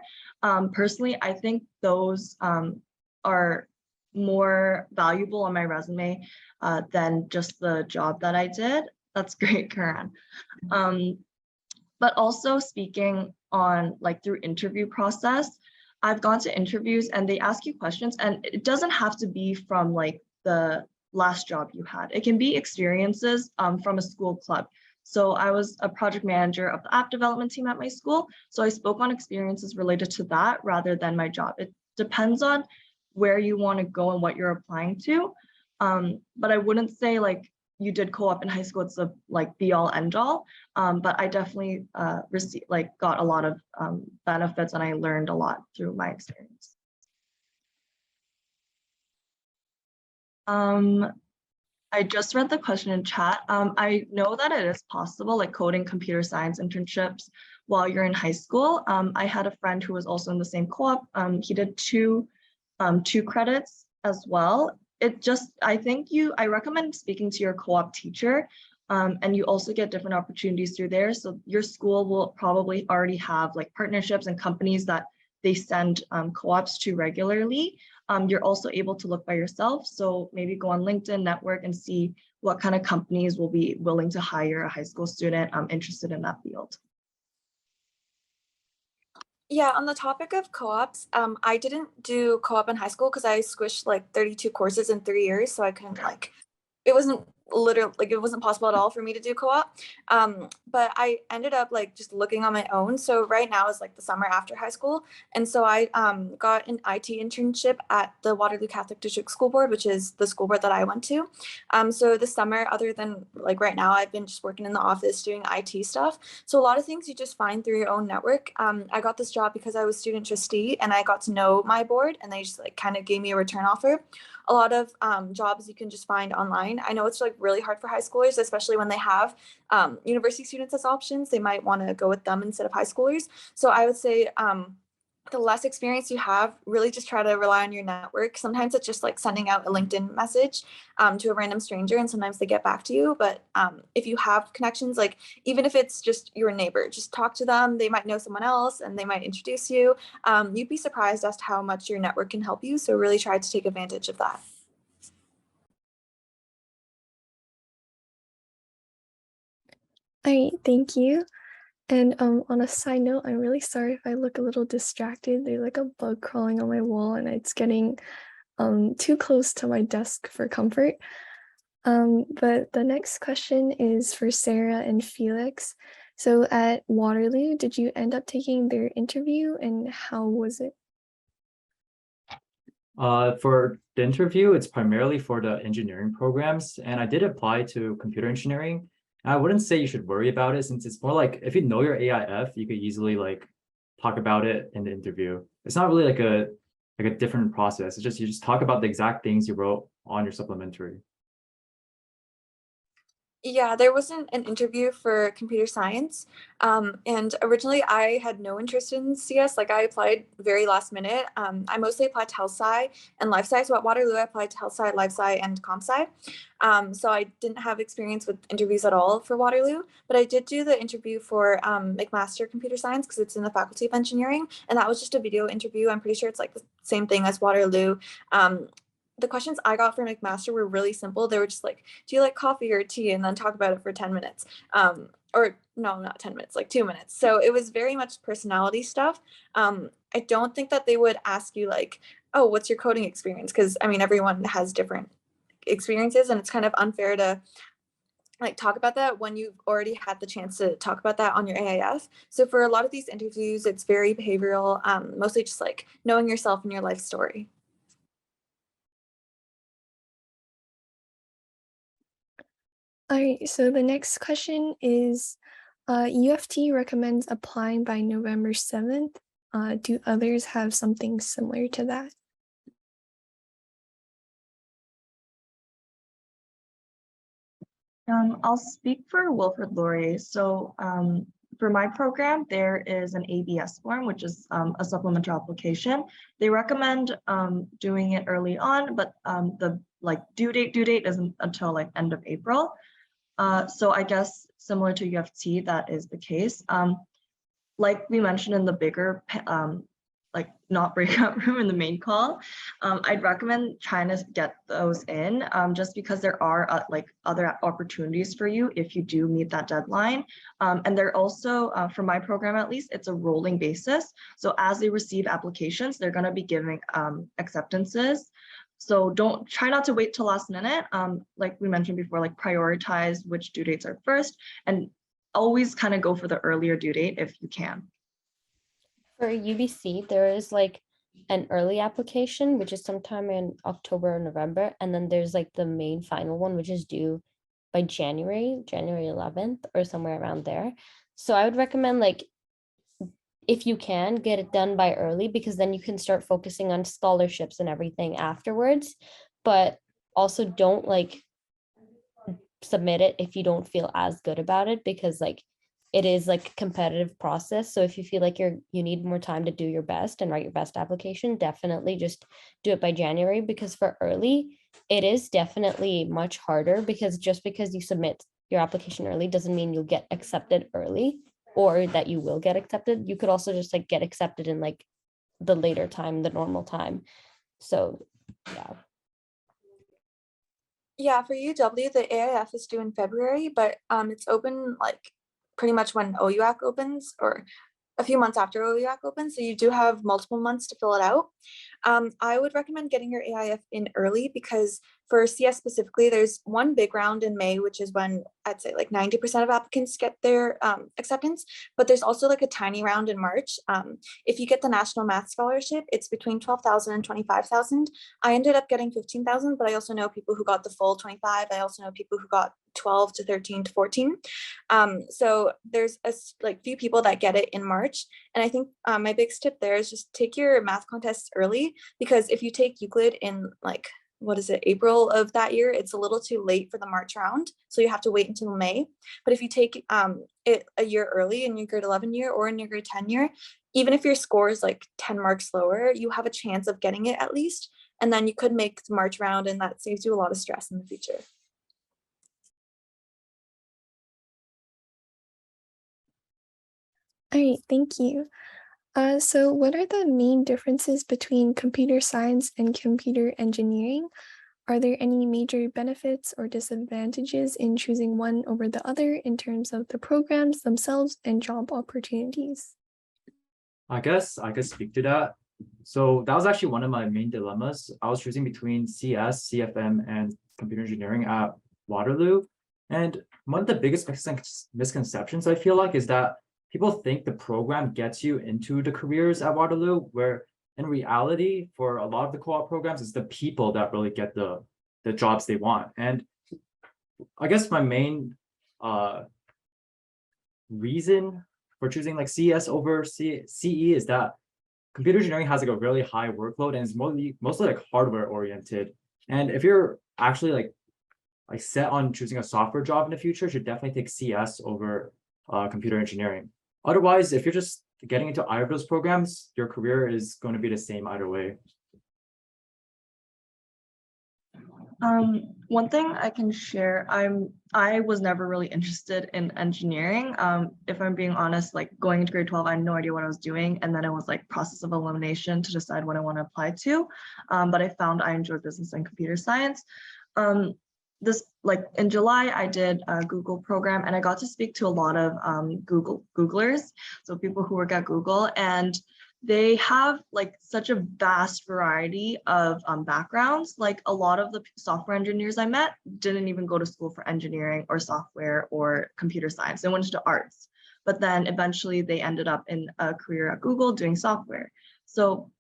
Personally, I think those are more valuable on my resume than just the job that I did. That's great, Karan. But also speaking on like through interview process, I've gone to interviews and they ask you questions, and it doesn't have to be from like the last job you had. It can be experiences from a school club. So I was a project manager of the app development team at my school. So I spoke on experiences related to that rather than my job. It depends on where you want to go and what you're applying to. But I wouldn't say like you did co-op in high school, it's a like be all end all. But I definitely got a lot of benefits, and I learned a lot through my experience. I just read the question in chat. I know that it is possible, like coding computer science internships while you're in high school. I had a friend who was also in the same co-op. He did two credits as well. I recommend speaking to your co-op teacher, and you also get different opportunities through there. So your school will probably already have like partnerships and companies that they send co-ops to regularly. You're also able to look by yourself. So maybe go on LinkedIn network and see what kind of companies will be willing to hire a high school student interested in that field. Yeah, on the topic of co-ops, I didn't do co-op in high school because I squished like 32 courses in 3 years, so I couldn't it wasn't it wasn't possible at all for me to do co-op. But I ended up like just looking on my own. So right now is like the summer after high school, and so I got an IT internship at the Waterloo Catholic District School Board, which is the school board that I went to. So this summer, other than like right now, I've been just working in the office doing IT stuff. So a lot of things you just find through your own network. I got this job because I was student trustee, and I got to know my board, and they just like kind of gave me a return offer. A lot of jobs you can just find online. I know it's like really hard for high schoolers, especially when they have university students as options. They might want to go with them instead of high schoolers. So I would say the less experience you have, really just try to rely on your network. Sometimes it's just like sending out a LinkedIn message to a random stranger, and sometimes they get back to you. But if you have connections, like even if it's just your neighbor, just talk to them. They might know someone else and they might introduce you. You'd be surprised as to how much your network can help you. So really try to take advantage of that. All right, thank you. And on a side note, I'm really sorry if I look a little distracted. There's like a bug crawling on my wall, and it's getting too close to my desk for comfort. But the next question is for Sarah and Felix. So at Waterloo, did you end up taking their interview, and how was it? For the interview, it's primarily for the engineering programs, and I did apply to computer engineering. I wouldn't say you should worry about it since it's more like if you know your AIF, you could easily like talk about it in the interview. It's not really like a different process. It's just you just talk about the exact things you wrote on your supplementary. Yeah, there wasn't an interview for computer science. And originally I had no interest in CS. Like I applied very last minute. I mostly applied to health sci and life sci. So at Waterloo, I applied to health sci, life sci, and comp sci. So I didn't have experience with interviews at all for Waterloo, but I did do the interview for McMaster Computer Science because it's in the Faculty of Engineering. And that was just a video interview. I'm pretty sure it's like the same thing as Waterloo. The questions I got for McMaster were really simple. They were just like, do you like coffee or tea? And then talk about it for 10 minutes. Or no, not 10 minutes, like 2 minutes. So it was very much personality stuff. I don't think that they would ask you like, oh, what's your coding experience? Because I mean, everyone has different experiences and it's kind of unfair to like talk about that when you've already had the chance to talk about that on your AIF. So for a lot of these interviews, it's very behavioral, mostly just like knowing yourself and your life story. All right, so the next question is, UFT recommends applying by November 7th. Do others have something similar to that? I'll speak for Wilfrid Laurier. So for my program, there is an ABS form, which is a supplemental application. They recommend doing it early on, but the like due date isn't until like end of April. So I guess similar to UFT, that is the case. Like we mentioned in the bigger like not breakout room in the main call, I'd recommend trying to get those in just because there are like other opportunities for you if you do meet that deadline. And they're also, for my program at least, it's a rolling basis. So as they receive applications, they're going to be giving acceptances. So try not to wait till last minute. Like we mentioned before, like prioritize which due dates are first and always kind of go for the earlier due date if you can. For UBC, there is like an early application, which is sometime in October or November. And then there's like the main final one, which is due by January 11th or somewhere around there. So I would recommend like, if you can get it done by early, because then you can start focusing on scholarships and everything afterwards. But also don't like submit it if you don't feel as good about it, because like it is like a competitive process. So if you feel like you need more time to do your best and write your best application, definitely just do it by January, because for early, it is definitely much harder, because just because you submit your application early doesn't mean you'll get accepted early or that you will get accepted. You could also just like get accepted in like the later time, the normal time. So yeah. Yeah, for UW, the AIF is due in February, but it's open like pretty much when OUAC opens or a few months after OUAC opens. So you do have multiple months to fill it out. I would recommend getting your AIF in early because for CS specifically, there's one big round in May, which is when I'd say like 90% of applicants get their acceptance, but there's also like a tiny round in March. If you get the National Math Scholarship, it's between 12,000 and 25,000. I ended up getting 15,000, but I also know people who got the full 25. I also know people who got 12 to 13 to 14. So there's a like few people that get it in March. And I think my biggest tip there is just take your math contests early, because if you take Euclid in like, April of that year, it's a little too late for the March round. So you have to wait until May. But if you take it a year early in your grade 11 year or in your grade 10 year, even if your score is like 10 marks lower, you have a chance of getting it at least. And then you could make the March round, and that saves you a lot of stress in the future. All right, thank you. So what are the main differences between computer science and computer engineering? Are there any major benefits or disadvantages in choosing one over the other in terms of the programs themselves and job opportunities? I guess I could speak to that. So that was actually one of my main dilemmas. I was choosing between CS, CFM, and computer engineering at Waterloo. And one of the biggest misconceptions I feel like is that people think the program gets you into the careers at Waterloo, where in reality, for a lot of the co-op programs, it's the people that really get the jobs they want. And I guess my main reason for choosing like CS over CE is that computer engineering has like a really high workload and it's mostly like hardware oriented. And if you're actually like set on choosing a software job in the future, you should definitely take CS over computer engineering. Otherwise, if you're just getting into either of those programs, your career is going to be the same either way. One thing I can share, I was never really interested in engineering. If I'm being honest, like going into grade 12, I had no idea what I was doing. And then it was like process of elimination to decide what I want to apply to. But I found I enjoyed business and computer science. This like in July, I did a Google program and I got to speak to a lot of Googlers. So people who work at Google, and they have like such a vast variety of backgrounds. Like a lot of the software engineers I met didn't even go to school for engineering or software or computer science. They went into arts, but then eventually they ended up in a career at Google doing software. So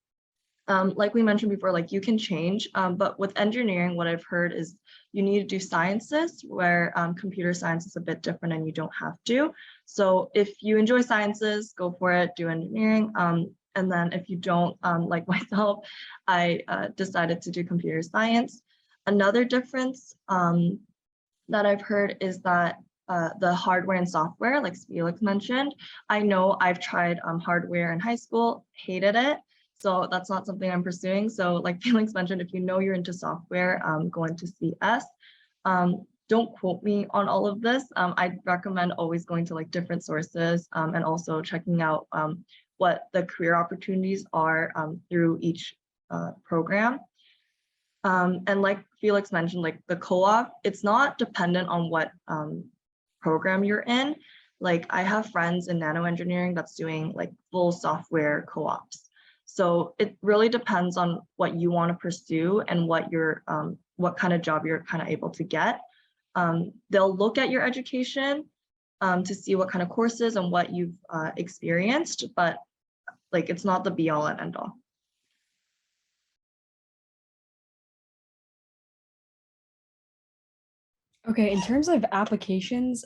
like we mentioned before, like you can change, but with engineering, what I've heard is you need to do sciences where computer science is a bit different and you don't have to. So if you enjoy sciences, go for it, do engineering. And then if you don't, like myself, I decided to do computer science. Another difference that I've heard is that the hardware and software, like Felix mentioned, I know I've tried hardware in high school, hated it. So that's not something I'm pursuing. So like Felix mentioned, if you know you're into software, go into CS. Don't quote me on all of this. I'd recommend always going to like different sources and also checking out what the career opportunities are through each program. And like Felix mentioned, like the co-op, it's not dependent on what program you're in. Like I have friends in nano engineering that's doing like full software co-ops. So it really depends on what you want to pursue and what kind of job you're kind of able to get. They'll look at your education to see what kind of courses and what you've experienced, but like it's not the be all and end all. Okay, in terms of applications,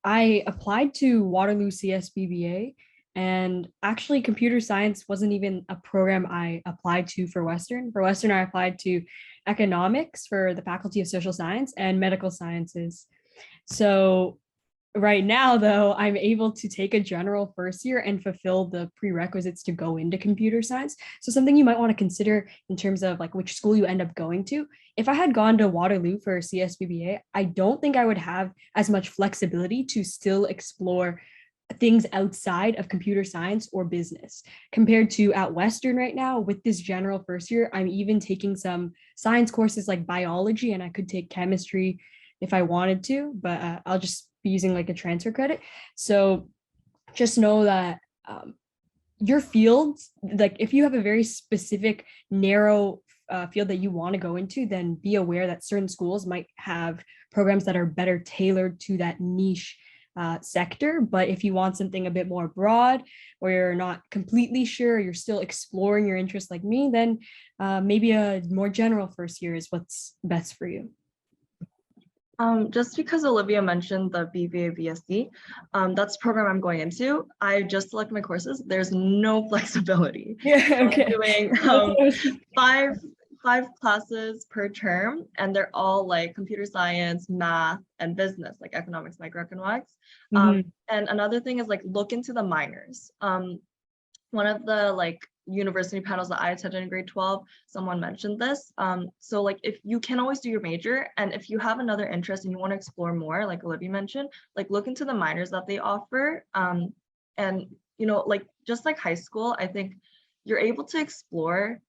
I applied to Waterloo CSBBA, and actually computer science wasn't even a program I applied to for Western. For Western, I applied to economics for the Faculty of Social Science and medical sciences. So right now, though, I'm able to take a general first year and fulfill the prerequisites to go into computer science. So something you might want to consider in terms of like which school you end up going to. If I had gone to Waterloo for CSBBA, I don't think I would have as much flexibility to still explore things outside of computer science or business compared to at Western right now. With this general first year, I'm even taking some science courses like biology, and I could take chemistry if I wanted to, but I'll just be using like a transfer credit. So just know that your field, like if you have a very specific narrow field that you want to go into, then be aware that certain schools might have programs that are better tailored to that niche sector. But if you want something a bit more broad, or you're not completely sure, you're still exploring your interests like me, then maybe a more general first year is what's best for you. Just because Olivia mentioned the BBA VSC, that's the program I'm going into. I just selected my courses. There's no flexibility. Yeah, okay. I'm doing five classes per term, and they're all like computer science, math, and business, like economics, microeconomics. And another thing is like look into the minors. One of the like university panels that I attended in grade 12, someone mentioned this. So like if you can always do your major, and if you have another interest and you want to explore more, like Olivia mentioned, like look into the minors that they offer. And you know, like just like high school, I think you're able to explore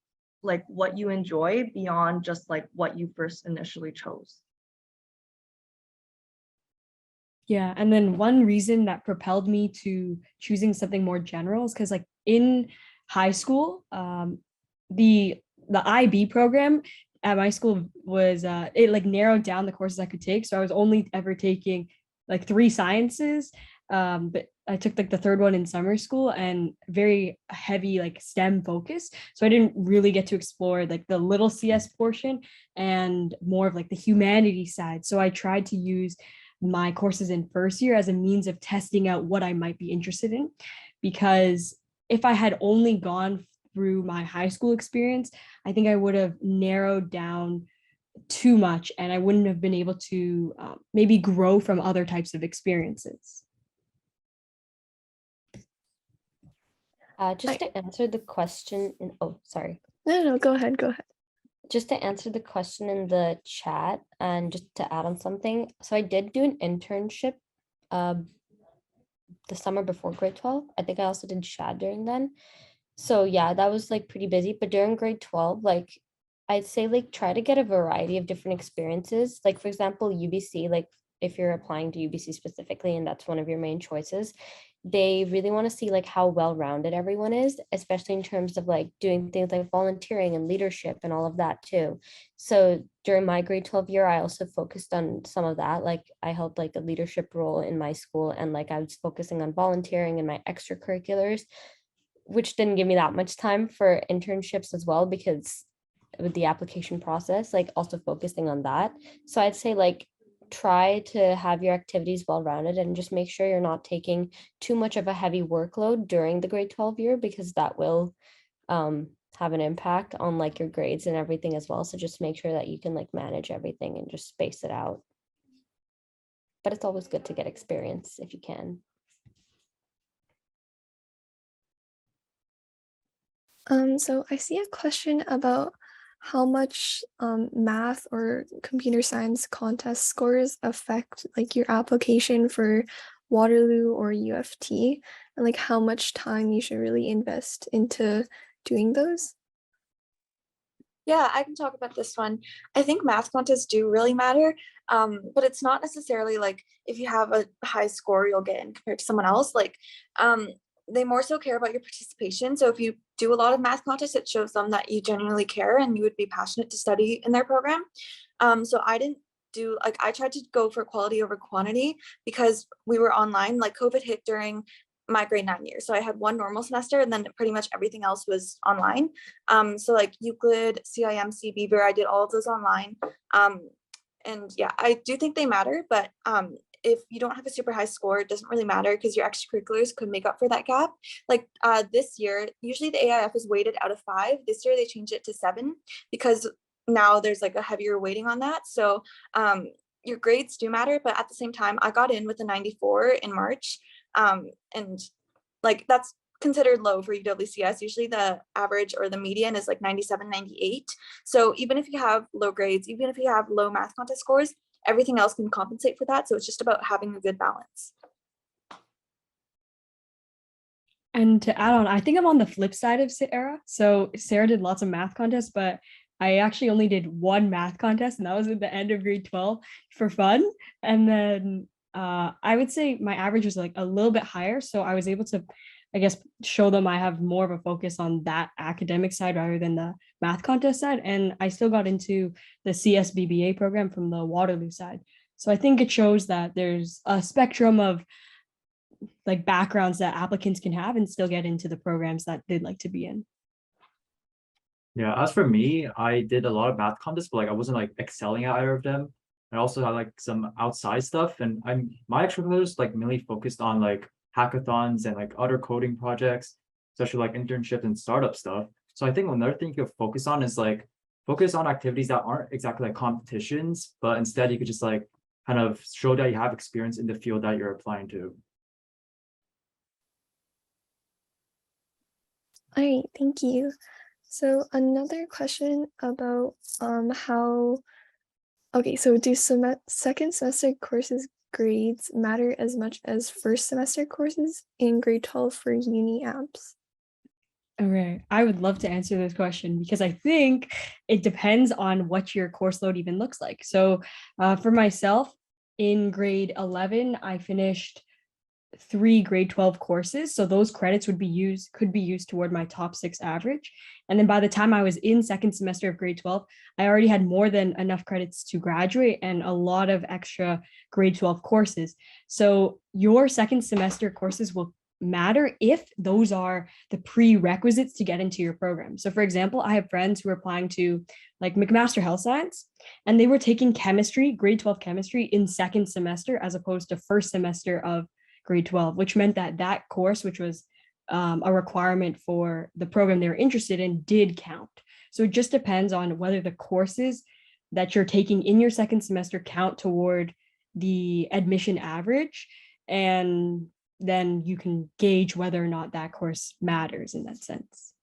like what you enjoy beyond just like what you first initially chose. Yeah, and then one reason that propelled me to choosing something more general is because like in high school, the IB program at my school was it like narrowed down the courses I could take. So I was only ever taking like 3 sciences but I took like the third one in summer school and very heavy like STEM focus. So I didn't really get to explore like the little CS portion and more of like the humanities side. So I tried to use my courses in first year as a means of testing out what I might be interested in. Because if I had only gone through my high school experience, I think I would have narrowed down too much and I wouldn't have been able to maybe grow from other types of experiences. Just to answer the question oh, sorry. No, go ahead. Just to answer the question in the chat and just to add on something. So I did do an internship the summer before grade 12. I think I also did SHAD during then. So yeah, that was like pretty busy, but during grade 12, like I'd say like try to get a variety of different experiences. Like for example, UBC, like if you're applying to UBC specifically and that's one of your main choices, they really want to see like how well-rounded everyone is, especially in terms of like doing things like volunteering and leadership and all of that too. So during my grade 12 year, I also focused on some of that. Like I held like a leadership role in my school and like I was focusing on volunteering and my extracurriculars, which didn't give me that much time for internships as well because with the application process, like also focusing on that. So I'd say like try to have your activities well-rounded and just make sure you're not taking too much of a heavy workload during the grade 12 year because that will have an impact on like your grades and everything as well. So just make sure that you can like manage everything and just space it out. But it's always good to get experience if you can. So I see a question about how much math or computer science contest scores affect like your application for Waterloo or UFT, and like how much time you should really invest into doing those. Yeah, I can talk about this one. I think math contests do really matter, but it's not necessarily like if you have a high score, you'll get in compared to someone else. Like, they more so care about your participation. So if you do a lot of math contests, it shows them that you genuinely care and you would be passionate to study in their program. So I didn't do like I tried to go for quality over quantity because we were online. Like COVID hit during my grade 9 year. So I had one normal semester and then pretty much everything else was online. So like Euclid, CIMC, Beaver, I did all of those online. And yeah, I do think they matter, but if you don't have a super high score, it doesn't really matter because your extracurriculars could make up for that gap. Like this year, usually the AIF is weighted out of 5. This year they changed it to 7 because now there's like a heavier weighting on that. So your grades do matter, but at the same time, I got in with a 94 in March. And like that's considered low for UWCS. Usually the average or the median is like 97, 98. So even if you have low grades, even if you have low math contest scores, everything else can compensate for that. So it's just about having a good balance. And to add on, I think I'm on the flip side of Sarah. So Sarah did lots of math contests, but I actually only did one math contest, and that was at the end of grade 12 for fun. And then I would say my average was like a little bit higher. So I was able to, I guess, show them I have more of a focus on that academic side rather than the math contest side. And I still got into the CSBBA program from the Waterloo side. So I think it shows that there's a spectrum of like backgrounds that applicants can have and still get into the programs that they'd like to be in. Yeah, as for me, I did a lot of math contests, but like I wasn't like excelling at either of them. I also had like some outside stuff, and my extracurriculars like mainly focused on like hackathons and like other coding projects, especially like internships and startup stuff. So I think another thing you could focus on is like focus on activities that aren't exactly like competitions, but instead you could just like kind of show that you have experience in the field that you're applying to. All right, thank you. So another question about so do second semester courses grades matter as much as first semester courses in grade 12 for uni apps? Okay, I would love to answer this question because I think it depends on what your course load even looks like. So for myself, in grade 11, I finished 3 grade 12 courses. So those credits could be used toward my top 6 average. And then by the time I was in second semester of grade 12, I already had more than enough credits to graduate and a lot of extra grade 12 courses. So your second semester courses will matter if those are the prerequisites to get into your program. So for example, I have friends who are applying to like McMaster Health Science, and they were taking chemistry, grade 12 chemistry in second semester as opposed to first semester of grade 12, which meant that that course, which was a requirement for the program they were interested in, did count. So it just depends on whether the courses that you're taking in your second semester count toward the admission average, and then you can gauge whether or not that course matters in that sense.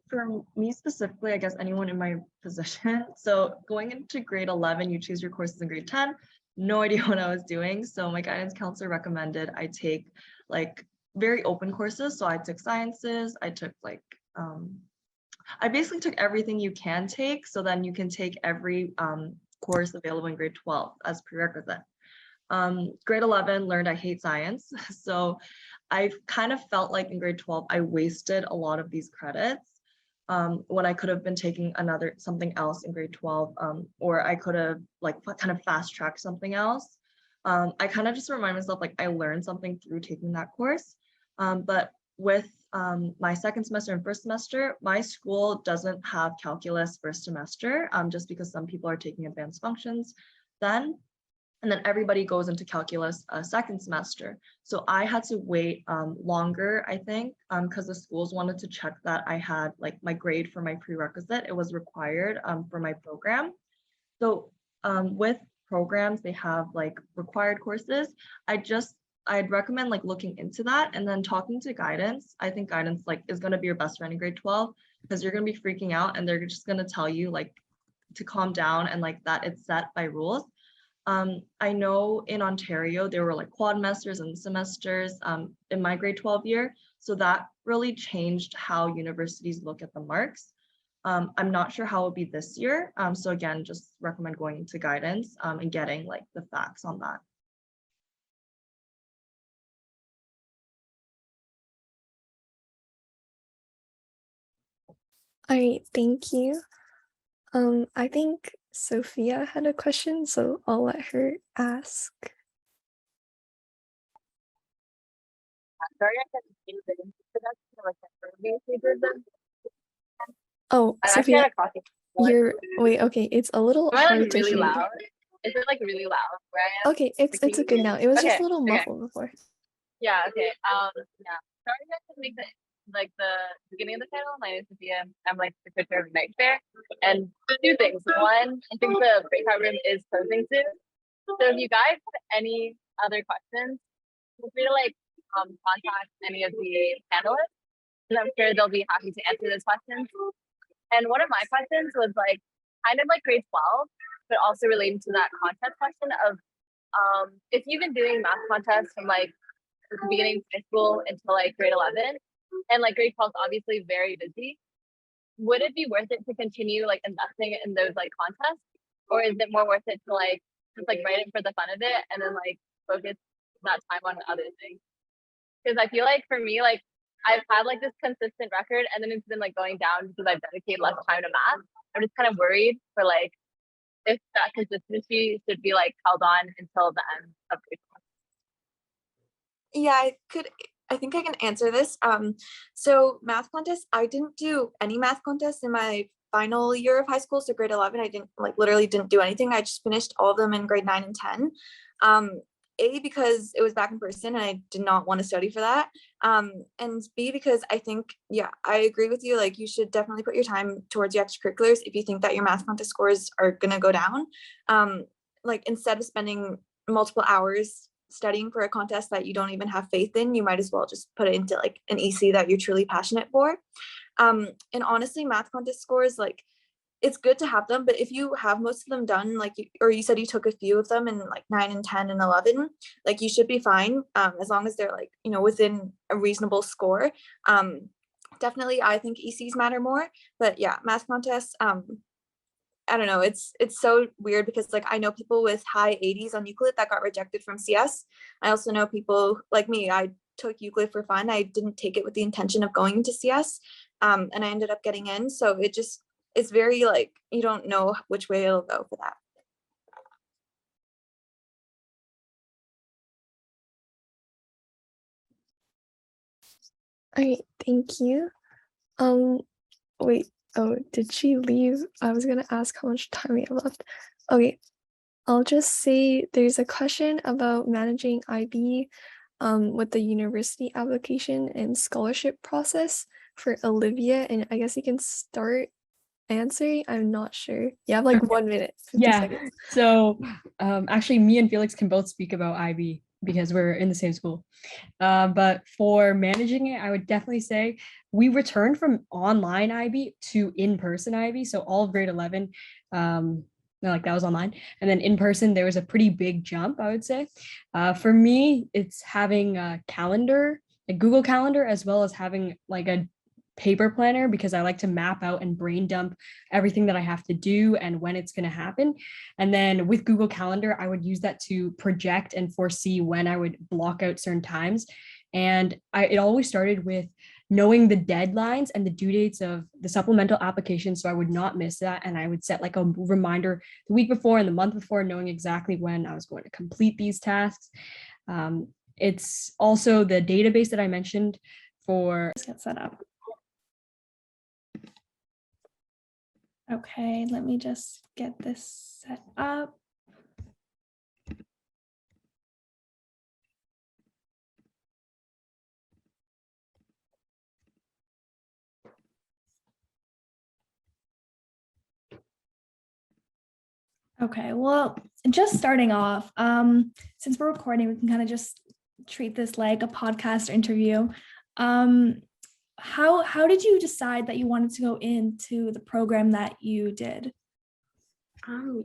For me specifically, I guess anyone in my position. So going into grade 11, you choose your courses in grade 10. No idea what I was doing. So my guidance counselor recommended I take like very open courses. So I took sciences, I took like, I basically took everything you can take. So then you can take every course available in grade 12 as prerequisite. Grade 11 learned I hate science. So I kind of felt like in grade 12, I wasted a lot of these credits when I could have been taking something else in grade 12, or I could have like kind of fast tracked something else. I kind of just remind myself like I learned something through taking that course. But with my second semester and first semester, my school doesn't have calculus first semester, just because some people are taking advanced functions then. And then everybody goes into calculus second semester. So I had to wait longer, I think, because the schools wanted to check that I had like my grade for my prerequisite. It was required for my program. So with programs, they have like required courses. I'd recommend like looking into that and then talking to guidance. I think guidance like is going to be your best friend in grade 12 because you're going to be freaking out and they're just going to tell you like to calm down and like that it's set by rules. I know in Ontario, there were like quadmesters and semesters in my grade 12 year. So that really changed how universities look at the marks. I'm not sure how it'll be this year. So again, just recommend going into guidance and getting like the facts on that. All right, thank you. I think Sophia had a question, so I'll let her ask. Sorry, I couldn't see the introduction. Oh, Sophia, wait, okay, it's a little Am I hard like to really hear. loud? Is it like really loud where I am? Okay, it's good now. It was just a little muffled before. Yeah, okay. Yeah. Sorry guys to make the beginning of the title. My name is Sophia. I'm like the creator of Night Fair. And two things. One, I think the breakout room is closing soon. So if you guys have any other questions, feel free to like contact any of the panelists. And I'm sure they'll be happy to answer those questions. And one of my questions was like kind of like grade 12, but also relating to that contest question of if you've been doing math contests from like the beginning of high school until like grade 11, and like grade 12 is obviously very busy, would it be worth it to continue like investing in those like contests, or is it more worth it to like just like write it for the fun of it and then like focus that time on other things? Because I feel like for me, like I've had like this consistent record and then it's been like going down because I've dedicated less time to math. I'm just kind of worried for like if that consistency should be like held on until the end of grade 12. Yeah, I think I can answer this. So math contests, I didn't do any math contests in my final year of high school. So grade 11, I didn't literally didn't do anything. I just finished all of them in grade 9 and 10. A, because it was back in person and I did not want to study for that. And B, because I think, yeah, I agree with you. Like you should definitely put your time towards your extracurriculars if you think that your math contest scores are going to go down. Like instead of spending multiple hours studying for a contest that you don't even have faith in, you might as well just put it into like an EC that you're truly passionate for. And honestly, math contest scores, like it's good to have them, but if you have most of them done, like or you said you took a few of them in like 9 and 10 and 11, like you should be fine, as long as they're like, you know, within a reasonable score. Definitely I think ECs matter more, but yeah, math contests, I don't know, it's so weird because like I know people with high 80s on Euclid that got rejected from CS. I also know people like me, I took Euclid for fun. I didn't take it with the intention of going into CS. And I ended up getting in. So it's very like, you don't know which way it'll go for that. All right, thank you. Wait, oh, did she leave? I was gonna ask how much time we have left. Okay, I'll just say there's a question about managing IB with the university application and scholarship process for Olivia, and I guess you can start answering. I'm not sure. You have like 1 minute, 50 seconds. So actually me and Felix can both speak about IB because we're in the same school. But for managing it, I would definitely say we returned from online IB to in-person IB. So all of grade 11, like that was online. And then in person, there was a pretty big jump, I would say. For me, it's having a calendar, a Google Calendar, as well as having like a paper planner because I like to map out and brain dump everything that I have to do and when it's going to happen. And then with Google Calendar, I would use that to project and foresee when I would block out certain times. And it always started with knowing the deadlines and the due dates of the supplemental application so I would not miss that. And I would set like a reminder the week before and the month before, knowing exactly when I was going to complete these tasks. It's also the database that I mentioned for get set up. Okay, let me just get this set up. Okay, well, just starting off, since we're recording, we can kind of just treat this like a podcast interview. How did you decide that you wanted to go into the program that you did?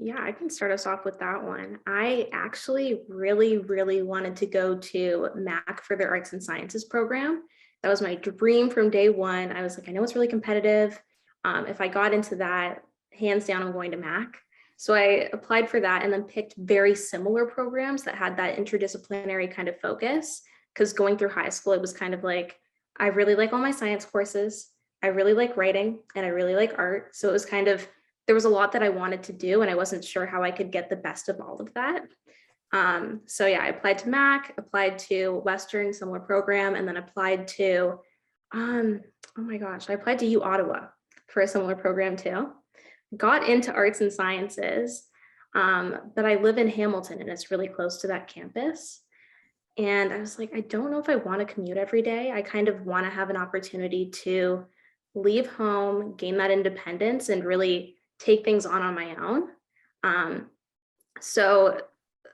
Yeah, I can start us off with that one. I actually really wanted to go to MAC for their Arts and Sciences program. That was my dream from day one. I was like, I know it's really competitive. If I got into that, hands down, I'm going to MAC. So I applied for that and then picked very similar programs that had that interdisciplinary kind of focus. Because going through high school, it was kind of like, I really like all my science courses. I really like writing and I really like art. So it was kind of, there was a lot that I wanted to do and I wasn't sure how I could get the best of all of that. So yeah, I applied to MAC, applied to Western, similar program, and then applied to, oh my gosh, I applied to U Ottawa for a similar program too. Got into Arts and Sciences, but I live in Hamilton and it's really close to that campus. And I was like, I don't know if I want to commute every day. I kind of want to have an opportunity to leave home, gain that independence, and really take things on my own. So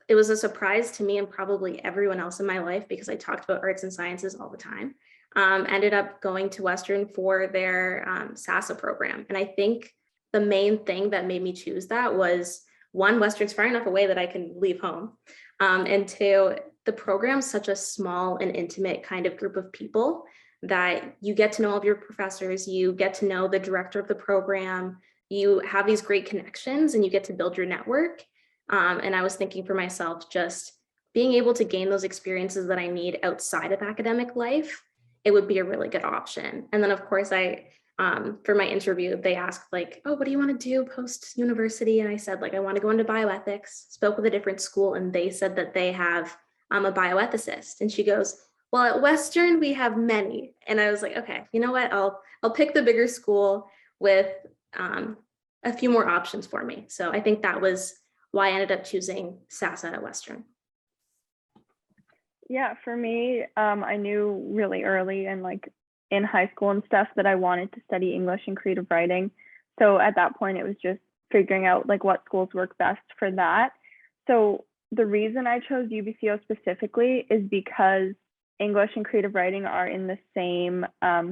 it was a surprise to me and probably everyone else in my life because I talked about arts and sciences all the time. Ended up going to Western for their SASA program. And I think the main thing that made me choose that was one, Western's far enough away that I can leave home. And two, the program's such a small and intimate kind of group of people that you get to know all of your professors, you get to know the director of the program, you have these great connections and you get to build your network. And I was thinking for myself, just being able to gain those experiences that I need outside of academic life, it would be a really good option. And then of course for my interview, they asked like, oh, what do you want to do post university? And I said, like, I want to go into bioethics, spoke with a different school. And they said that they have a bioethicist. And she goes, well, at Western, we have many. And I was like, okay, you know what? I'll pick the bigger school with a few more options for me. So I think that was why I ended up choosing SASA at Western. Yeah, for me, I knew really early and like in high school and stuff that I wanted to study English and creative writing. So at that point, it was just figuring out like what schools work best for that. So the reason I chose UBCO specifically is because English and creative writing are in the same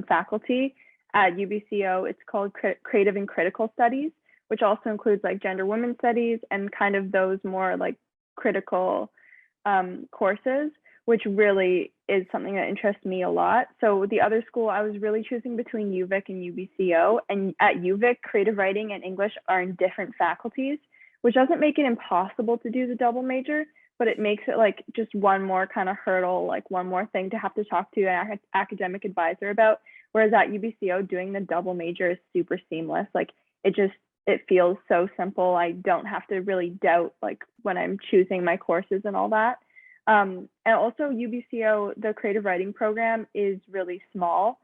faculty. At UBCO, it's called Creative and Critical Studies, which also includes like gender women studies and kind of those more like critical courses. which really is something that interests me a lot. So the other school, I was really choosing between UVic and UBCO. And at UVic, creative writing and English are in different faculties, which doesn't make it impossible to do the double major, but it makes it like just one more kind of hurdle, like one more thing to have to talk to an academic advisor about. Whereas at UBCO, doing the double major is super seamless. Like it feels so simple. I don't have to really doubt like when I'm choosing my courses and all that. And also UBCO, the creative writing program is really small.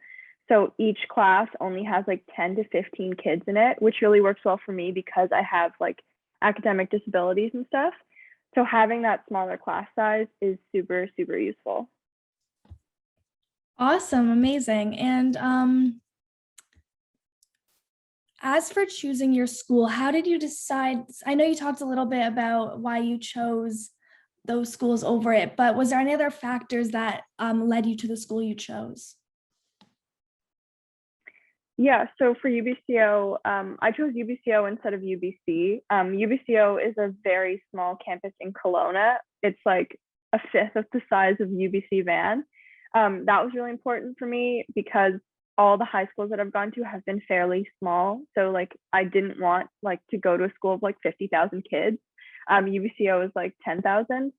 So each class only has like 10 to 15 kids in it, which really works well for me because I have like academic disabilities and stuff. So having that smaller class size is super, super useful. Awesome, amazing. And as for choosing your school, how did you decide? I know you talked a little bit about why you chose those schools over it, but was there any other factors that led you to the school you chose? Yeah, so for UBCO, I chose UBCO instead of UBC. UBCO is a very small campus in Kelowna. It's like a fifth of the size of UBC Van. That was really important for me because all the high schools that I've gone to have been fairly small. So like I didn't want like to go to a school of like 50,000 kids. UBCO is like 10,000.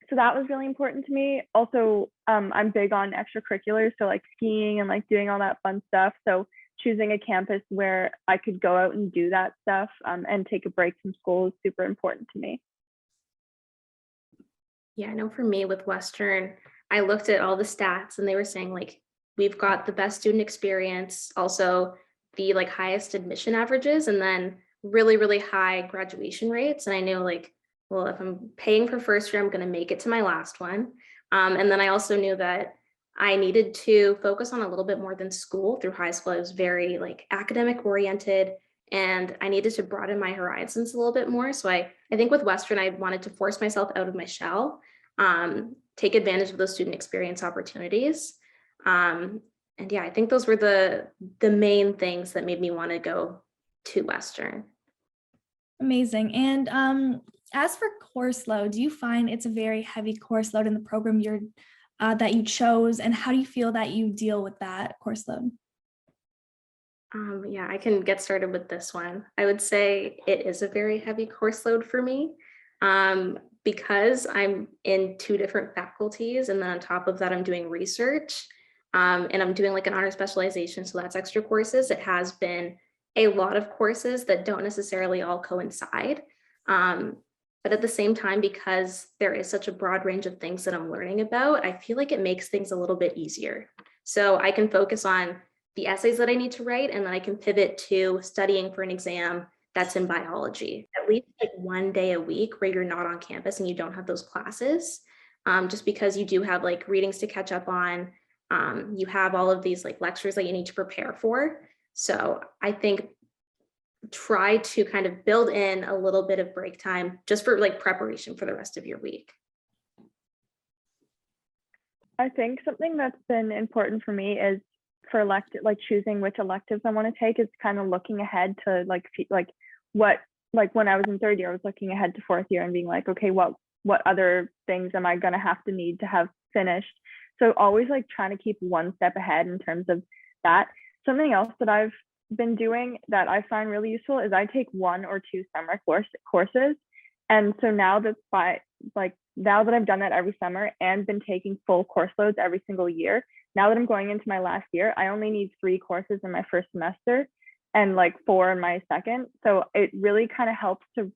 So that was really important to me. Also, I'm big on extracurriculars, so like skiing and like doing all that fun stuff. So choosing a campus where I could go out and do that stuff and take a break from school is super important to me. Yeah, I know for me with Western, I looked at all the stats and they were saying like, we've got the best student experience, also the like highest admission averages, and then really, really high graduation rates. And I knew like, well, if I'm paying for first year, I'm going to make it to my last one. And then I also knew that I needed to focus on a little bit more than school. Through high school, I was very like academic oriented, and I needed to broaden my horizons a little bit more. So I think with Western, I wanted to force myself out of my shell, take advantage of those student experience opportunities. And yeah, I think those were the main things that made me want to go to Western. Amazing. And as for course load, do you find it's a very heavy course load in the program that you chose, and how do you feel that you deal with that course load? Yeah, I can get started with this one. I would say it is a very heavy course load for me because I'm in 2 different faculties, and then on top of that, I'm doing research and I'm doing like an honor specialization. So that's extra courses. It has been a lot of courses that don't necessarily all coincide. But at the same time, because there is such a broad range of things that I'm learning about, I feel like it makes things a little bit easier. So I can focus on the essays that I need to write, and then I can pivot to studying for an exam that's in biology, at least like 1 day a week where you're not on campus and you don't have those classes, just because you do have like readings to catch up on. You have all of these like lectures that you need to prepare for. So I think try to kind of build in a little bit of break time just for like preparation for the rest of your week. I think something that's been important for me is for like choosing which electives I want to take is kind of looking ahead to like what, like when I was in 3rd year, I was looking ahead to 4th year and being like, okay, what other things am I going to have to need to have finished? So always like trying to keep one step ahead in terms of that. Something else that I've been doing that I find really useful is I take 1 or 2 summer courses. And so now that now that I've done that every summer and been taking full course loads every single year, now that I'm going into my last year, I only need 3 courses in my first semester and like 4 in my second. So it really kind of helps to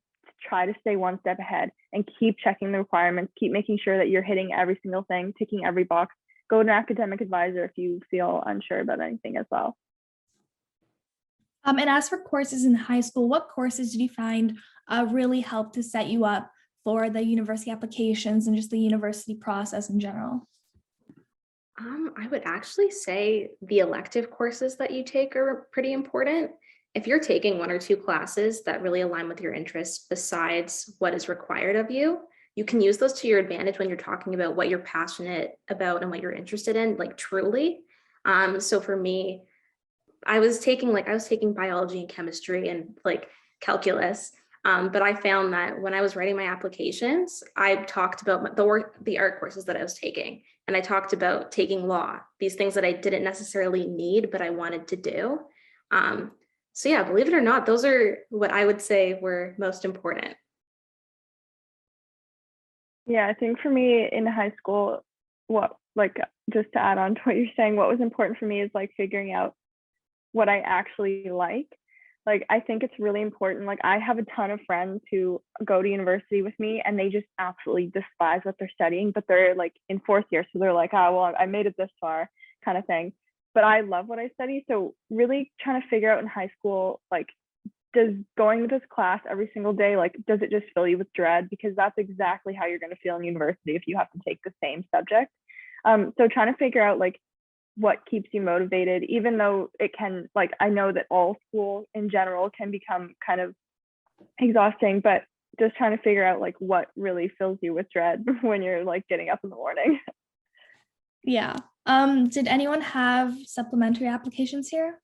try to stay one step ahead and keep checking the requirements, keep making sure that you're hitting every single thing, ticking every box. Go to an academic advisor if you feel unsure about anything as well. And as for courses in high school, what courses did you find really helped to set you up for the university applications and just the university process in general? I would actually say the elective courses that you take are pretty important. If you're taking 1 or 2 classes that really align with your interests besides what is required of you, you can use those to your advantage when you're talking about what you're passionate about and what you're interested in, like truly. So for me, I was taking biology and chemistry and like calculus. But I found that when I was writing my applications, I talked about the art courses that I was taking. And I talked about taking law, these things that I didn't necessarily need, but I wanted to do. So yeah, believe it or not, those are what I would say were most important. Yeah, I think for me in high school, just to add on to what you're saying, what was important for me is like figuring out what I actually like. Like, I think it's really important. Like, I have a ton of friends who go to university with me and they just absolutely despise what they're studying, but they're like in fourth year. So they're like, oh, well, I made it this far kind of thing. But I love what I study. So really trying to figure out in high school, like, does going to this class every single day, like, does it just fill you with dread? Because that's exactly how you're going to feel in university if you have to take the same subject. So trying to figure out like what keeps you motivated, even though it can, like, I know that all school in general can become kind of exhausting, but just trying to figure out like what really fills you with dread when you're like getting up in the morning. Yeah. Did anyone have supplementary applications here?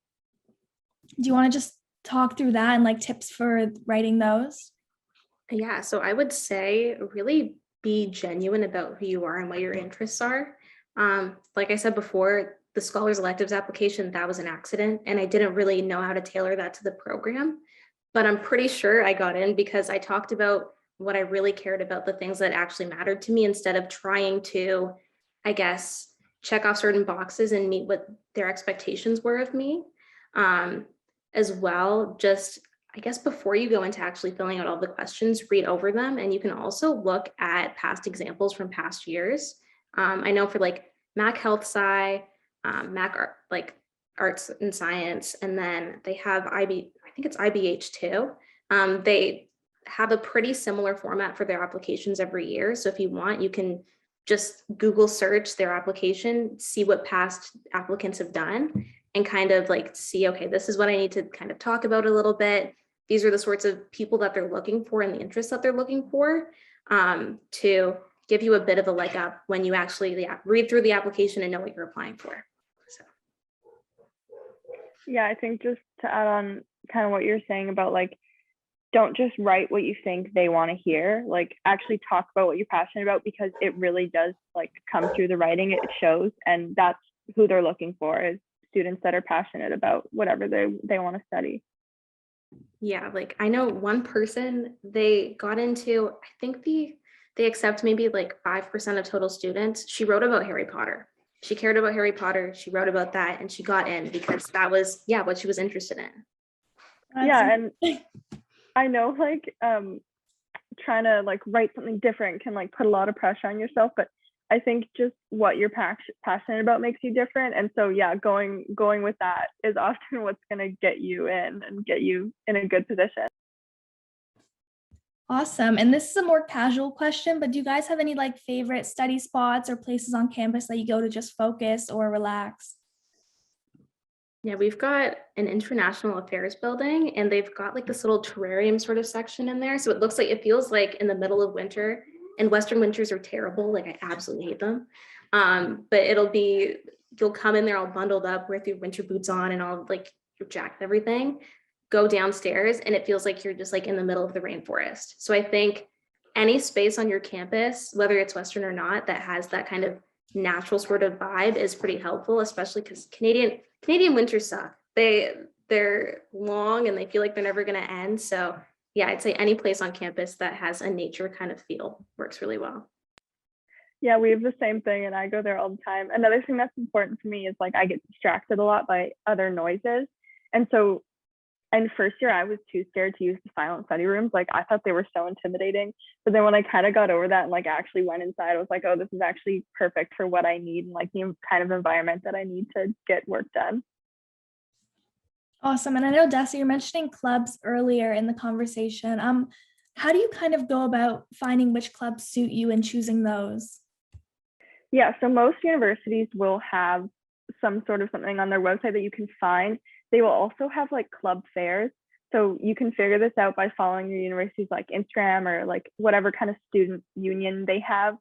Do you want to just talk through that and like tips for writing those? Yeah, so I would say really be genuine about who you are and what your interests are. Like I said before, the Scholars Electives application, that was an accident, and I didn't really know how to tailor that to the program. But I'm pretty sure I got in because I talked about what I really cared about, the things that actually mattered to me, instead of trying to, I guess, check off certain boxes and meet what their expectations were of me. As well, just I guess before you go into actually filling out all the questions, read over them. And you can also look at past examples from past years. I know for like Mac Health Sci, Mac Art, like Arts and Science, and then they have I think it's IBH too. They have a pretty similar format for their applications every year. So if you want, you can just Google search their application, see what past applicants have done, and kind of like see, okay, this is what I need to kind of talk about a little bit. These are the sorts of people that they're looking for and the interests that they're looking for, to give you a bit of a leg up when you actually read through the application and know what you're applying for. So. Yeah, I think just to add on kind of what you're saying about like, don't just write what you think they want to hear, like actually talk about what you're passionate about, because it really does like come through the writing, it shows, and that's who they're looking for, is students that are passionate about whatever they want to study. Yeah, like I know one person, they got into, I think they accept maybe like 5% of total students. She wrote about Harry Potter. She cared about Harry Potter. She wrote about that, and she got in because that was, yeah, what she was interested in. Yeah, and I know like trying to like write something different can like put a lot of pressure on yourself, but I think just what you're passionate about makes you different. And so yeah, going with that is often what's going to get you in and get you in a good position. Awesome. And this is a more casual question, but do you guys have any like favorite study spots or places on campus that you go to just focus or relax? Yeah, we've got an international affairs building, and they've got like this little terrarium sort of section in there. So it looks like, it feels like in the middle of winter, and Western winters are terrible. Like I absolutely hate them. But you'll come in there all bundled up with your winter boots on and all like your jacket, everything, go downstairs, and it feels like you're just like in the middle of the rainforest. So I think any space on your campus, whether it's Western or not, that has that kind of natural sort of vibe is pretty helpful, especially because Canadian winters suck. They're long and they feel like they're never going to end. So yeah, I'd say any place on campus that has a nature kind of feel works really well. Yeah, we have the same thing, and I go there all the time. Another thing that's important for me is like I get distracted a lot by other noises. And so in first year, I was too scared to use the silent study rooms. Like I thought they were so intimidating. But then when I kind of got over that and like actually went inside, I was like, oh, this is actually perfect for what I need and like the kind of environment that I need to get work done. Awesome. And I know, Dessa, you're mentioning clubs earlier in the conversation. How do you kind of go about finding which clubs suit you and choosing those? Yeah, so most universities will have some sort of something on their website that you can find. They will also have like club fairs. So you can figure this out by following your university's like Instagram or like whatever kind of student union they have.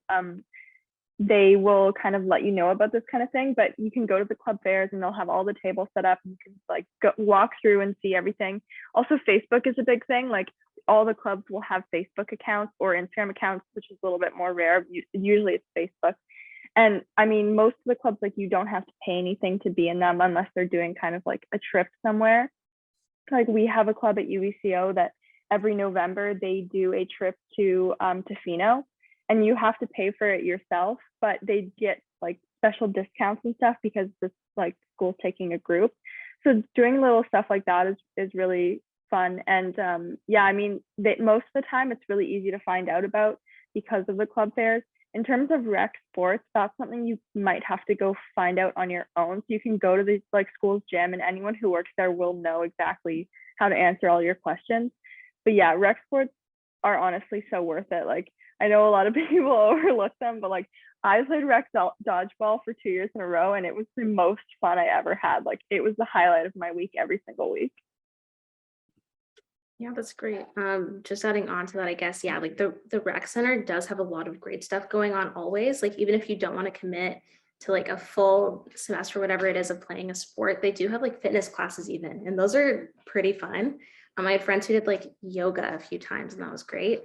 They will kind of let you know about this kind of thing, but you can go to the club fairs and they'll have all the tables set up and you can like walk through and see everything. Also, Facebook is a big thing. Like all the clubs will have Facebook accounts or Instagram accounts, which is a little bit more rare. Usually it's Facebook. And I mean, most of the clubs, like, you don't have to pay anything to be in them unless they're doing kind of like a trip somewhere. Like, we have a club at UBCO that every November they do a trip to Tofino, and you have to pay for it yourself, but they get like special discounts and stuff because this like school's taking a group. So doing little stuff like that is really fun. And yeah, I mean, most of the time it's really easy to find out about because of the club fairs. In terms of rec sports, that's something you might have to go find out on your own. So you can go to the like school's gym, and anyone who works there will know exactly how to answer all your questions. But yeah, rec sports are honestly so worth it. Like, I know a lot of people overlook them, but like, I played rec dodgeball for 2 years in a row, and it was the most fun I ever had. Like, it was the highlight of my week every single week. Yeah, that's great. Just adding on to that, I guess, yeah, like the rec center does have a lot of great stuff going on always. Like, even if you don't want to commit to like a full semester, whatever it is, of playing a sport, they do have like fitness classes even, and those are pretty fun. I had friends who did like yoga a few times, and that was great.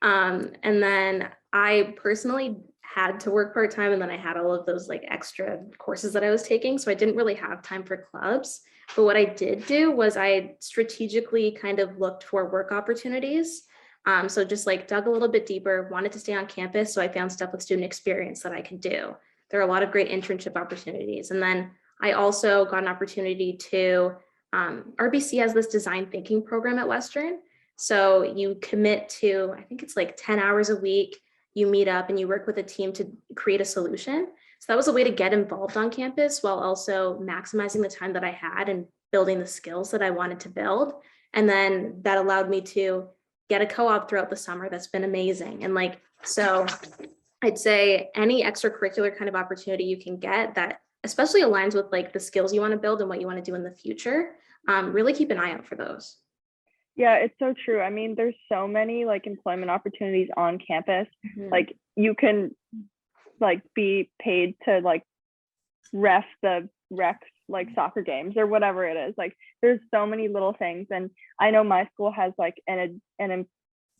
And then I personally had to work part-time, and then I had all of those like extra courses that I was taking, so I didn't really have time for clubs. But what I did do was I strategically kind of looked for work opportunities. So just like dug a little bit deeper, wanted to stay on campus, so I found stuff with student experience that I could do. There are a lot of great internship opportunities. And then I also got an opportunity to, RBC has this design thinking program at Western. So you commit to, I think it's like 10 hours a week, you meet up and you work with a team to create a solution. So that was a way to get involved on campus while also maximizing the time that I had and building the skills that I wanted to build. And then that allowed me to get a co-op throughout the summer. That's been amazing. And like, so I'd say any extracurricular kind of opportunity you can get that especially aligns with like the skills you want to build and what you want to do in the future, really keep an eye out for those. Yeah, it's so true. I mean, there's so many like employment opportunities on campus. Like, you can like be paid to like ref the rec like soccer games or whatever it is. Like, there's so many little things. And I know my school has like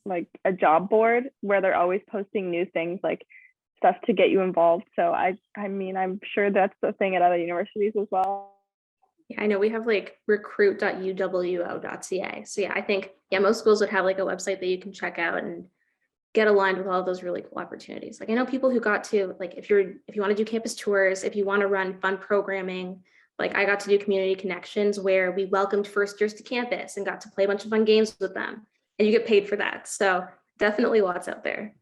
like a job board where they're always posting new things, like stuff to get you involved. So I mean, I'm sure that's the thing at other universities as well. Yeah, I know we have like recruit.uwo.ca. So yeah, I think, yeah, most schools would have like a website that you can check out and get aligned with all of those really cool opportunities. Like, I know people who got to, like, if you want to do campus tours, if you want to run fun programming, like I got to do community connections where we welcomed first years to campus and got to play a bunch of fun games with them, and you get paid for that. So definitely lots out there.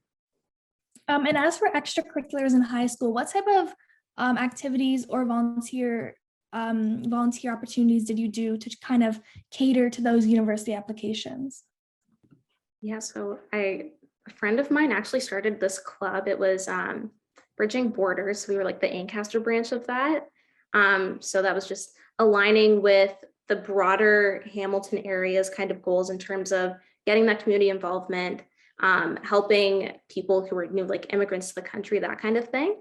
And as for extracurriculars in high school, what type of activities or volunteer opportunities did you do to kind of cater to those university applications? Yeah, so a friend of mine actually started this club. It was Bridging Borders. We were like the Ancaster branch of that. So that was just aligning with the broader Hamilton area's kind of goals in terms of getting that community involvement, helping people who are new, like immigrants to the country, that kind of thing.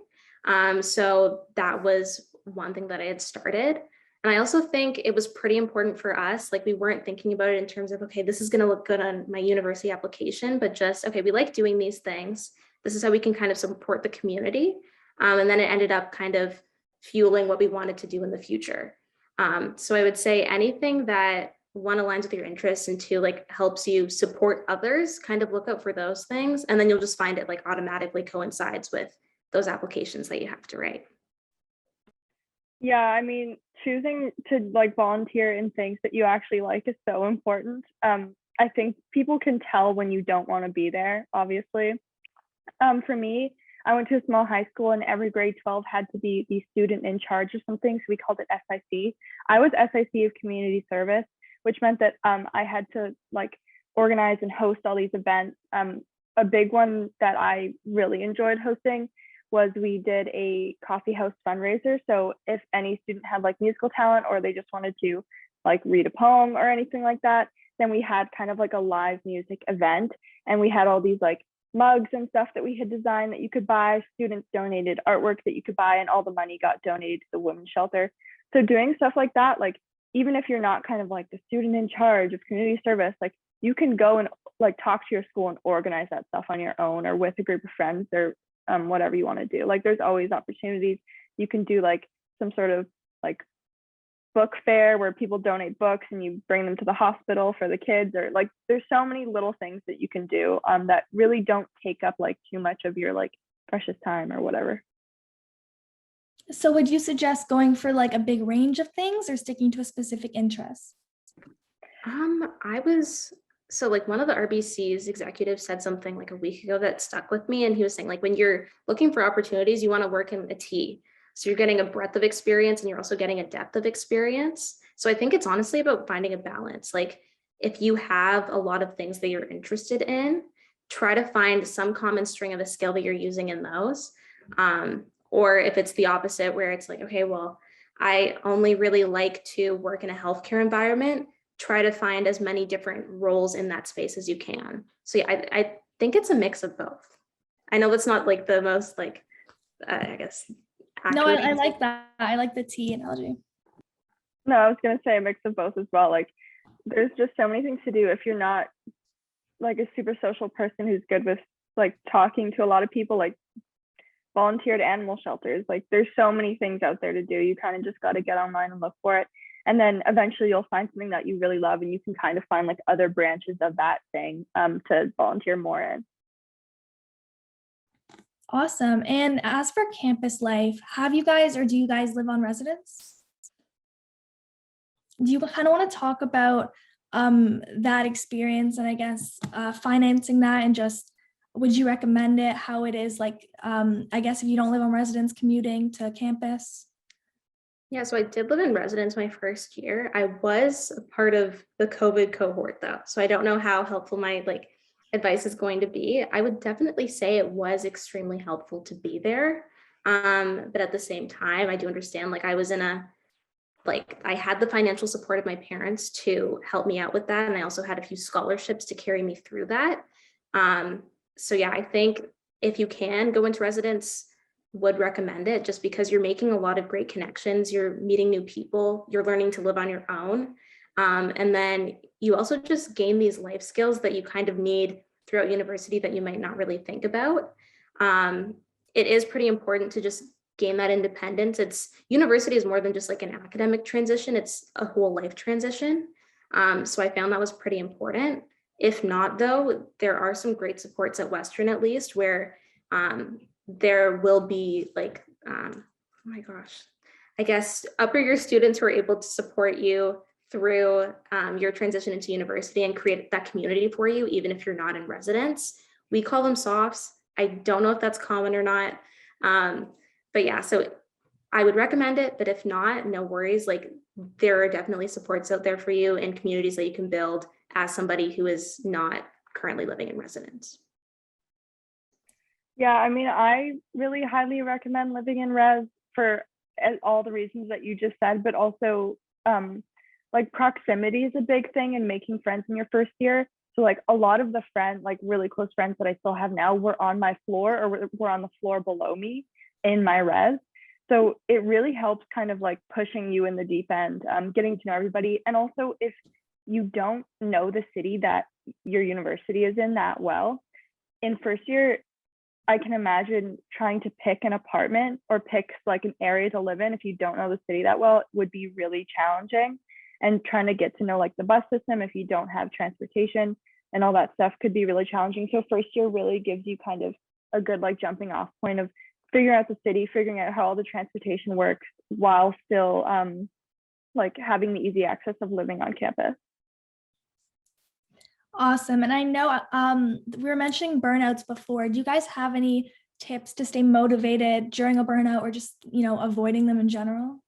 So that was one thing that I had started. And I also think it was pretty important for us. Like, we weren't thinking about it in terms of, okay, this is going to look good on my university application, but just, okay, we like doing these things. This is how we can kind of support the community. And then it ended up kind of fueling what we wanted to do in the future. So I would say anything that, one, aligns with your interests, and two, like helps you support others, kind of look out for those things. And then you'll just find it like automatically coincides with those applications that you have to write. Yeah, I mean, choosing to like volunteer in things that you actually like is so important. I think people can tell when you don't want to be there, obviously. For me, I went to a small high school, and every grade 12 had to be the student in charge of something. So we called it SIC. I was SIC of community service, which meant that I had to like organize and host all these events. A big one that I really enjoyed hosting was we did a coffee house fundraiser. So if any student had like musical talent, or they just wanted to like read a poem or anything like that, then we had kind of like a live music event. And we had all these like mugs and stuff that we had designed that you could buy. Students donated artwork that you could buy, and all the money got donated to the women's shelter. So doing stuff like that, like even if you're not kind of like the student in charge of community service, like you can go and like talk to your school and organize that stuff on your own or with a group of friends or whatever you want to do. Like there's always opportunities. You can do like some sort of like book fair where people donate books and you bring them to the hospital for the kids, or like there's so many little things that you can do that really don't take up like too much of your like precious time or whatever. So would you suggest going for like a big range of things or sticking to a specific interest? So like one of the RBC's executives said something like a week ago that stuck with me. And he was saying like, when you're looking for opportunities, you want to work in a T. So you're getting a breadth of experience and you're also getting a depth of experience. So I think it's honestly about finding a balance. Like if you have a lot of things that you're interested in, try to find some common string of a skill that you're using in those. Or if it's the opposite where it's like, okay, well, I only really like to work in a healthcare environment, try to find as many different roles in that space as you can. So yeah, I think it's a mix of both. I know that's not like the most like, I guess. No, I like that. I like the T analogy. No, I was going to say a mix of both as well. Like there's just so many things to do if you're not like a super social person who's good with like talking to a lot of people, like volunteer at animal shelters. Like there's so many things out there to do. You kind of just got to get online and look for it. And then eventually you'll find something that you really love and you can kind of find like other branches of that thing to volunteer more in. Awesome. And as for campus life, have you guys or do you guys live on residence? Do you kind of want to talk about that experience and I guess financing that, and just would you recommend it, how it is like, I guess if you don't live on residence, commuting to campus? Yeah, so I did live in residence my first year. I was a part of the COVID cohort though, so I don't know how helpful my like advice is going to be. I would definitely say it was extremely helpful to be there. But at the same time, I do understand like I was in a, like I had the financial support of my parents to help me out with that. And I also had a few scholarships to carry me through that. So yeah, I think if you can go into residence, would recommend it just because you're making a lot of great connections. You're meeting new people, you're learning to live on your own. And then you also just gain these life skills that you kind of need throughout university that you might not really think about. It is pretty important to just gain that independence. University is more than just like an academic transition, it's a whole life transition. So I found that was pretty important. If not though, there are some great supports at Western at least where there will be like, oh my gosh, I guess upper year students who are able to support you through your transition into university and create that community for you, even if you're not in residence. We call them softs. I don't know if that's common or not. But yeah, so I would recommend it, but if not, no worries. Like there are definitely supports out there for you and communities that you can build as somebody who is not currently living in residence. Yeah, I mean, I really highly recommend living in res for all the reasons that you just said, but also like proximity is a big thing in making friends in your first year. So like a lot of the friends, like really close friends that I still have now, were on my floor or were on the floor below me in my res. So it really helps kind of like pushing you in the deep end, getting to know everybody. And also if you don't know the city that your university is in that well, in first year, I can imagine trying to pick an apartment or pick like an area to live in if you don't know the city that well would be really challenging. And trying to get to know like the bus system if you don't have transportation and all that stuff could be really challenging. So first year really gives you kind of a good like jumping off point of figuring out the city, figuring out how all the transportation works while still like having the easy access of living on campus. Awesome. And I know we were mentioning burnouts before. Do you guys have any tips to stay motivated during a burnout or just, you know, avoiding them in general?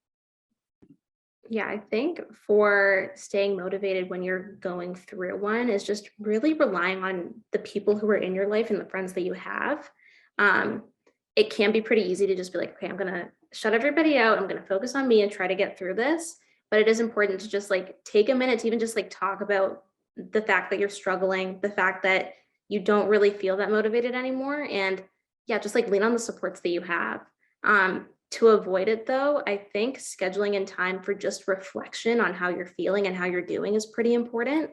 Yeah, I think for staying motivated when you're going through one is just really relying on the people who are in your life and the friends that you have. It can be pretty easy to just be like, okay, I'm going to shut everybody out. I'm going to focus on me and try to get through this. But it is important to just like take a minute to even just like talk about the fact that you're struggling, the fact that you don't really feel that motivated anymore. And yeah, just like lean on the supports that you have. To avoid it though, I think scheduling in time for just reflection on how you're feeling and how you're doing is pretty important.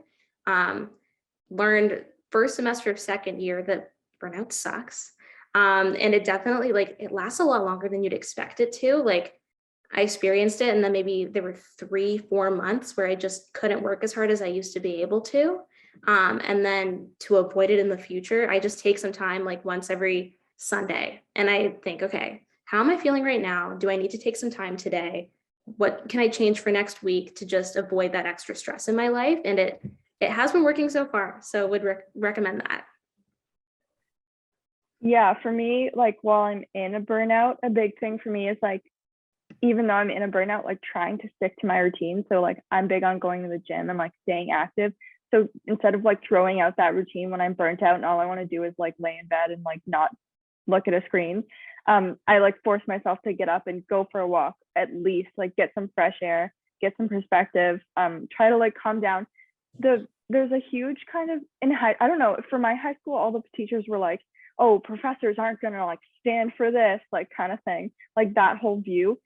Learned first semester of second year, the burnout sucks. And it definitely like it lasts a lot longer than you'd expect it to. Like I experienced it, and then maybe there were 3-4 months where I just couldn't work as hard as I used to be able to. And then to avoid it in the future, I just take some time like once every Sunday, and I think, okay, how am I feeling right now? Do I need to take some time today? What can I change for next week to just avoid that extra stress in my life? And it has been working so far, so would recommend that. Yeah, for me, like while I'm in a burnout, a big thing for me is like, even though I'm in a burnout, like trying to stick to my routine. So like I'm big on going to the gym and like staying active. So instead of like throwing out that routine when I'm burnt out and all I want to do is like lay in bed and like not look at a screen, I like force myself to get up and go for a walk, at least like get some fresh air, get some perspective, try to like calm down. There's a huge kind of I don't know, for my high school, all the teachers were like, oh, professors aren't gonna like stand for this, like kind of thing, like that whole view.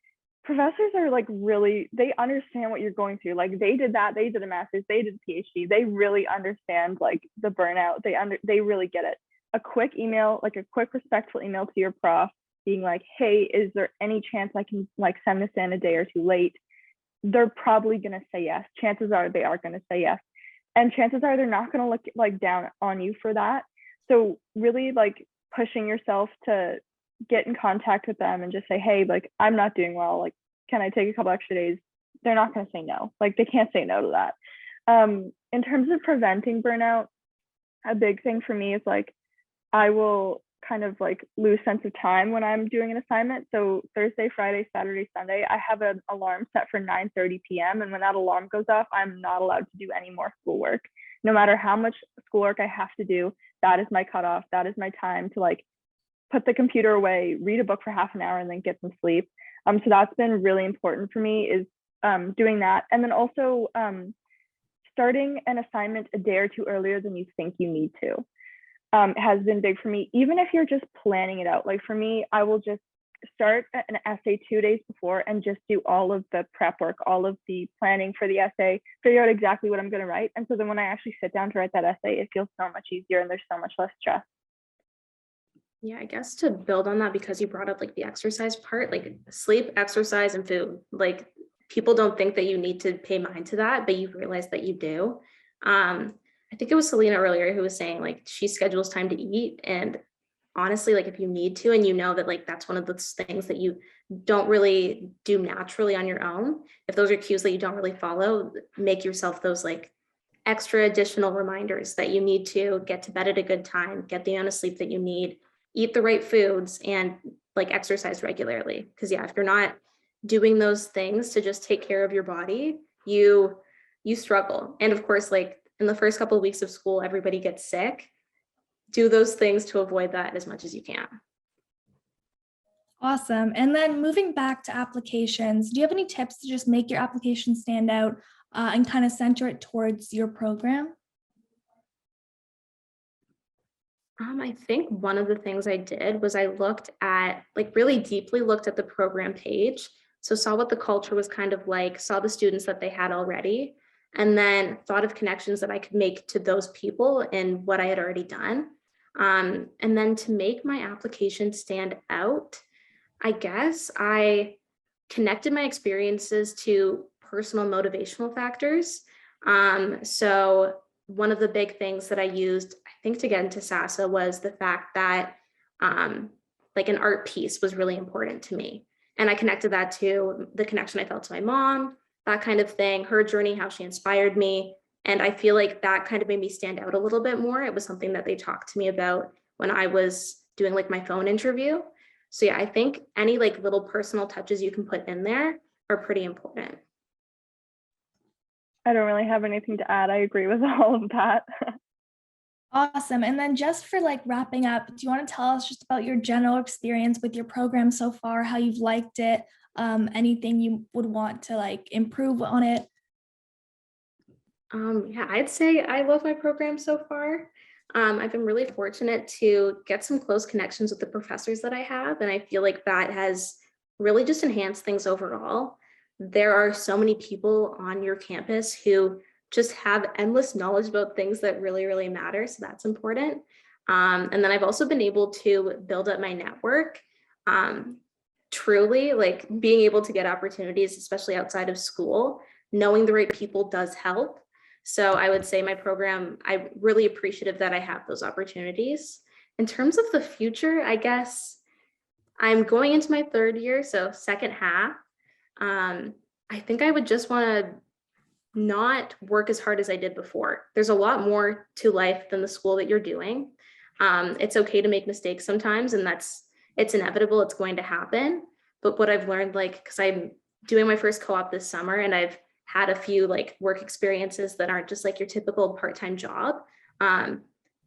Professors are like really, they understand what you're going through. Like they did that, they did a master's, they did a PhD, they really understand like the burnout. They really get it. A quick email, like a quick respectful email to your prof being like, hey, is there any chance I can like send this in a day or two late? They're probably gonna say yes. Chances are they are gonna say yes. And chances are they're not gonna look like down on you for that. So really like pushing yourself to get in contact with them and just say, hey, like I'm not doing well, like can I take a couple extra days? They're not going to say no. Like they can't say no to that. In terms of preventing burnout, a big thing for me is like I will kind of like lose sense of time when I'm doing an assignment. So Thursday, Friday, Saturday, Sunday, I have an alarm set for 9:30 p.m. and when that alarm goes off, I'm not allowed to do any more schoolwork. No matter how much schoolwork I have to do, that is my cutoff. That is my time to like put the computer away, read a book for half an hour, and then get some sleep. So that's been really important for me, is doing that. And then also starting an assignment a day or two earlier than you think you need to has been big for me, even if you're just planning it out. Like for me, I will just start an essay 2 days before and just do all of the prep work, all of the planning for the essay, figure out exactly what I'm going to write. And so then when I actually sit down to write that essay, it feels so much easier and there's so much less stress. Yeah, I guess to build on that, because you brought up like the exercise part, like sleep, exercise, and food. Like people don't think that you need to pay mind to that, but you realize that you do. I think it was Selena earlier who was saying like she schedules time to eat. And honestly, like if you need to, and you know that like that's one of those things that you don't really do naturally on your own, if those are cues that you don't really follow, make yourself those like extra additional reminders that you need to get to bed at a good time, get the amount of sleep that you need, eat the right foods, and like exercise regularly. Because yeah, if you're not doing those things to just take care of your body, you struggle. And of course, like in the first couple of weeks of school, everybody gets sick. Do those things to avoid that as much as you can. Awesome. And then moving back to applications, do you have any tips to just make your application stand out and kind of center it towards your program? I think one of the things I did was I looked at, like really deeply looked at the program page. So saw what the culture was kind of like, saw the students that they had already, and then thought of connections that I could make to those people and what I had already done. And then to make my application stand out, I guess I connected my experiences to personal motivational factors. So one of the big things that I used, I think, to get into SASA was the fact that like an art piece was really important to me. And I connected that to the connection I felt to my mom, that kind of thing, her journey, how she inspired me. And I feel like that kind of made me stand out a little bit more. It was something that they talked to me about when I was doing like my phone interview. So yeah, I think any like little personal touches you can put in there are pretty important. I don't really have anything to add. I agree with all of that. Awesome. And then just for like wrapping up, do you want to tell us just about your general experience with your program so far, how you've liked it, anything you would want to like improve on it? Yeah, I'd say I love my program so far. I've been really fortunate to get some close connections with the professors that I have, and I feel like that has really just enhanced things overall. There are so many people on your campus who just have endless knowledge about things that really, really matter. So that's important. And then I've also been able to build up my network. Truly, like being able to get opportunities, especially outside of school, knowing the right people does help. So I would say my program, I'm really appreciative that I have those opportunities. In terms of the future, I guess I'm going into my third year, so second half. I think I would just want to not work as hard as I did before. There's a lot more to life than the school that you're doing. It's okay to make mistakes sometimes, and it's inevitable, it's going to happen. But what I've learned, like, because I'm doing my first co-op this summer and I've had a few like work experiences that aren't just like your typical part-time job.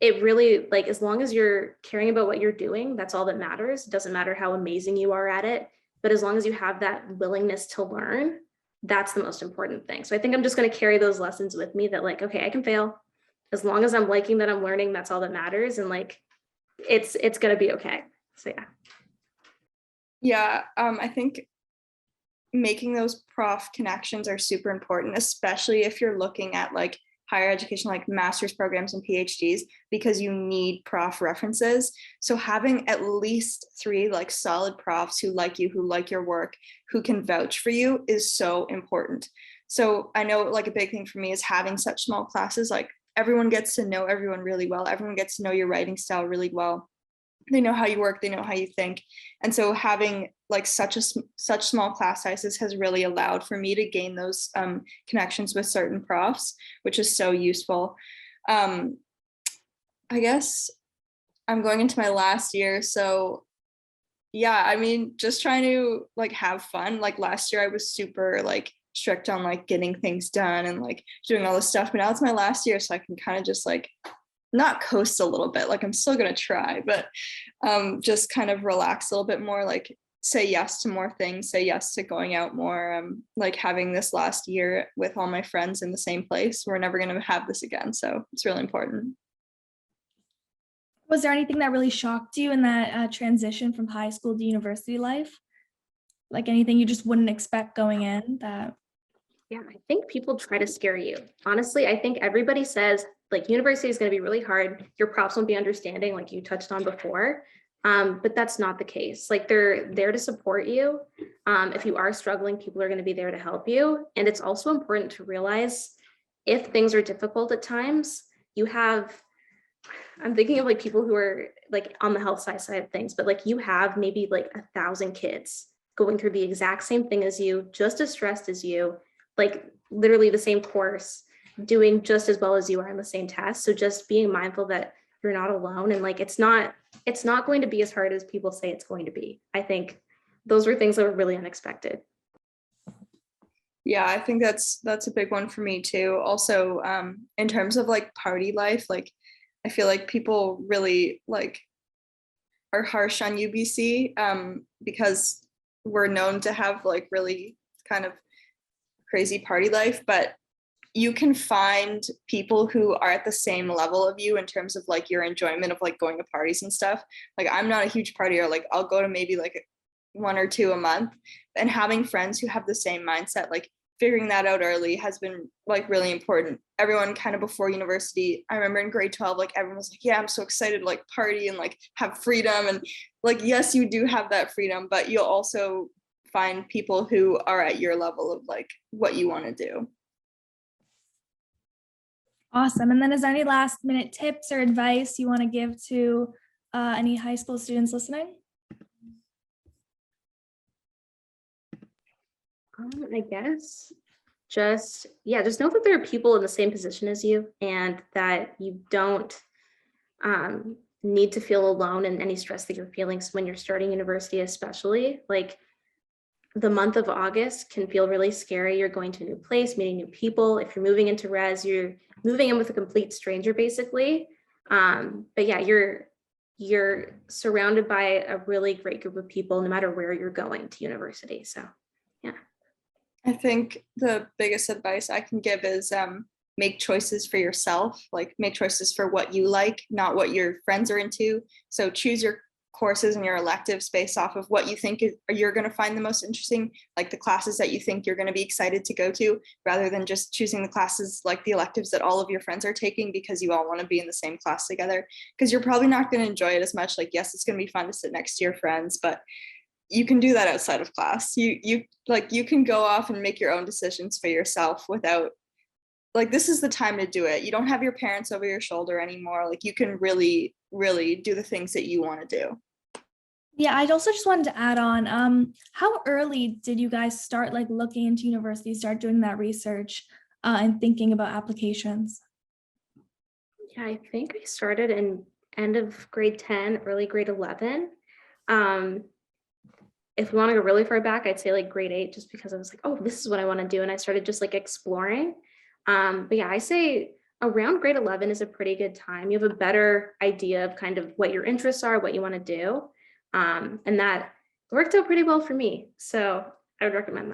It really, like, as long as you're caring about what you're doing, that's all that matters. It doesn't matter how amazing you are at it, but as long as you have that willingness to learn, that's the most important thing. So I think I'm just going to carry those lessons with me that, like, okay, I can fail. As long as I'm liking that I'm learning, that's all that matters. And like, it's going to be okay. So yeah. Yeah, I think making those prof connections are super important, especially if you're looking at like higher education, like master's programs and PhDs, because you need prof references. So having at least 3 like solid profs who like you, who like your work, who can vouch for you is so important. So I know like a big thing for me is having such small classes, like everyone gets to know everyone really well. Everyone gets to know your writing style really well. They know how you work, they know how you think. And so having like such small class sizes has really allowed for me to gain those connections with certain profs, which is so useful. I guess I'm going into my last year. So yeah, I mean, just trying to like have fun. Like last year I was super like strict on like getting things done and like doing all this stuff, but now it's my last year, so I can kind of just like not coast a little bit, like I'm still gonna try, but just kind of relax a little bit more, like say yes to more things, say yes to going out more, like having this last year with all my friends in the same place. We're never gonna have this again, so it's really important. Was there anything that really shocked you in that transition from high school to university life? Like anything you just wouldn't expect going in that? Yeah, I think people try to scare you. Honestly, I think everybody says like university is going to be really hard. Your profs won't be understanding, like you touched on before. But that's not the case. Like they're there to support you. If you are struggling, people are going to be there to help you. And it's also important to realize if things are difficult at times, you have, I'm thinking of like people who are like on the health side of things, but like you have maybe like 1,000 kids going through the exact same thing as you, just as stressed as you, like literally the same course, doing just as well as you are on the same test. So just being mindful that you're not alone, and like it's not going to be as hard as people say it's going to be. I think those were things that were really unexpected. Yeah, I think that's a big one for me too. Also, in terms of like party life, like I feel like people really like are harsh on UBC because we're known to have like really kind of crazy party life, but you can find people who are at the same level of you in terms of like your enjoyment of like going to parties and stuff. Like I'm not a huge partier, like I'll go to maybe like 1 or 2 a month, and having friends who have the same mindset, like figuring that out early has been like really important. Everyone kind of before university, I remember in grade 12, like everyone was like, yeah, I'm so excited to like party and like have freedom. And like, yes, you do have that freedom, but you'll also find people who are at your level of like what you want to do. Awesome. And then is there any last minute tips or advice you want to give to any high school students listening? I guess just know that there are people in the same position as you, and that you don't need to feel alone in any stress that you're feeling when you're starting university, especially like the month of August can feel really scary. You're going to a new place, meeting new people. If you're moving into res, you're moving in with a complete stranger, basically. But yeah, you're surrounded by a really great group of people, no matter where you're going to university. So yeah. I think the biggest advice I can give is make choices for yourself, like make choices for what you like, not what your friends are into. So choose your courses and your electives based off of what you think you're going to find the most interesting, like the classes that you think you're going to be excited to go to, rather than just choosing the classes like the electives that all of your friends are taking because you all want to be in the same class together, because you're probably not going to enjoy it as much. Like, yes, it's going to be fun to sit next to your friends, but you can do that outside of class. You can go off and make your own decisions for yourself without, like, this is the time to do it. You don't have your parents over your shoulder anymore. Like, you can really, really do the things that you want to do. Yeah, I'd also just wanted to add on, how early did you guys start like looking into universities, start doing that research and thinking about applications? Yeah, I think I started in end of grade 10, early grade 11. If we want to go really far back, I'd say like grade 8, just because I was like, oh, this is what I want to do. And I started just like exploring. But yeah, I say around grade 11 is a pretty good time. You have a better idea of kind of what your interests are, what you want to do. And that worked out pretty well for me. So I would recommend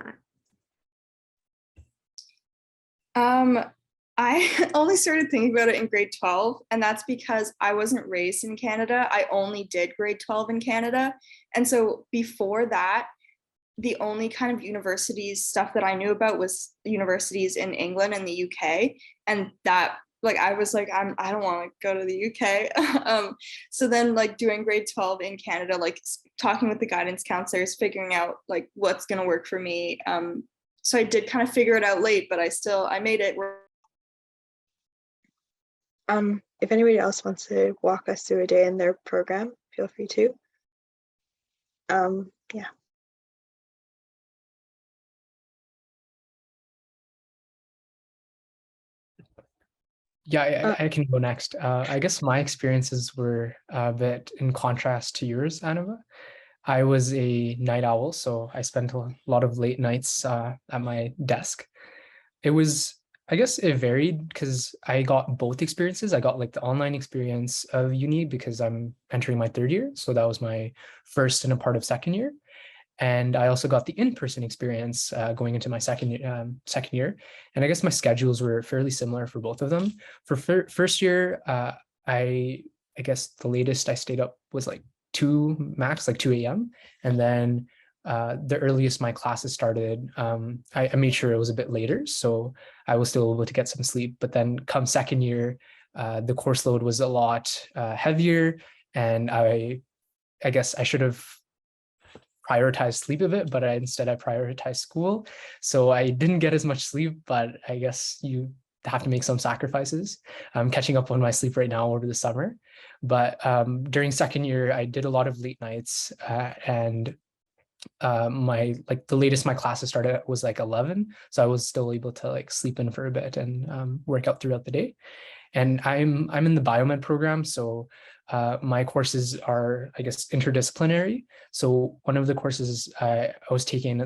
that. I only started thinking about it in grade 12, and that's because I wasn't raised in Canada. I only did grade 12 in Canada. And so before that, the only kind of universities stuff that I knew about was universities in England and the UK. And that, like, I was like, I don't want to go to the UK. So then, like, doing grade 12 in Canada, like talking with the guidance counselors, figuring out like what's going to work for me. So I did kind of figure it out late, but I made it work. If anybody else wants to walk us through a day in their program, feel free to. Yeah. Yeah, I can go next. I guess my experiences were a bit in contrast to yours, Anava. I was a night owl, so I spent a lot of late nights at my desk. It was, I guess it varied because I got both experiences. I got like the online experience of uni because I'm entering my third year. So that was my first and a part of second year. And I also got the in-person experience going into my second year. And I guess my schedules were fairly similar for both of them. For first year, I guess the latest I stayed up was like 2 a.m. And then the earliest my classes started, I made sure it was a bit later, so I was still able to get some sleep. But then come second year, the course load was a lot heavier, and I guess I should have prioritized sleep a bit, but instead I prioritized school. So I didn't get as much sleep, but I guess you have to make some sacrifices. I'm catching up on my sleep right now over the summer. But during second year, I did a lot of late nights and my like the latest my classes started was like 11, so I was still able to like sleep in for a bit and work out throughout the day. And I'm in the biomed program, so my courses are, I guess, interdisciplinary. So one of the courses I was taking,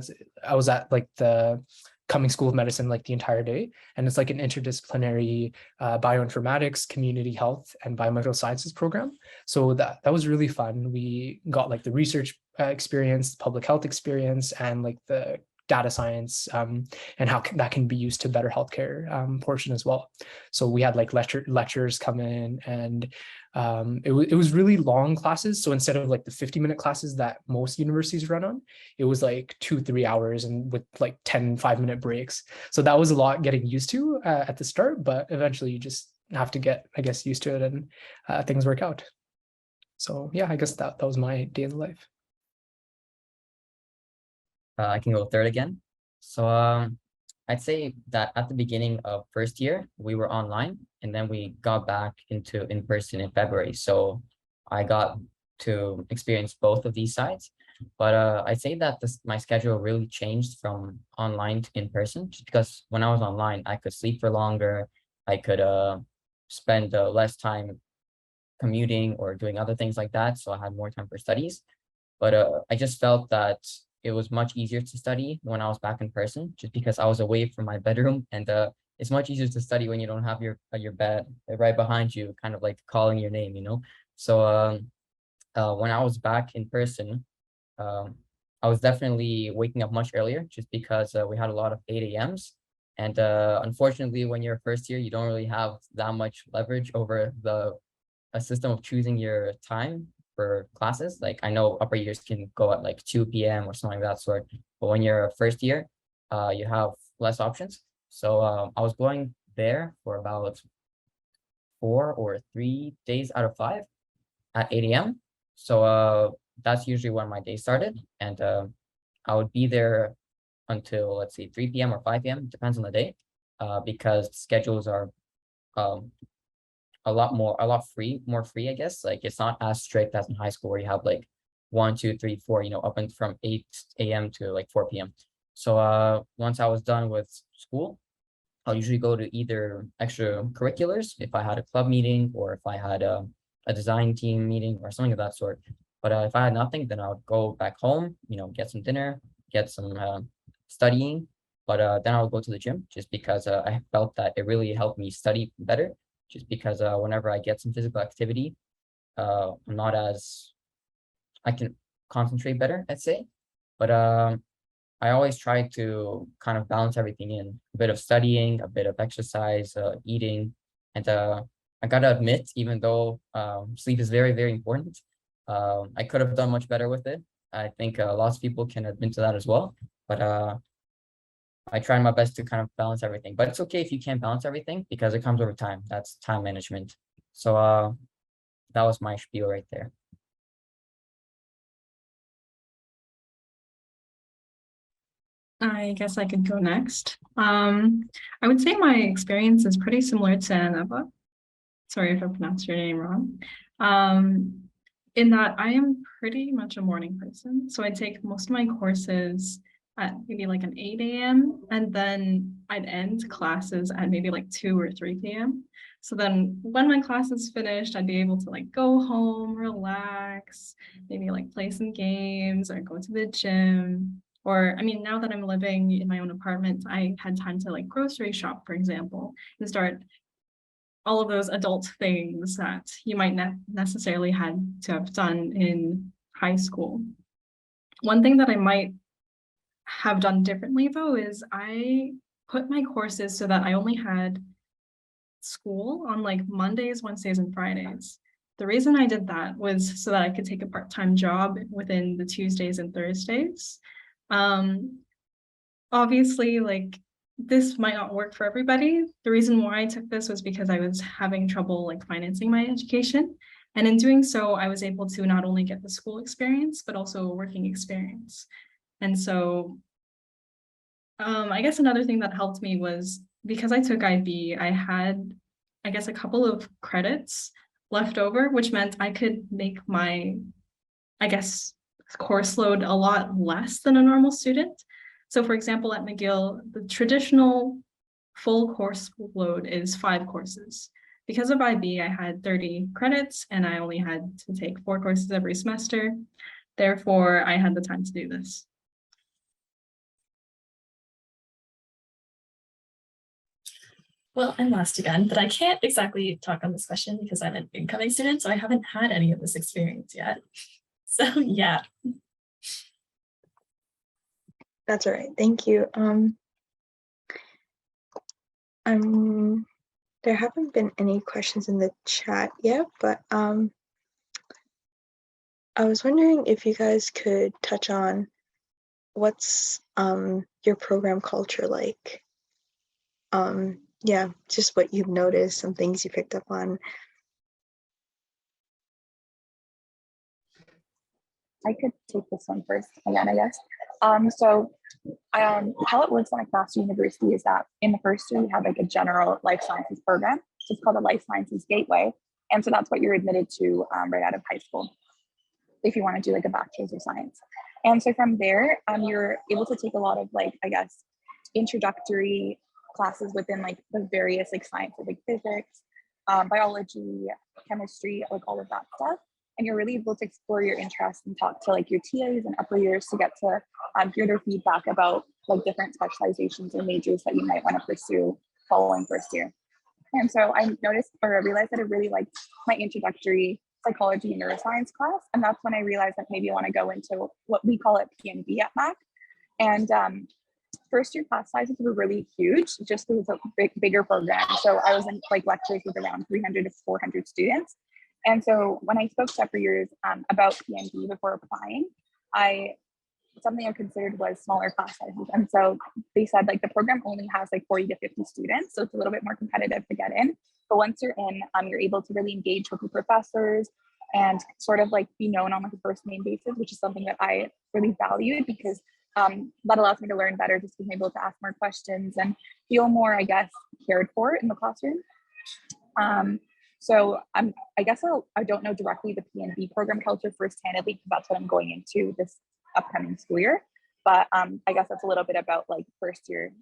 I was at like the Cumming School of Medicine like the entire day, and it's like an interdisciplinary bioinformatics, community health, and biomedical sciences program. So that was really fun. We got like the research experience, public health experience, and like the data science and how that can be used to better healthcare portion as well. So we had like lectures come in, and it was really long classes. So instead of like the 50-minute classes that most universities run on, it was like 2-3 hours and with like 10 5-minute breaks. So that was a lot getting used to at the start, but eventually you just have to get, I guess, used to it, and things work out. So yeah, I guess that was my day in the life. I can go third again. So I'd say that at the beginning of first year, we were online, and then we got back into in-person in February. So I got to experience both of these sides. But I'd say that my schedule really changed from online to in-person, just because when I was online, I could sleep for longer. I could spend less time commuting or doing other things like that. So I had more time for studies. But I just felt that it was much easier to study when I was back in person, just because I was away from my bedroom, and it's much easier to study when you don't have your bed right behind you, kind of like calling your name, you know. So when I was back in person, I was definitely waking up much earlier, just because we had a lot of 8 a.m.s. And unfortunately, when you're first year, you don't really have that much leverage over a system of choosing your time for classes. Like I know upper years can go at like 2 p.m. or something like that sort, but when you're a first year, you have less options. So I was going there for about 4 or 3 days out of 5 at 8 a.m. So that's usually when my day started, and I would be there until, let's see, 3 p.m. or 5 p.m. depends on the day, because schedules are um, a lot more free, I guess. Like it's not as strict as in high school where you have like 1, 2, 3, 4, up and from 8 a.m. to like 4 p.m. So once I was done with school, I'll usually go to either extracurriculars if I had a club meeting or if I had a design team meeting or something of that sort. But if I had nothing, then I would go back home, get some dinner, get some studying. But then I would go to the gym just because I felt that it really helped me study better. Just because whenever I get some physical activity, I'm not as, I can concentrate better, I'd say. But I always try to kind of balance everything in a bit of studying, a bit of exercise, eating. And I gotta admit, even though sleep is very, very important, I could have done much better with it. I think lots of people can admit to that as well. But I try my best to kind of balance everything. But it's okay if you can't balance everything because it comes over time. That's time management. So that was my spiel right there. I guess I could go next. I would say my experience is pretty similar to Neva. Sorry if I pronounced your name wrong. In that I am pretty much a morning person. So I take most of my courses at maybe like an 8 a.m. and then I'd end classes at maybe like 2 or 3 p.m. So then when my class is finished, I'd be able to like go home, relax, maybe like play some games or go to the gym. Or, I mean, now that I'm living in my own apartment, I had time to like grocery shop, for example, and start all of those adult things that you might not necessarily had to have done in high school. One thing that I might have done differently though is I put my courses so that I only had school on like Mondays, Wednesdays, and Fridays. The reason I did that was so that I could take a part-time job within the Tuesdays and Thursdays. Obviously, like this might not work for everybody. The reason why I took this was because I was having trouble like financing my education. And in doing so, I was able to not only get the school experience, but also a working experience. And so I guess another thing that helped me was because I took IB, I had, I guess, a couple of credits left over, which meant I could make my, I guess, course load a lot less than a normal student. So for example, at McGill, the traditional full course load is 5 courses. Because of IB, I had 30 credits and I only had to take 4 courses every semester. Therefore, I had the time to do this. Well, I'm last again, but I can't exactly talk on this question because I'm an incoming student, so I haven't had any of this experience yet. So yeah. That's all right. Thank you. There haven't been any questions in the chat yet, but I was wondering if you guys could touch on what's your program culture like. Yeah, just what you've noticed, some things you picked up on. I could take this one first again, I guess. How it works on a class university is that in the first year, we have like a general life sciences program. So it's called a life sciences gateway. And so that's what you're admitted to right out of high school if you want to do like a bachelor's of science. And so from there, you're able to take a lot of like, I guess, introductory classes within like the various like sciences, like physics, biology, chemistry, like all of that stuff. And you're really able to explore your interests and talk to like your TAs and upper years to get to hear their feedback about like different specializations or majors that you might want to pursue following first year. And so I noticed or I realized that I really liked my introductory psychology and neuroscience class. And that's when I realized that maybe I want to go into what we call it PNB at MAC. And first year class sizes were really huge, just because it was a bigger program. So I was in like lectures with around 300 to 400 students. And so when I spoke to upper years about PNB before applying, something I considered was smaller class sizes. And so they said like the program only has like 40 to 50 students. So it's a little bit more competitive to get in. But once you're in, you're able to really engage with the professors and sort of like be known on like a first name basis, which is something that I really valued because that allows me to learn better, just being able to ask more questions and feel more, I guess, cared for in the classroom. So I guess I don't know directly the PNB program culture firsthand, because that's what I'm going into this upcoming school year. But I guess that's a little bit about like first year,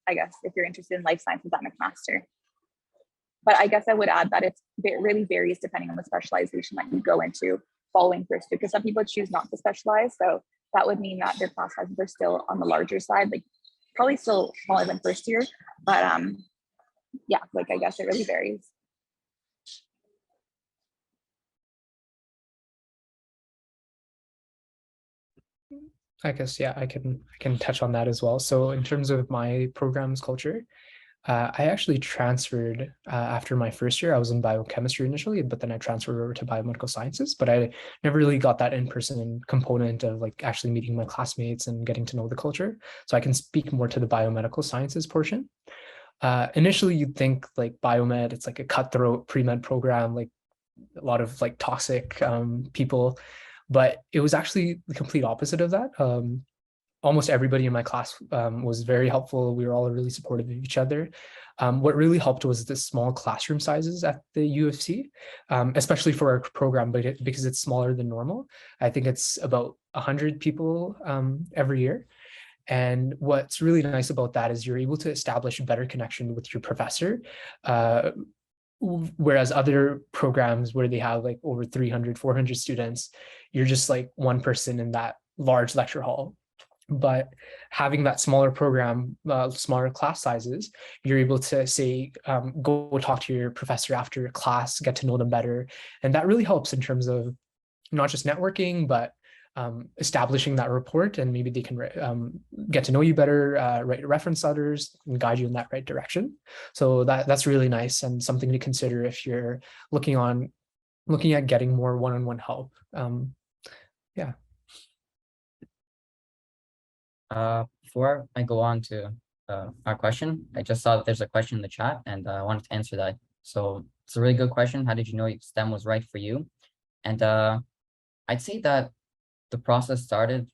I guess, if you're interested in life sciences at McMaster. But I guess I would add that it really varies depending on the specialization that you go into following first year, because some people choose not to specialize. So that would mean that their class sizes are still on the larger side, like probably still smaller than first year. But yeah, like I guess it really varies. I guess, yeah, I can touch on that as well. So in terms of my program's culture, I actually transferred after my first year. I was in biochemistry initially, but then I transferred over to biomedical sciences. But I never really got that in-person component of like actually meeting my classmates and getting to know the culture. So I can speak more to the biomedical sciences portion. Initially, you'd think like biomed, it's like a cutthroat pre-med program, like a lot of like toxic people, but it was actually the complete opposite of that. Almost everybody in my class was very helpful. We were all really supportive of each other. What really helped was the small classroom sizes at the U of C, especially for our program, but because it's smaller than normal. I think it's about 100 people every year. And what's really nice about that is you're able to establish a better connection with your professor. Whereas other programs where they have like over 300, 400 students, you're just like one person in that large lecture hall. But having that smaller program, smaller class sizes, you're able to say, go talk to your professor after your class, get to know them better. And that really helps in terms of not just networking, but establishing that rapport, and maybe they can get to know you better, write reference letters and guide you in that right direction. So that's really nice and something to consider if you're looking at getting more one-on-one help. Yeah. Before I go on to our question, I just saw that there's a question in the chat and I wanted to answer that. So it's a really good question. How did you know STEM was right for you? And I'd say that the process started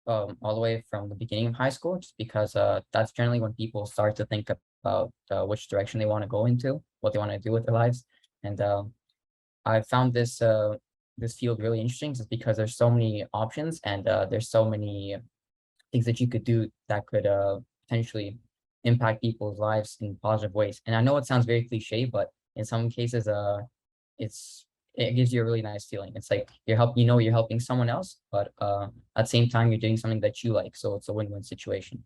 all the way from the beginning of high school, just because that's generally when people start to think about which direction they want to go into, what they want to do with their lives. And I found this field really interesting just because there's so many options and there's so many things that you could do that could potentially impact people's lives in positive ways. And I know it sounds very cliche, but in some cases, it gives you a really nice feeling. It's like you're helping someone else, but at the same time, you're doing something that you like. So it's a win-win situation.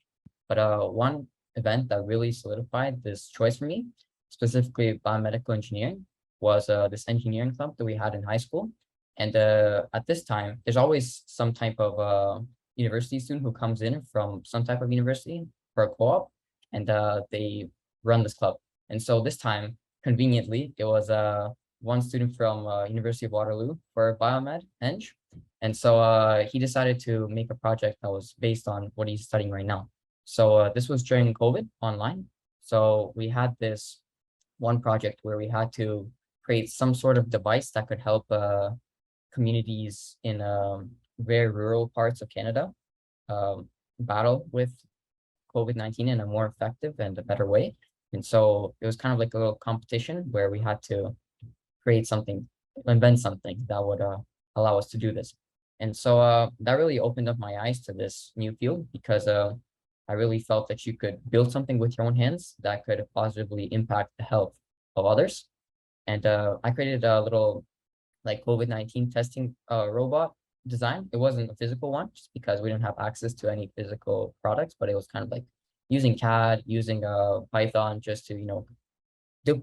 But one event that really solidified this choice for me, specifically biomedical engineering, was this engineering club that we had in high school. And at this time, there's always some type of university student who comes in from some type of university for a co-op, and they run this club. And so this time, conveniently, it was one student from University of Waterloo for biomed eng. And so he decided to make a project that was based on what he's studying right now. So this was during COVID online. So we had this one project where we had to create some sort of device that could help communities in very rural parts of Canada battle with COVID-19 in a more effective and a better way. And so it was kind of like a little competition where we had to invent something that would allow us to do this. And so that really opened up my eyes to this new field, because I really felt that you could build something with your own hands that could positively impact the health of others. And I created a little like COVID-19 testing robot design. It wasn't a physical one just because we didn't have access to any physical products, but it was kind of like using CAD, using Python just to,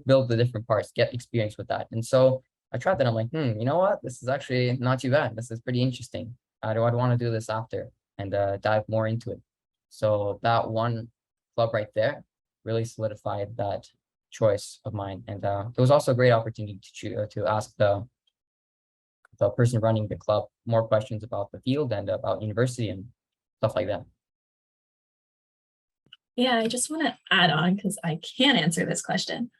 build the different parts, get experience with that. And so I tried that. I'm like, you know what? This is actually not too bad. This is pretty interesting. I'd want to do this after and dive more into it. So that one club right there really solidified that choice of mine. And it was also a great opportunity to ask the person running the club more questions about the field and about university and stuff like that. Yeah, I just want to add on because I can answer this question.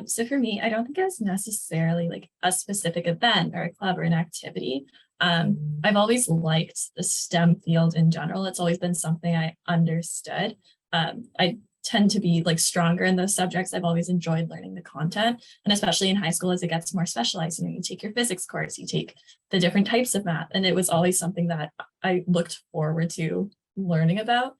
So for me, I don't think it was necessarily like a specific event or a club or an activity. I've always liked the STEM field in general. It's always been something I understood. I tend to be like stronger in those subjects. I've always enjoyed learning the content, and especially in high school as it gets more specialized, you take your physics course, you take the different types of math, and it was always something that I looked forward to learning about.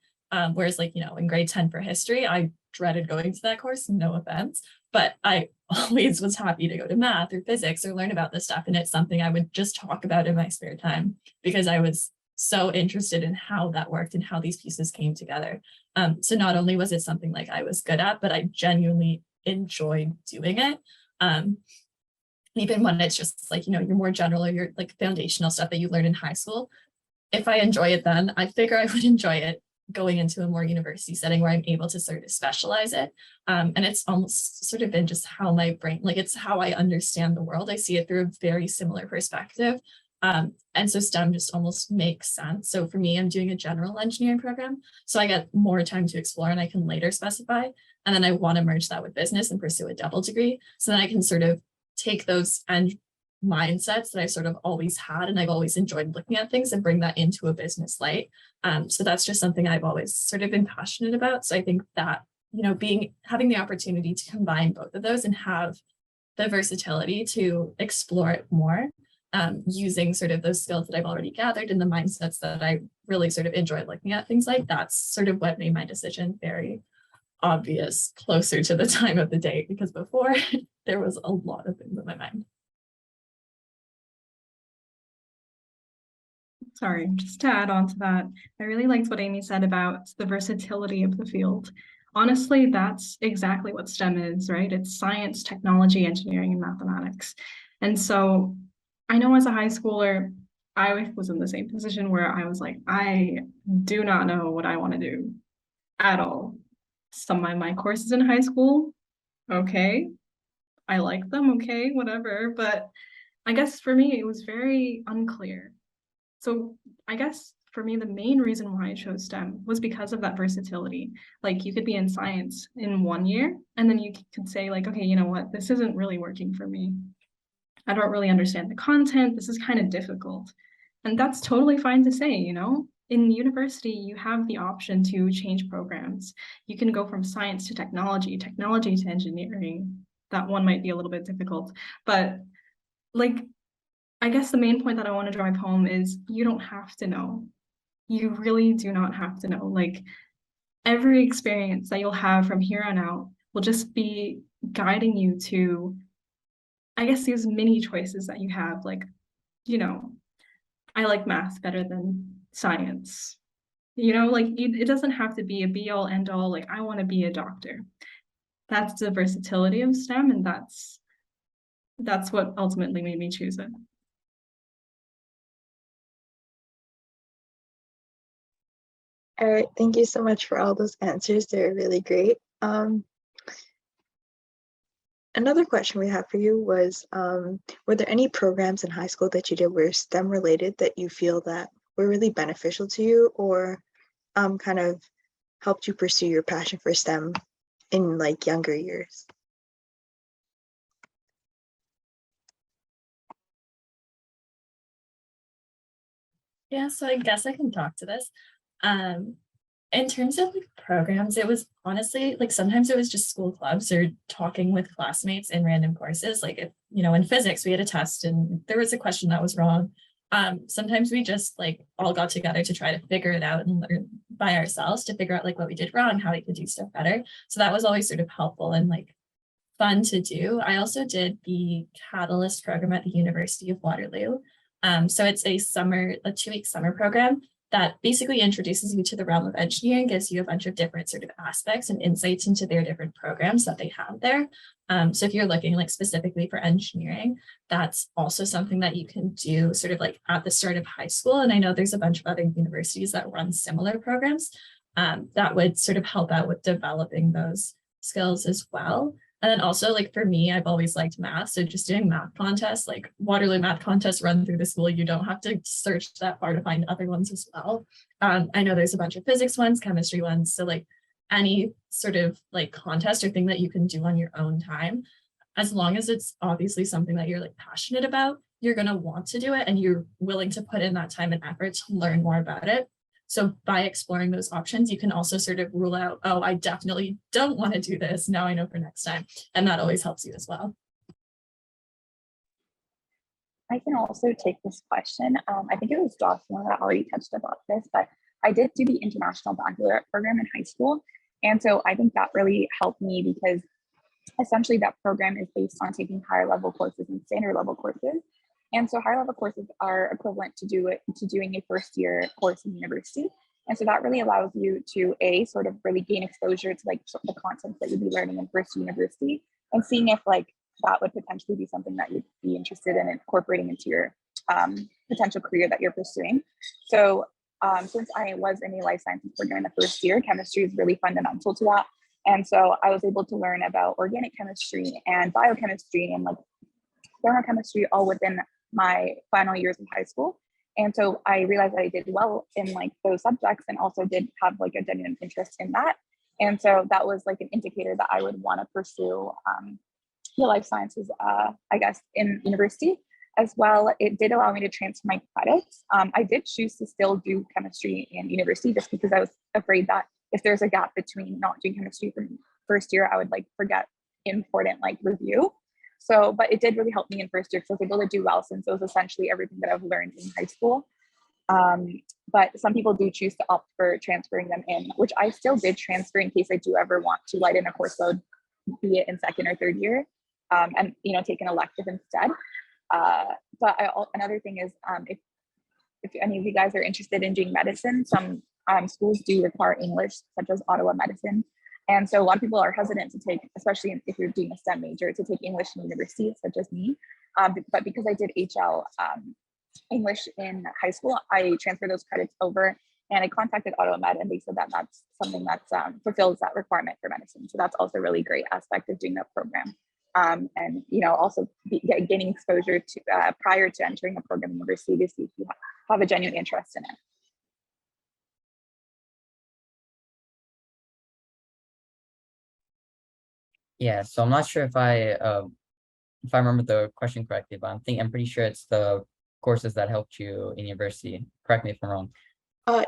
Whereas in grade 10 for history, I dreaded going to that course, no offense, but I always was happy to go to math or physics or learn about this stuff. And it's something I would just talk about in my spare time because I was so interested in how that worked and how these pieces came together. So not only was it something like I was good at, but I genuinely enjoyed doing it. Even when it's just your more general or your foundational stuff that you learn in high school, if I enjoy it then, I figure I would enjoy it going into a more university setting where I'm able to sort of specialize it. And it's almost sort of been just how my brain, it's how I understand the world. I see it through a very similar perspective. And so STEM just almost makes sense. So for me, I'm doing a general engineering program. So I get more time to explore and I can later specify. And then I want to merge that with business and pursue a double degree. So then I can sort of take those mindsets that I've sort of always had and I've always enjoyed looking at things and bring that into a business light. So that's just something I've always sort of been passionate about. So I think that, having the opportunity to combine both of those and have the versatility to explore it more, using sort of those skills that I've already gathered and the mindsets that I really sort of enjoyed looking at things like, that's sort of what made my decision very obvious closer to the time of the date, because before there was a lot of things in my mind. Sorry, just to add on to that, I really liked what Amy said about the versatility of the field. Honestly, that's exactly what STEM is, right? It's science, technology, engineering, and mathematics. And so I know as a high schooler, I was in the same position where I was like, I do not know what I want to do at all. Some of my courses in high school, okay, I like them, okay, whatever. But I guess for me, it was very unclear. So I guess for me, the main reason why I chose STEM was because of that versatility. You could be in science in 1 year, and then you could say okay, you know what, this isn't really working for me. I don't really understand the content. This is kind of difficult. And that's totally fine to say, In university, you have the option to change programs. You can go from science to technology to engineering. That one might be a little bit difficult, but I guess the main point that I want to drive home is you don't have to know. You really do not have to know. Every experience that you'll have from here on out will just be guiding you to, I guess, these mini choices that you have. I like math better than science. It doesn't have to be a be all end all. I want to be a doctor. That's the versatility of STEM, and that's what ultimately made me choose it. All right, thank you so much for all those answers. They're really great. Another question we have for you was, were there any programs in high school that you did were STEM related that you feel that were really beneficial to you or kind of helped you pursue your passion for STEM in younger years? Yeah, so I guess I can talk to this. In terms of programs, it was honestly sometimes it was just school clubs or talking with classmates in random courses. If in physics we had a test and there was a question that was wrong. Sometimes we just all got together to try to figure it out and learn by ourselves to figure out what we did wrong, how we could do stuff better. So that was always sort of helpful and fun to do. I also did the Catalyst program at the University of Waterloo. So it's a 2-week summer program that basically introduces you to the realm of engineering, gives you a bunch of different sort of aspects and insights into their different programs that they have there. So if you're looking specifically for engineering, that's also something that you can do sort of at the start of high school. And I know there's a bunch of other universities that run similar programs that would sort of help out with developing those skills as well. And then also, like, for me, I've always liked math. So just doing math contests, like Waterloo math contests run through the school, you don't have to search that far to find other ones as well. I know there's a bunch of physics ones, chemistry ones. So like any sort of like contest or thing that you can do on your own time, as long as it's obviously something that you're like passionate about, you're going to want to do it and you're willing to put in that time and effort to learn more about it. So by exploring those options, you can also sort of rule out, oh, I definitely don't want to do this. Now I know for next time. And that always helps you as well. I can also take this question. I think it was Jocelyn that already touched about this, but I did do the International Baccalaureate program in high school. And so I think that really helped me because essentially that program is based on taking higher level courses and standard level courses. And so higher level courses are equivalent to doing a first year course in university. And so that really allows you to sort of really gain exposure to like the concepts that you'd be learning in first university and seeing if like that would potentially be something that you'd be interested in incorporating into your potential career that you're pursuing. So since I was in a life sciences program in the first year, chemistry is really fundamental to that. And so I was able to learn about organic chemistry and biochemistry and like thermochemistry all within my final years of high school. And so I realized that I did well in like those subjects and also did have like a genuine interest in that. And so that was like an indicator that I would want to pursue the life sciences, I guess, in university as well. It did allow me to transfer my credits. I did choose to still do chemistry in university just because I was afraid that if there's a gap between not doing chemistry from first year, I would like forget important like review. So, but it did really help me in first year because I was able to do well since it was essentially everything that I've learned in high school. But some people do choose to opt for transferring them in, which I still did transfer in case I do ever want to lighten a course load, be it in second or third year, and take an elective instead. But another thing is if any of you guys are interested in doing medicine, some schools do require English, such as Ottawa Medicine. And so a lot of people are hesitant to take, especially if you're doing a STEM major, to take English in university, such as me. But because I did HL English in high school, I transferred those credits over and I contacted Ottawa Med and they said that that's something that fulfills that requirement for medicine. So that's also a really great aspect of doing that program. And also gaining exposure to prior to entering a program in university to see if you have a genuine interest in it. Yeah, so I'm not sure if I remember the question correctly, but I'm pretty sure it's the courses that helped you in university. Correct me if I'm wrong.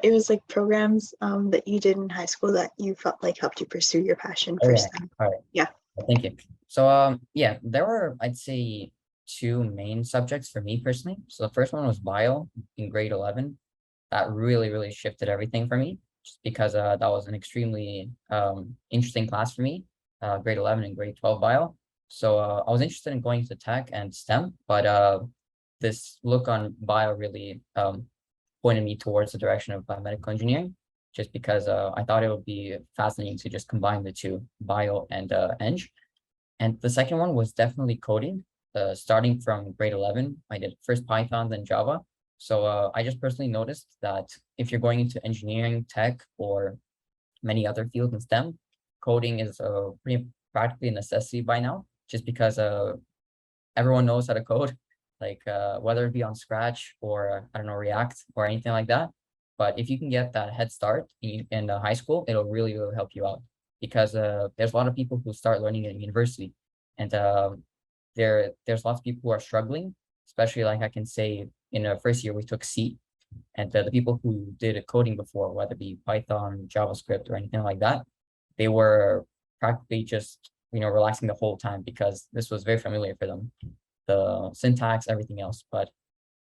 It was like programs that you did in high school that you felt like helped you pursue your passion for STEM. All right. Yeah. Thank you. So yeah, there were, I'd say, two main subjects for me personally. So the first one was bio in grade 11. That really, really shifted everything for me, just because that was an extremely interesting class for me, grade 11 and grade 12 bio. So I was interested in going to tech and STEM, but this look on bio really pointed me towards the direction of biomedical engineering, just because I thought it would be fascinating to just combine the two, bio and eng. And the second one was definitely coding. Starting from grade 11, I did first Python, then Java. So I just personally noticed that if you're going into engineering, tech, or many other fields in STEM, coding is pretty practically a necessity by now, just because everyone knows how to code, like whether it be on Scratch or I don't know, React or anything like that. But if you can get that head start in high school, it'll really, really help you out, because there's a lot of people who start learning in university, and there's lots of people who are struggling, especially like I can say in the first year we took C, and the people who did coding before, whether it be Python, JavaScript, or anything like that, they were practically just relaxing the whole time because this was very familiar for them, the syntax, everything else. But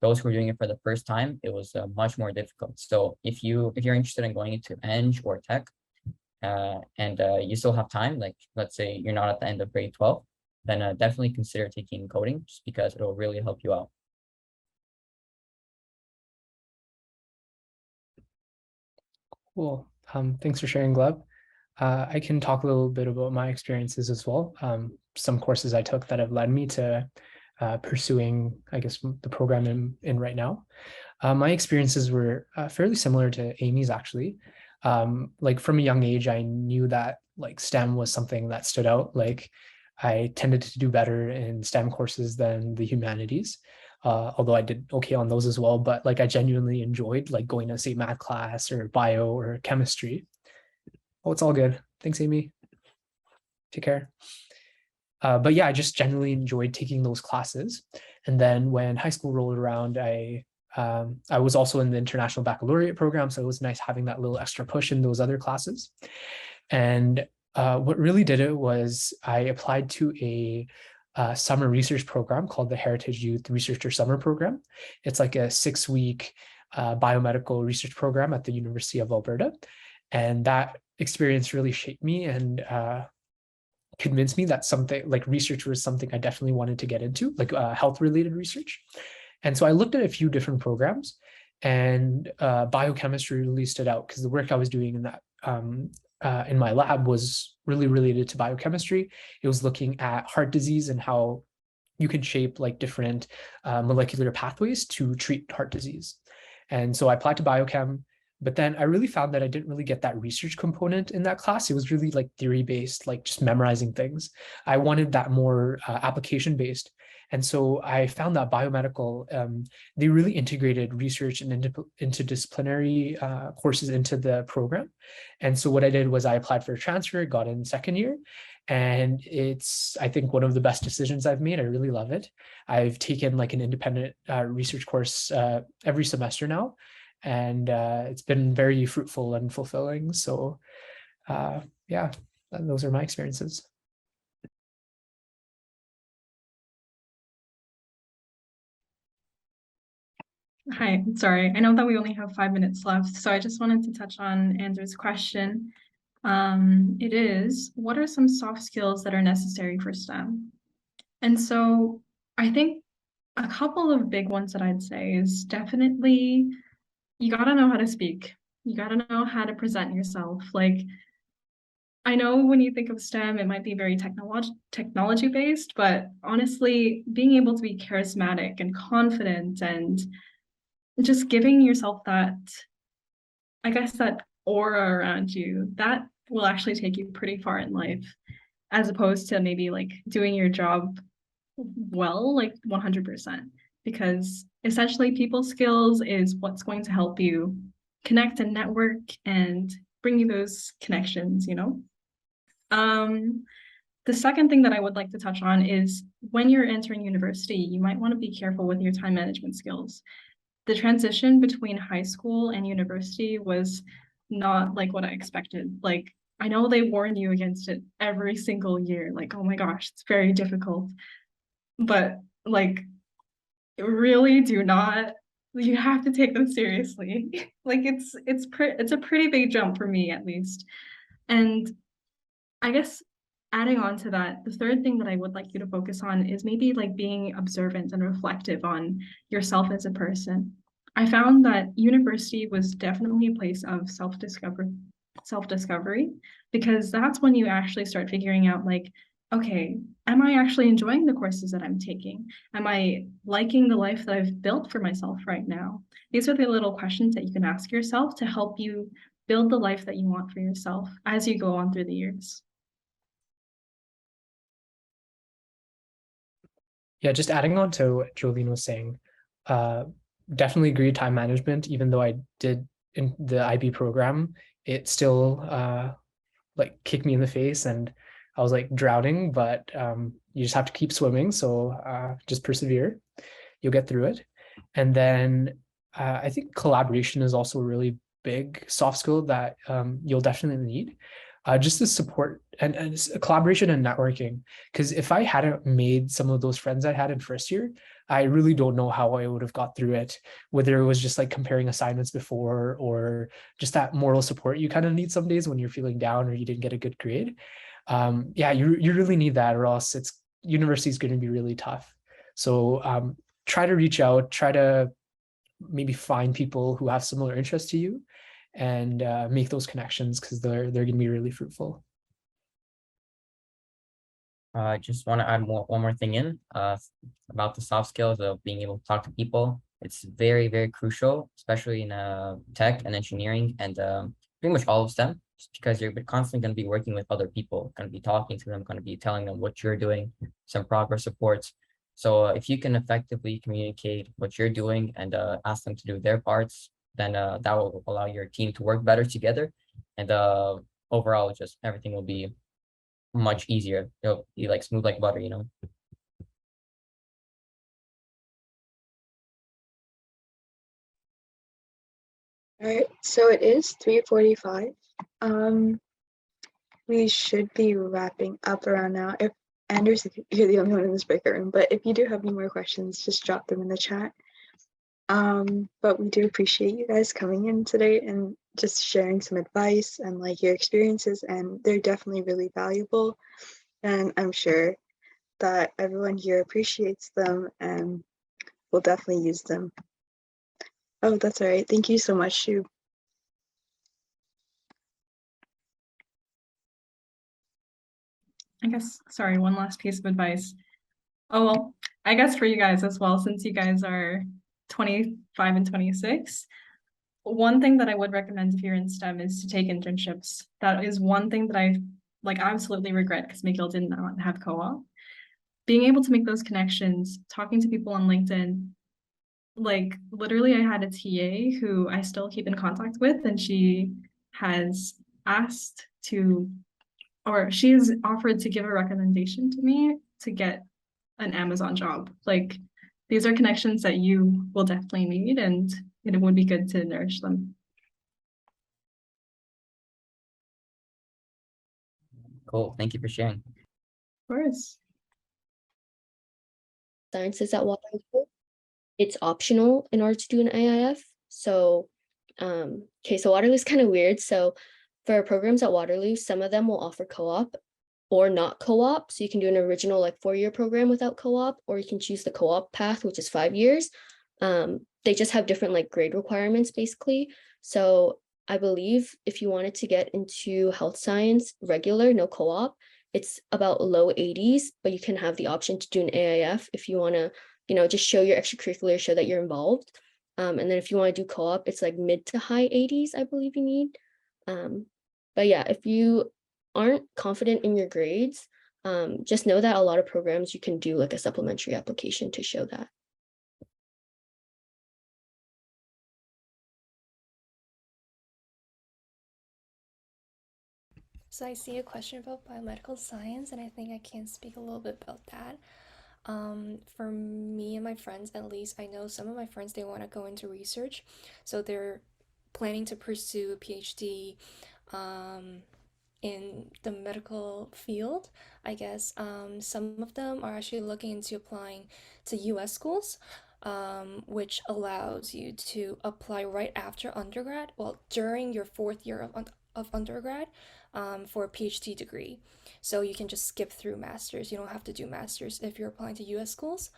those who are doing it for the first time, it was much more difficult. So if you're interested in going into eng or tech, and you still have time, like let's say you're not at the end of grade 12, then definitely consider taking coding, just because it'll really help you out. Cool. Thanks for sharing, Gleb. I can talk a little bit about my experiences as well. Some courses I took that have led me to pursuing, I guess, the program in right now. My experiences were fairly similar to Amy's, actually. Like from a young age, I knew that like STEM was something that stood out. Like I tended to do better in STEM courses than the humanities. Although I did okay on those as well, but like I genuinely enjoyed like going to say math class or bio or chemistry. Oh, it's all good. Thanks, Amy. Take care. But yeah, I just generally enjoyed taking those classes. And then when high school rolled around, I was also in the International Baccalaureate program, so it was nice having that little extra push in those other classes. And what really did it was I applied to a summer research program called the Heritage Youth Researcher Summer Program. It's like a 6-week biomedical research program at the University of Alberta. And that experience really shaped me and convinced me that something like research was something I definitely wanted to get into, like health related research. And so I looked at a few different programs, and biochemistry really stood out because the work I was doing in that in my lab was really related to biochemistry. It was looking at heart disease and how you can shape like different molecular pathways to treat heart disease. And so I applied to biochem, but then I really found that I didn't really get that research component in that class. It was really like theory-based, like just memorizing things. I wanted that more application-based. And so I found that biomedical, they really integrated research and interdisciplinary courses into the program. And so what I did was I applied for a transfer, got in second year, and it's, I think, one of the best decisions I've made. I really love it. I've taken like an independent research course every semester now, and it's been very fruitful and fulfilling. So yeah, those are my experiences. Hi, sorry. I know that we only have 5 minutes left, so I just wanted to touch on Andrew's question. It is, what are some soft skills that are necessary for STEM? And so I think a couple of big ones that I'd say is definitely, you gotta know how to speak. You gotta know how to present yourself. Like, I know when you think of STEM, it might be very technology based, but honestly, being able to be charismatic and confident and just giving yourself that, I guess, that aura around you, that will actually take you pretty far in life, as opposed to maybe like doing your job well, like 100%, because essentially people skills is what's going to help you connect and network and bring you those connections, you know? The second thing that I would like to touch on is when you're entering university, you might want to be careful with your time management skills. The transition between high school and university was not like what I expected. Like, I know they warn you against it every single year, like, oh my gosh, it's very difficult. But like, really do not, you have to take them seriously. Like it's a pretty big jump for me at least. And I guess adding on to that, the third thing that I would like you to focus on is maybe like being observant and reflective on yourself as a person. I found that university was definitely a place of self-discovery, because that's when you actually start figuring out like, okay, am I actually enjoying the courses that I'm taking? Am I liking the life that I've built for myself right now? These are the little questions that you can ask yourself to help you build the life that you want for yourself as you go on through the years. Yeah, just adding on to what Jolene was saying, definitely agree time management. Even though I did in the IB program, it still like kicked me in the face and I was like drowning, but you just have to keep swimming. So just persevere, you'll get through it. And then I think collaboration is also a really big soft skill that you'll definitely need. Just the support and collaboration and networking. Because if I hadn't made some of those friends I had in first year, I really don't know how I would have got through it, whether it was just like comparing assignments before or just that moral support you kind of need some days when you're feeling down or you didn't get a good grade. Yeah, you really need that, or else it's university is going to be really tough. So try to reach out, try to maybe find people who have similar interests to you and make those connections, because they're going to be really fruitful. I just want to add one more thing in about the soft skills of being able to talk to people. It's very, very crucial, especially in tech and engineering and pretty much all of STEM, just because you're constantly going to be working with other people, going to be talking to them, going to be telling them what you're doing, some progress reports. So if you can effectively communicate what you're doing and ask them to do their parts, then that will allow your team to work better together. And overall, just everything will be much easier. It'll be like smooth like butter, you know? All right, so it is 3:45. We should be wrapping up around now. If Anders, if you're the only one in this breakout room, but if you do have any more questions, just drop them in the chat. But we do appreciate you guys coming in today and just sharing some advice and like your experiences, and they're definitely really valuable. And I'm sure that everyone here appreciates them and will definitely use them. Oh, that's all right. Thank you so much, Shu. I guess, sorry, one last piece of advice. Oh, well, I guess for you guys as well, since you guys are 25 and 26, one thing that I would recommend if you're in STEM is to take internships. That is one thing that I like absolutely regret because McGill did not have co-op. Being able to make those connections, talking to people on LinkedIn, like literally I had a TA who I still keep in contact with, and she has asked to, or she has offered to give a recommendation to me to get an Amazon job. Like these are connections that you will definitely need, and it would be good to nourish them. Cool. Thank you for sharing. Of course. Sciences at Waterloo. It's optional in order to do an AIF. So, okay, so Waterloo is kind of weird. So for programs at Waterloo, some of them will offer co-op or not co-op. So you can do an original like 4-year program without co-op, or you can choose the co-op path, which is 5 years. They just have different like grade requirements basically. So I believe if you wanted to get into health science regular, no co-op, it's about low 80s, but you can have the option to do an AIF if you want to, you know, just show your extracurricular, show that you're involved. And then if you want to do co-op, it's like mid to high 80s, I believe you need. But yeah, if you aren't confident in your grades, just know that a lot of programs you can do like a supplementary application to show that. So I see a question about biomedical science, and I think I can speak a little bit about that. For me and my friends, at least, I know some of my friends, they want to go into research. So they're planning to pursue a PhD in the medical field, I guess. Some of them are actually looking into applying to US schools, which allows you to apply right after undergrad, well, during your 4th year of undergrad, for a PhD degree. So you can just skip through masters. You don't have to do masters if you're applying to US schools.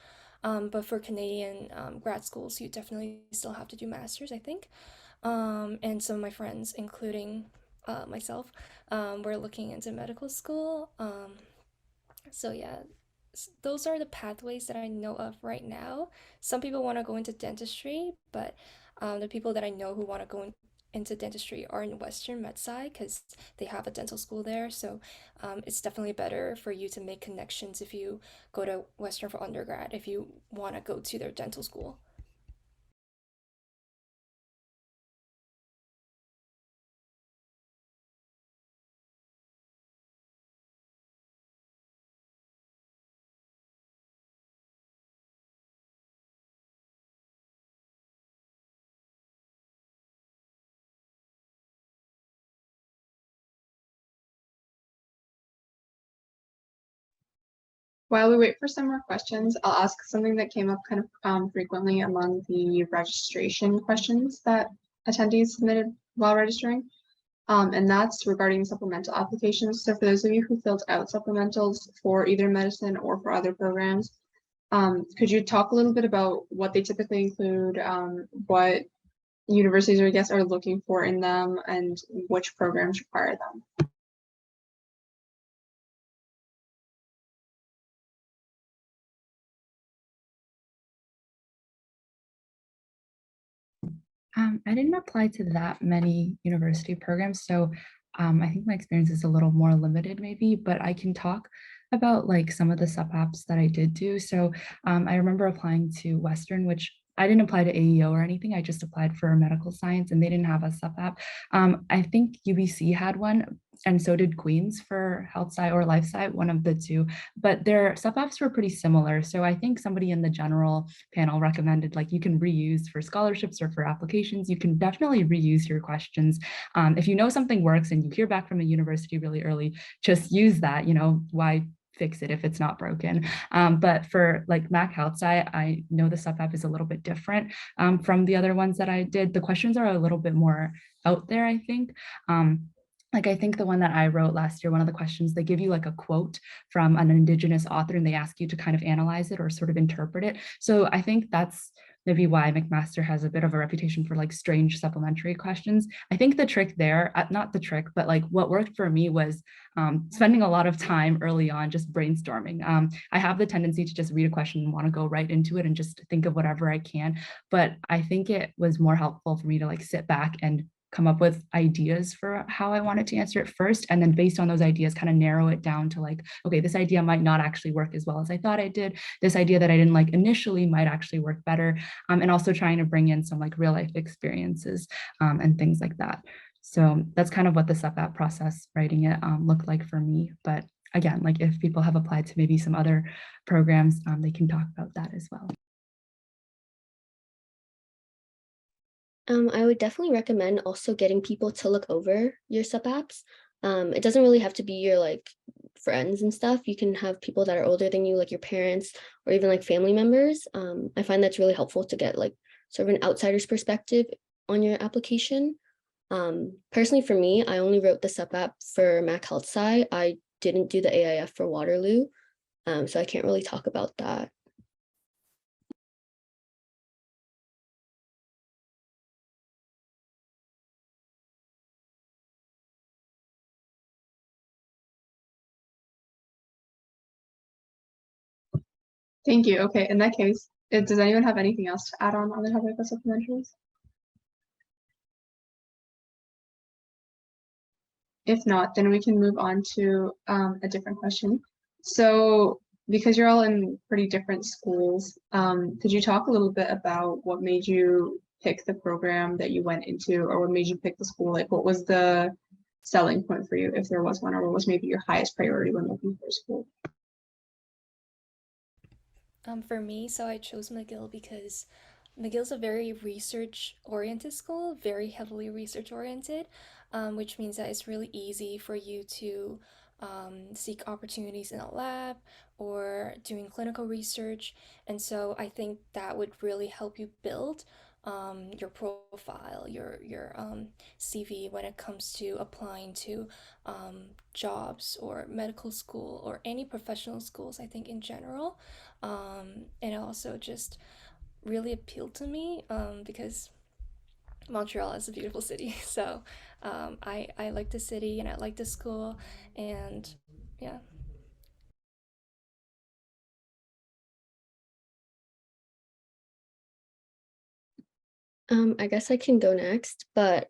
But for Canadian grad schools, you definitely still have to do masters, I think. And some of my friends, including myself, were looking into medical school. So yeah, those are the pathways that I know of right now. Some people want to go into dentistry, but the people that I know who want to go into dentistry are in Western MedSci because they have a dental school there. So it's definitely better for you to make connections if you go to Western for undergrad, if you want to go to their dental school. While we wait for some more questions, I'll ask something that came up kind of frequently among the registration questions that attendees submitted while registering. And that's regarding supplemental applications. So for those of you who filled out supplementals for either medicine or for other programs, could you talk a little bit about what they typically include, what universities or guests are looking for in them, and which programs require them? I didn't apply to that many university programs, so I think my experience is a little more limited maybe, but I can talk about like some of the sub apps that I did do. So I remember applying to Western, which I didn't apply to AEO or anything. I just applied for medical science and they didn't have a sub app. I think UBC had one and so did Queens for health sci or life sci, one of the two, but their sub apps were pretty similar. So I think somebody in the general panel recommended like you can reuse for scholarships or for applications. You can definitely reuse your questions. If you know something works and you hear back from a university really early, just use that, why fix it if it's not broken. But for like Mac Health Sci, I know the sub app is a little bit different from the other ones that I did. The questions are a little bit more out there, I think. Like I think the one that I wrote last year, one of the questions, they give you like a quote from an Indigenous author and they ask you to kind of analyze it or sort of interpret it. So I think that's maybe why McMaster has a bit of a reputation for like strange supplementary questions. I think the trick there, not the trick, but like what worked for me was spending a lot of time early on just brainstorming. I have the tendency to just read a question and want to go right into it and just think of whatever I can. But I think it was more helpful for me to like sit back and come up with ideas for how I wanted to answer it first. And then based on those ideas, kind of narrow it down to like, okay, this idea might not actually work as well as I thought I did. This idea that I didn't like initially might actually work better. And also trying to bring in some like real life experiences and things like that. So that's kind of what the sub app process writing it looked like for me. But again, like if people have applied to maybe some other programs, they can talk about that as well. I would definitely recommend also getting people to look over your sub apps. It doesn't really have to be your like friends and stuff. You can have people that are older than you, like your parents or even like family members. I find that's really helpful to get like sort of an outsider's perspective on your application. Personally for me, I only wrote the sub app for Mac Health Sci. I didn't do the AIF for Waterloo. So I can't really talk about that. Thank you. Okay, in that case, does anyone have anything else to add on the topic of supplementaries? If not, then we can move on to a different question. So because you're all in pretty different schools, could you talk a little bit about what made you pick the program that you went into, or what made you pick the school? Like what was the selling point for you, if there was one, or what was maybe your highest priority when looking for a school? For me, so I chose McGill because McGill's a very research-oriented school, very heavily research-oriented, which means that it's really easy for you to seek opportunities in a lab or doing clinical research. And so I think that would really help you build your profile, your CV when it comes to applying to jobs or medical school or any professional schools, I think in general. And also just really appealed to me because Montreal is a beautiful city. So I like the city and I like the school, and yeah. I guess I can go next, but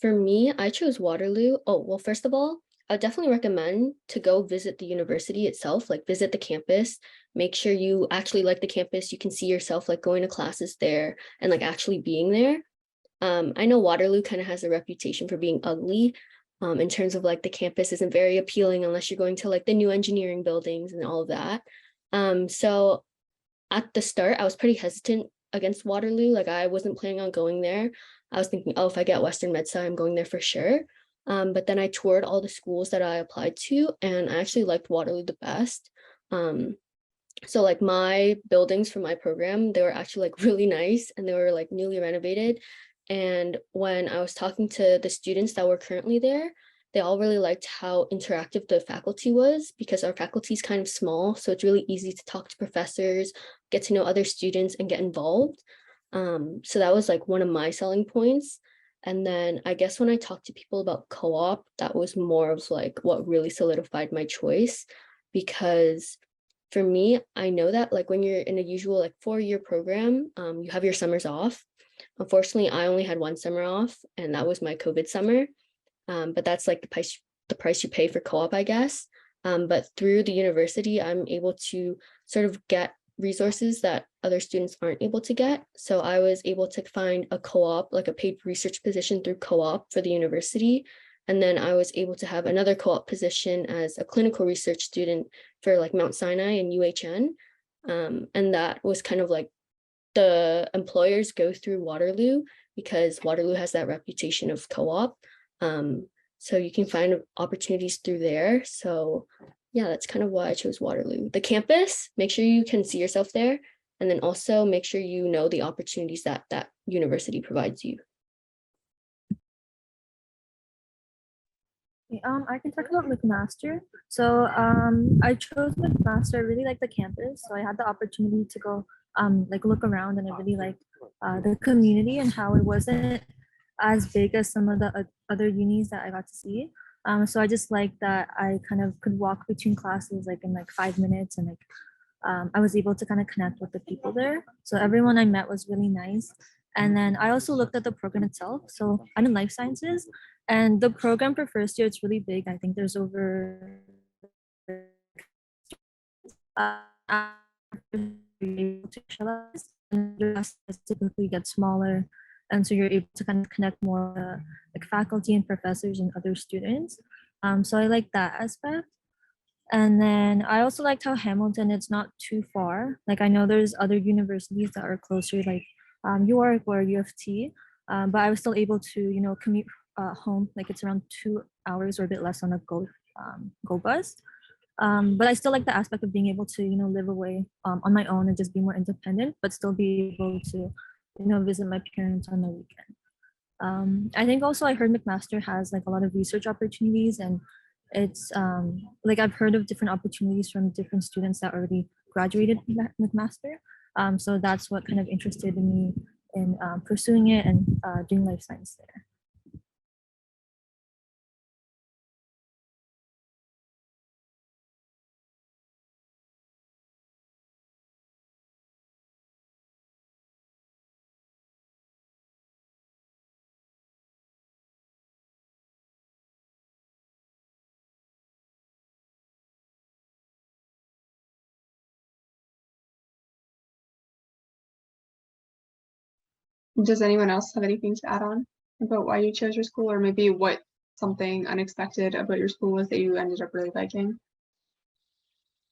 for me, I chose Waterloo. Oh, well, first of all, I definitely recommend to go visit the university itself, like visit the campus, make sure you actually like the campus. You can see yourself like going to classes there and like actually being there. I know Waterloo kind of has a reputation for being ugly, in terms of like the campus isn't very appealing unless you're going to like the new engineering buildings and all of that. So at the start, I was pretty hesitant against Waterloo. Like I wasn't planning on going there. I was thinking, oh, if I get Western Med Sci, I'm going there for sure. But then I toured all the schools that I applied to, and I actually liked Waterloo the best. So like my buildings for my program, they were actually like really nice and they were like newly renovated. And when I was talking to the students that were currently there, they all really liked how interactive the faculty was, because our faculty is kind of small. So it's really easy to talk to professors, get to know other students and get involved. So that was like one of my selling points. And then I guess when I talked to people about co-op, that was more of like what really solidified my choice, because for me, I know that like when you're in a usual like 4-year program, you have your summers off. Unfortunately, I only had one summer off, and that was my COVID summer. But that's like the price you pay for co-op, I guess. But through the university, I'm able to sort of get resources that other students aren't able to get. So I was able to find a co-op, like a paid research position through co-op for the university. And then I was able to have another co-op position as a clinical research student for like Mount Sinai and UHN. And that was kind of like the employers go through Waterloo because Waterloo has that reputation of co-op. So you can find opportunities through there. So yeah, that's kind of why I chose Waterloo. The campus, make sure you can see yourself there. And then also make sure you know the opportunities that that university provides you. I can talk about McMaster. So I chose McMaster. I really like the campus. So I had the opportunity to go like look around, and I really liked the community and how it wasn't as big as some of the other unis that I got to see. So I just like that I kind of could walk between classes like in like 5 minutes, and like I was able to kind of connect with the people there. So everyone I met was really nice. And then I also looked at the program itself. So I'm in life sciences, and the program for first year, it's really big. I think there's over typically get smaller, and so you're able to kind of connect more like faculty and professors and other students. So I like that aspect. And then I also liked how Hamilton, it's not too far. Like I know there's other universities that are closer, like York or U of T, but I was still able to, you know, commute home. Like it's around 2 hours or a bit less on a go bus. But I still like the aspect of being able to, you know, live away on my own and just be more independent, but still be able to, you know, visit my parents on the weekend. I think also I heard McMaster has like a lot of research opportunities, and it's like I've heard of different opportunities from different students that already graduated McMaster. So that's what kind of interested me in pursuing it and doing life science there. Does anyone else have anything to add on about why you chose your school, or maybe what something unexpected about your school was that you ended up really liking?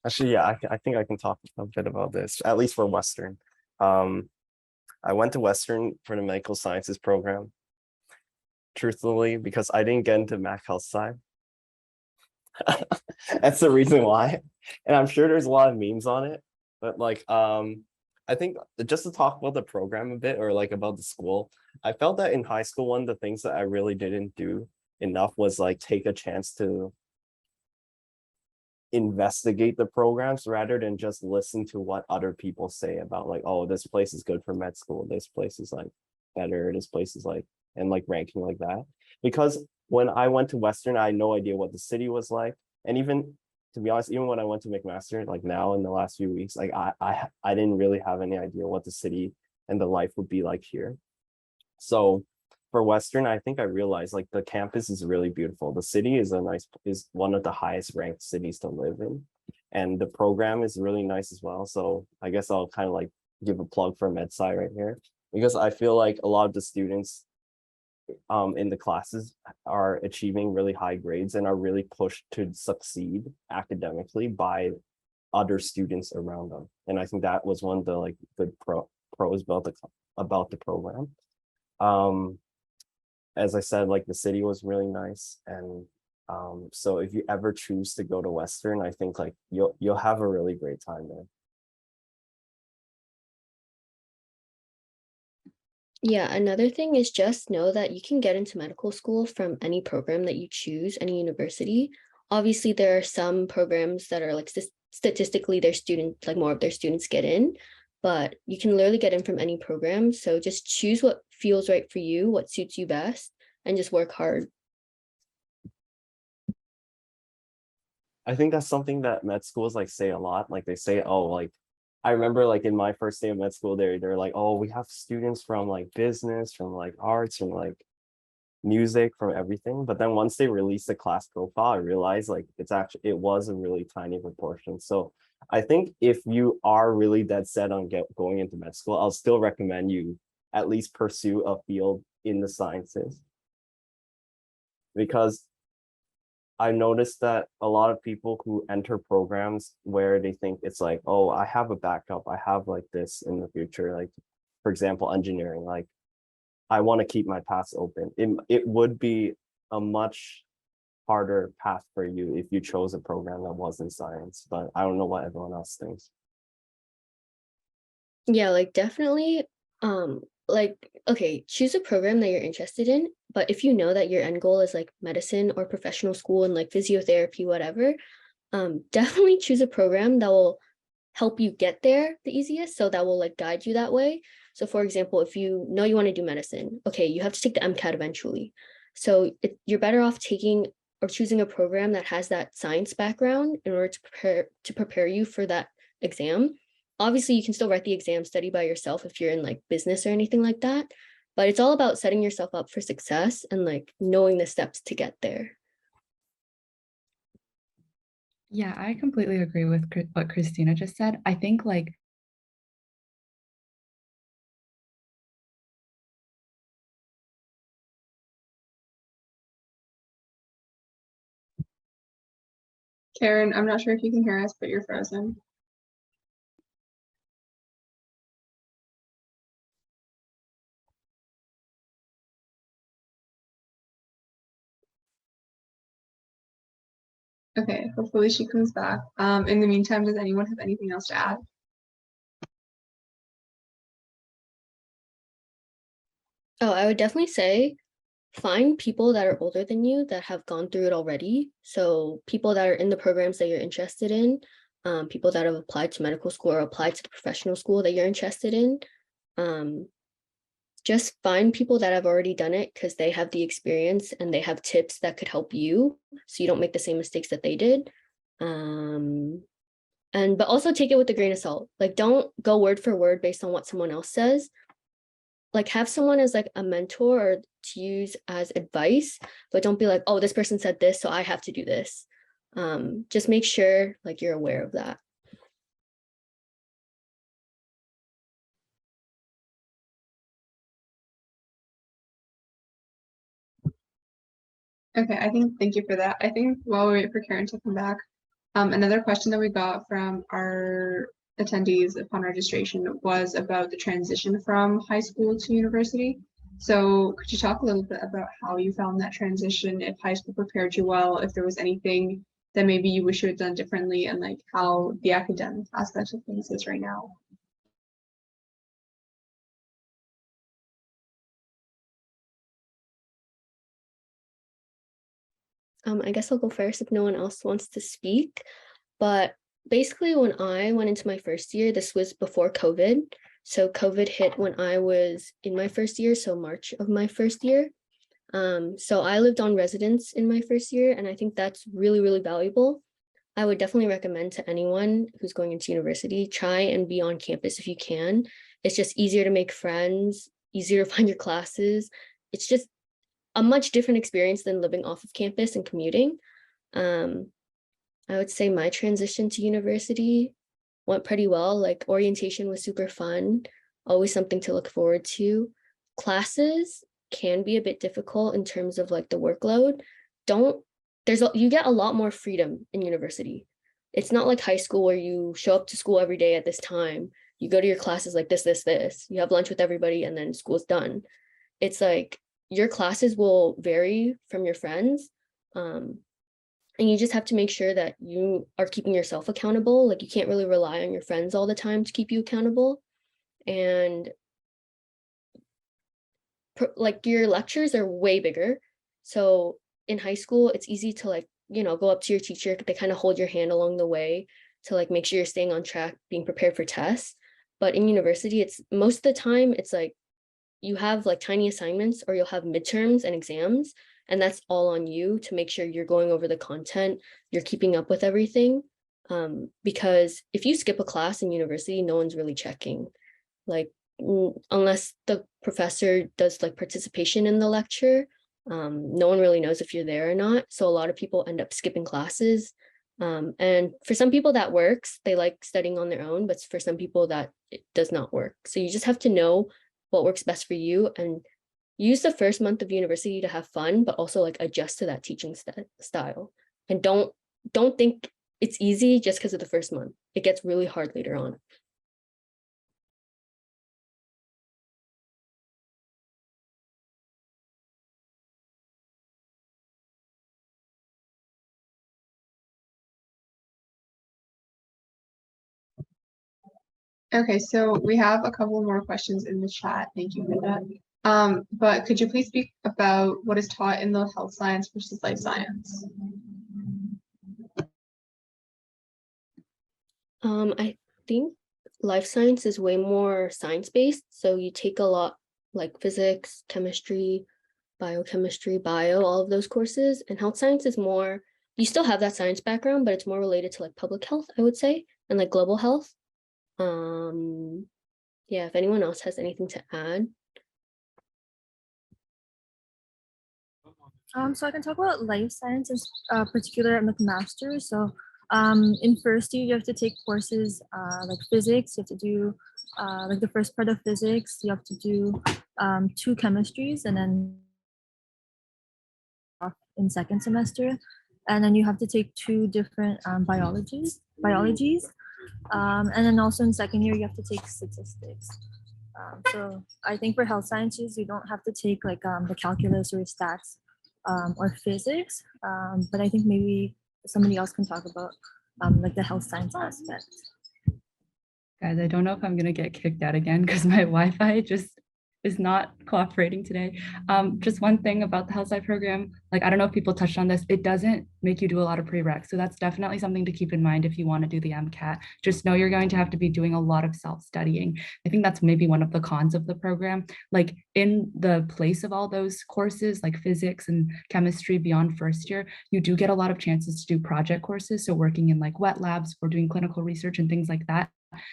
Actually, yeah, I think I can talk a bit about this, at least for Western. I went to Western for the medical sciences program, truthfully, because I didn't get into Mac Health Sci. That's the reason why. And I'm sure there's a lot of memes on it, but like, I think just to talk about the program a bit, or like about the school, I felt that in high school, one of the things that I really didn't do enough was like take a chance to investigate the programs rather than just listen to what other people say about like, oh, this place is good for med school, this place is like better, this place is like, and like ranking like that. Because when I went to Western, I had no idea what the city was like. And even, to be honest, even when I went to McMaster, like now in the last few weeks, like I didn't really have any idea what the city and the life would be like here. So for Western, I think I realized like the campus is really beautiful. The city is is one of the highest ranked cities to live in. And the program is really nice as well. So I guess I'll kind of like give a plug for MedSci right here, because I feel like a lot of the students in the classes are achieving really high grades and are really pushed to succeed academically by other students around them. And I think that was one of the like good pros about the program. As I said, like the city was really nice, and so if you ever choose to go to Western, I think like you'll have a really great time there. Yeah, another thing is just know that you can get into medical school from any program that you choose, any university. Obviously, there are some programs that are like statistically their students, like more of their students get in, but you can literally get in from any program. So just choose what feels right for you, what suits you best, and just work hard. I think that's something that med schools like say a lot. Like they say, oh, like I remember like in my first day of med school, they're like, oh, we have students from like business, from like arts, from like music, from everything. But then once they released the class profile, I realized like it was a really tiny proportion. So I think if you are really dead set on going into med school, I'll still recommend you at least pursue a field in the sciences, because I noticed that a lot of people who enter programs where they think it's like, oh, I have a backup, I have like this in the future, like for example, engineering, like I want to keep my paths open. It would be a much harder path for you if you chose a program that wasn't science, but I don't know what everyone else thinks. Yeah, like definitely, like, okay, choose a program that you're interested in, but if you know that your end goal is like medicine or professional school and like physiotherapy, whatever, definitely choose a program that will help you get there the easiest, so that will like guide you that way. So for example, if you know you want to do medicine, okay, you have to take the MCAT eventually. So you're better off taking or choosing a program that has that science background in order to prepare you for that exam. Obviously, you can still write the exam, study by yourself if you're in like business or anything like that, but it's all about setting yourself up for success and like knowing the steps to get there. Yeah, I completely agree with what Christina just said. I think like Karen, I'm not sure if you can hear us, but you're frozen. Okay, hopefully she comes back. In the meantime, does anyone have anything else to add? Oh, I would definitely say find people that are older than you that have gone through it already. So people that are in the programs that you're interested in, people that have applied to medical school or applied to the professional school that you're interested in. Just find people that have already done it because they have the experience and they have tips that could help you so you don't make the same mistakes that they did. But also take it with a grain of salt. Like don't go word for word based on what someone else says. Like have someone as like a mentor or to use as advice, but don't be like, oh, this person said this, so I have to do this. Just make sure like you're aware of that. Okay, thank you for that. I think while we wait for Karen to come back, another question that we got from our attendees upon registration was about the transition from high school to university. So could you talk a little bit about how you found that transition, if high school prepared you well, if there was anything that maybe you wish you had done differently, and like how the academic aspect of things is right now? I guess I'll go first if no one else wants to speak. But basically, when I went into my first year, this was before COVID. So COVID hit when I was in my first year, so March of my first year. So I lived on residence in my first year, and I think that's really, really valuable. I would definitely recommend to anyone who's going into university, try and be on campus if you can. It's just easier to make friends, easier to find your classes. It's just a much different experience than living off of campus and commuting. I would say my transition to university went pretty well. Like orientation was super fun, always something to look forward to. Classes can be a bit difficult in terms of like the workload. You get a lot more freedom in university. It's not like high school where you show up to school every day at this time. You go to your classes like this. You have lunch with everybody and then school's done. It's like your classes will vary from your friends. And you just have to make sure that you are keeping yourself accountable. Like you can't really rely on your friends all the time to keep you accountable. And like your lectures are way bigger. So in high school, it's easy to like, go up to your teacher. They kind of hold your hand along the way to like make sure you're staying on track, being prepared for tests. But in university, it's most of the time, it's like you have like tiny assignments or you'll have midterms and exams. And that's all on you to make sure you're going over the content, you're keeping up with everything. because if you skip a class in university, no one's really checking. Like, unless the professor does like participation in the lecture, no one really knows if you're there or not. So a lot of people end up skipping classes. And for some people that works, they like studying on their own, but for some people that it does not work. So you just have to know what works best for you and use the first month of university to have fun, but also like adjust to that teaching style. And don't think it's easy just because of the first month. It gets really hard later on. Okay, so we have a couple more questions in the chat. Thank you for that. But could you please speak about what is taught in the health science versus life science? I think life science is way more science-based. So you take a lot like physics, chemistry, biochemistry, bio, all of those courses. And health science is more, you still have that science background, but it's more related to like public health, I would say, and like global health. Yeah, if anyone else has anything to add. So I can talk about life sciences, particular with masters. So in first year, you have to take courses like physics. You have to do like the first part of physics. You have to do 2 chemistries, and then in second semester, and then you have to take 2 different biologies. And then also in second year, you have to take statistics. So I think for health sciences, you don't have to take like the calculus or stats or physics, but I think maybe somebody else can talk about like the health science aspect. Guys, I don't know if I'm gonna get kicked out again because my Wi-Fi just is not cooperating today. Just one thing about the health sci program, like I don't know if people touched on this, it doesn't make you do a lot of prereqs. So that's definitely something to keep in mind if you want to do the MCAT. Just know you're going to have to be doing a lot of self-studying. I think that's maybe one of the cons of the program. Like in the place of all those courses, like physics and chemistry beyond first year, you do get a lot of chances to do project courses. So working in like wet labs or doing clinical research and things like that.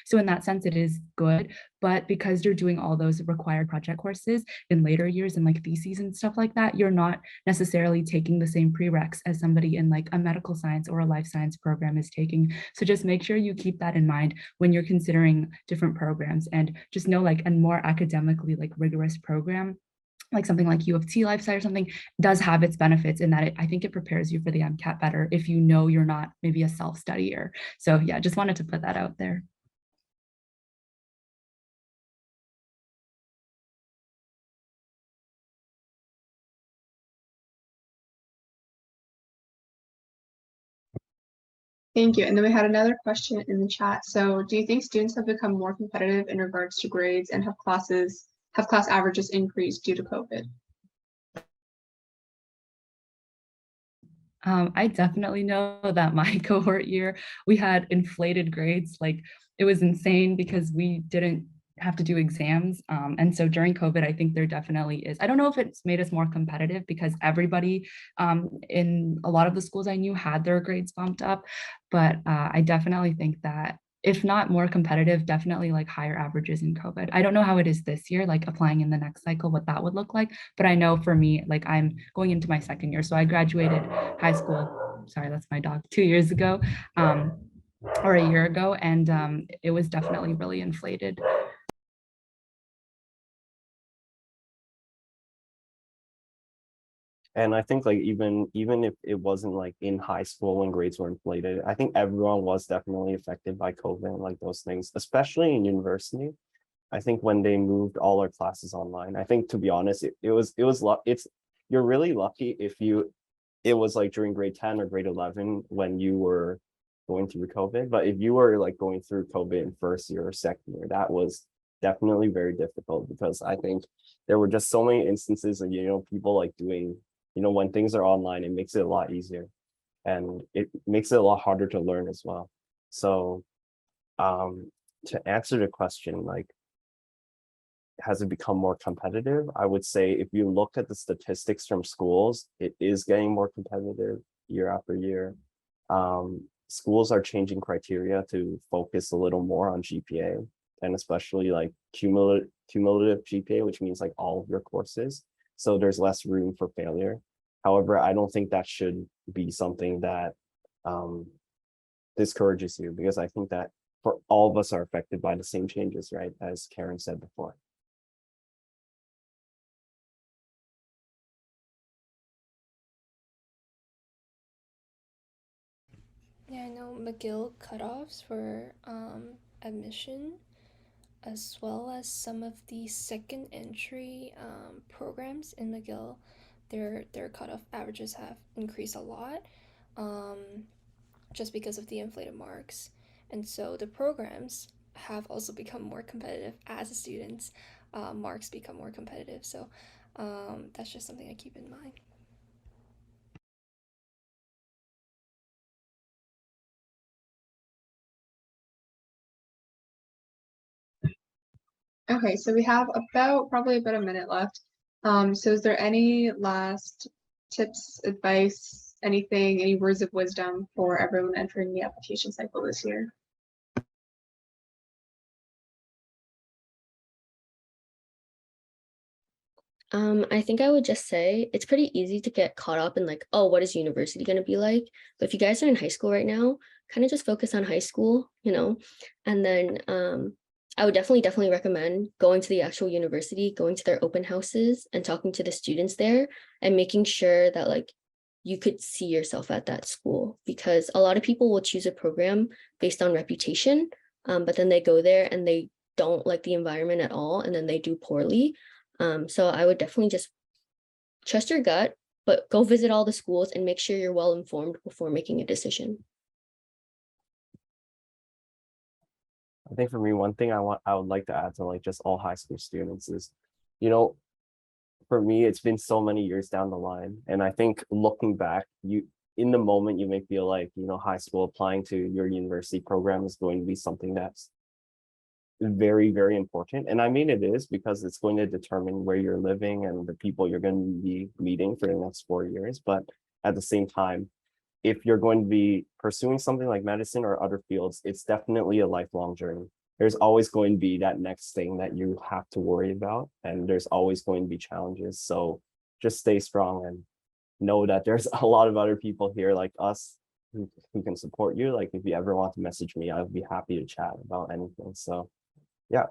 So in that sense, it is good, but because you're doing all those required project courses in later years and like theses and stuff like that, you're not necessarily taking the same prereqs as somebody in like a medical science or a life science program is taking. So just make sure you keep that in mind when you're considering different programs, and just know like a more academically like rigorous program like something like U of T Life Sci or something does have its benefits in that I think it prepares you for the MCAT better if you know you're not maybe a self-studier. So yeah, just wanted to put that out there. Thank you. And then we had another question in the chat. So do you think students have become more competitive in regards to grades, and have class averages increased due to COVID? I definitely know that my cohort year, we had inflated grades. Like it was insane because we didn't have to do exams. And so during COVID, I think there definitely is. I don't know if it's made us more competitive because everybody in a lot of the schools I knew had their grades bumped up. But I definitely think that if not more competitive, definitely like higher averages in COVID. I don't know how it is this year, like applying in the next cycle, what that would look like. But I know for me, like I'm going into my second year. So I graduated high school, sorry, that's my dog, 2 years ago or a year ago. And it was definitely really inflated. And I think like even if it wasn't like in high school when grades were inflated, I think everyone was definitely affected by COVID and like those things, especially in university. I think when they moved all our classes online, I think to be honest, you're really lucky if it was like during grade 10 or grade 11 when you were going through COVID. But if you were like going through COVID in first year or second year, that was definitely very difficult because I think there were just so many instances of, people like doing, when things are online, it makes it a lot easier and it makes it a lot harder to learn as well. So to answer the question, like, has it become more competitive? I would say if you look at the statistics from schools, it is getting more competitive year after year. schools are changing criteria to focus a little more on GPA, and especially like cumulative GPA, which means like all of your courses. So there's less room for failure. However, I don't think that should be something that discourages you, because I think that for all of us are affected by the same changes, right? As Karen said before. Yeah, I know McGill cutoffs for admission, as well as some of the second entry programs in McGill, their cutoff averages have increased a lot, just because of the inflated marks. And so the programs have also become more competitive as the students' marks become more competitive. So that's just something I keep in mind. Okay, so we have probably about a minute left. So is there any last tips, advice, anything, any words of wisdom for everyone entering the application cycle this year? I think I would just say it's pretty easy to get caught up in like, oh, what is university going to be like? But if you guys are in high school right now, kind of just focus on high school, you know, and then I would definitely recommend going to the actual university, going to their open houses and talking to the students there and making sure that like you could see yourself at that school, because a lot of people will choose a program based on reputation, but then they go there and they don't like the environment at all, and then they do poorly. So I would definitely just trust your gut, but go visit all the schools and make sure you're well informed before making a decision. I think for me, one thing I would like to add to like just all high school students is, you know, for me, it's been so many years down the line. And I think looking back, in the moment, you may feel like, you know, high school applying to your university program is going to be something that's very, very important. And I mean, it is, because it's going to determine where you're living and the people you're going to be meeting for the next 4 years. But at the same time, if you're going to be pursuing something like medicine or other fields, it's definitely a lifelong journey. There's always going to be that next thing that you have to worry about, and there's always going to be challenges. So just stay strong and know that there's a lot of other people here like us who can support you. Like if you ever want to message me, I'd be happy to chat about anything. So yeah.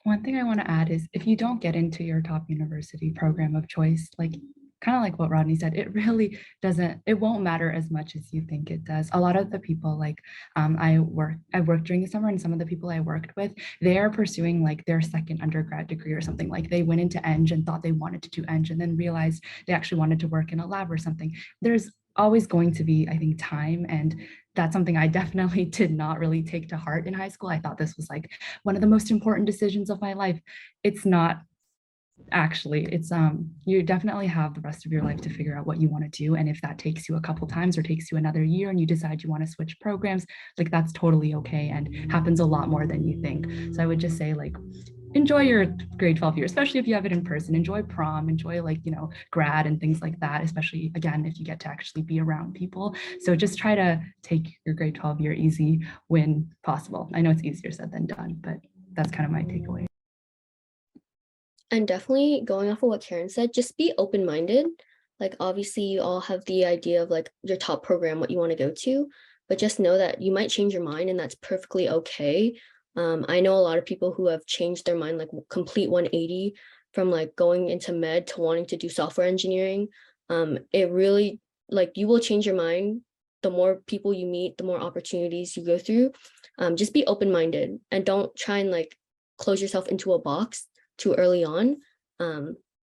One thing I want to add is if you don't get into your top university program of choice, like kind of like what Rodney said, it really it won't matter as much as you think it does. A lot of the people like I worked during the summer, and some of the people I worked with, they are pursuing like their second undergrad degree or something. Like they went into Eng and thought they wanted to do Eng and then realized they actually wanted to work in a lab or something. There's always going to be, I think, time, and that's something I definitely did not really take to heart in high school. I thought this was like one of the most important decisions of my life. It's not actually. It's you definitely have the rest of your life to figure out what you want to do, and if that takes you a couple times or takes you another year and you decide you want to switch programs, like that's totally okay and happens a lot more than you think. So I would just say like enjoy your grade 12 year, especially if you have it in person. Enjoy prom, enjoy like, you know, grad and things like that, especially again if you get to actually be around people. So just try to take your grade 12 year easy when possible. I know it's easier said than done, but that's kind of my takeaway. And definitely going off of what Karen said, just be open-minded. Like obviously you all have the idea of like your top program, what you want to go to, but just know that you might change your mind and that's perfectly okay. I know a lot of people who have changed their mind, like complete 180 from like going into med to wanting to do software engineering. It really, like, you will change your mind. The more people you meet, the more opportunities you go through. Just be open-minded and don't try and like close yourself into a box too early on.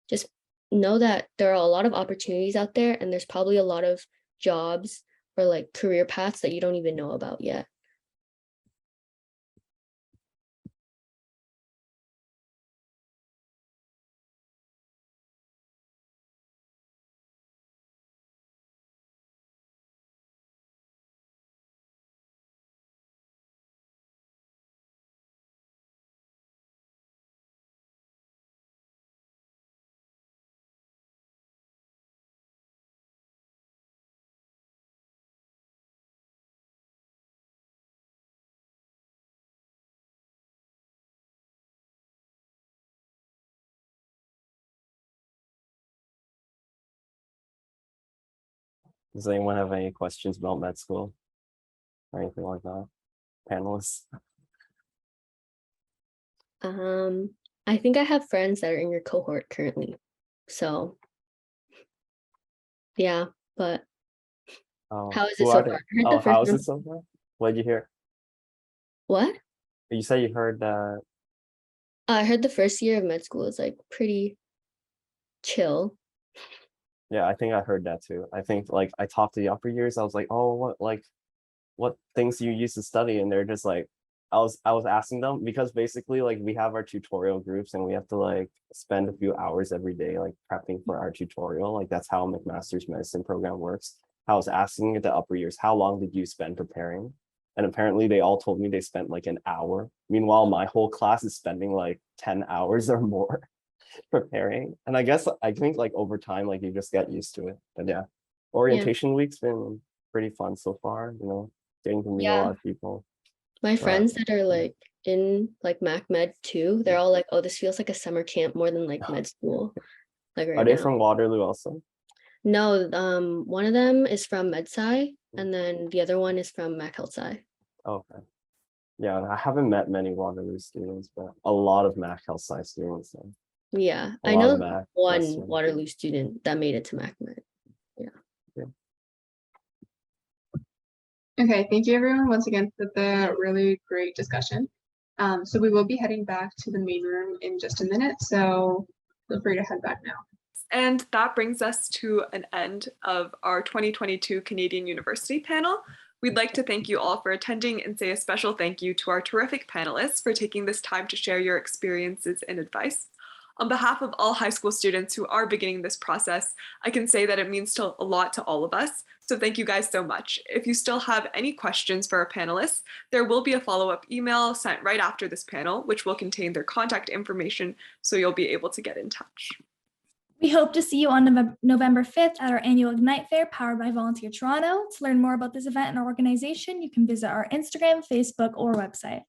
Just know that there are a lot of opportunities out there, and there's probably a lot of jobs or like career paths that you don't even know about yet. Does anyone have any questions about med school or anything like that? Panelists? I think I have friends that are in your cohort currently. So yeah, but how is it who so are they? far? I heard Oh, the how first is one. it so far? What did you hear? What? You said you heard I heard the first year of med school is like pretty chill. yeah, I think I heard that too. I think like I talked to the upper years, I was like, oh, what things do you use to study? And they're just like, I was asking them because basically like we have our tutorial groups and we have to like spend a few hours every day like prepping for our tutorial. Like that's how McMaster's medicine program works. I was asking the upper years, how long did you spend preparing? And apparently they all told me they spent like an hour. Meanwhile, my whole class is spending like 10 hours or more preparing. And I think like over time, like you just get used to it. But yeah, orientation week's been pretty fun so far, getting to meet a lot of people. My friends that are like in like Mac Med too, they're all like, oh, this feels like a summer camp more than like med school. Like right Are they now. from Waterloo also? No, one of them is from MedSci and then the other one is from Mac Health Sci. Okay. Yeah, I haven't met many Waterloo students, but a lot of Mac Health Sci students. So Yeah, a I lot of know Mac one Western. Waterloo student that made it to Mac Med. Yeah. Okay, thank you everyone once again for the really great discussion. So we will be heading back to the main room in just a minute, so feel free to head back now. And that brings us to an end of our 2022 Canadian University panel. We'd like to thank you all for attending and say a special thank you to our terrific panelists for taking this time to share your experiences and advice. On behalf of all high school students who are beginning this process, I can say that it means a lot to all of us. So thank you guys so much. If you still have any questions for our panelists, there will be a follow-up email sent right after this panel, which will contain their contact information, so you'll be able to get in touch. We hope to see you on November 5th at our annual Ignite Fair powered by Volunteer Toronto. To learn more about this event and our organization, you can visit our Instagram, Facebook, or website.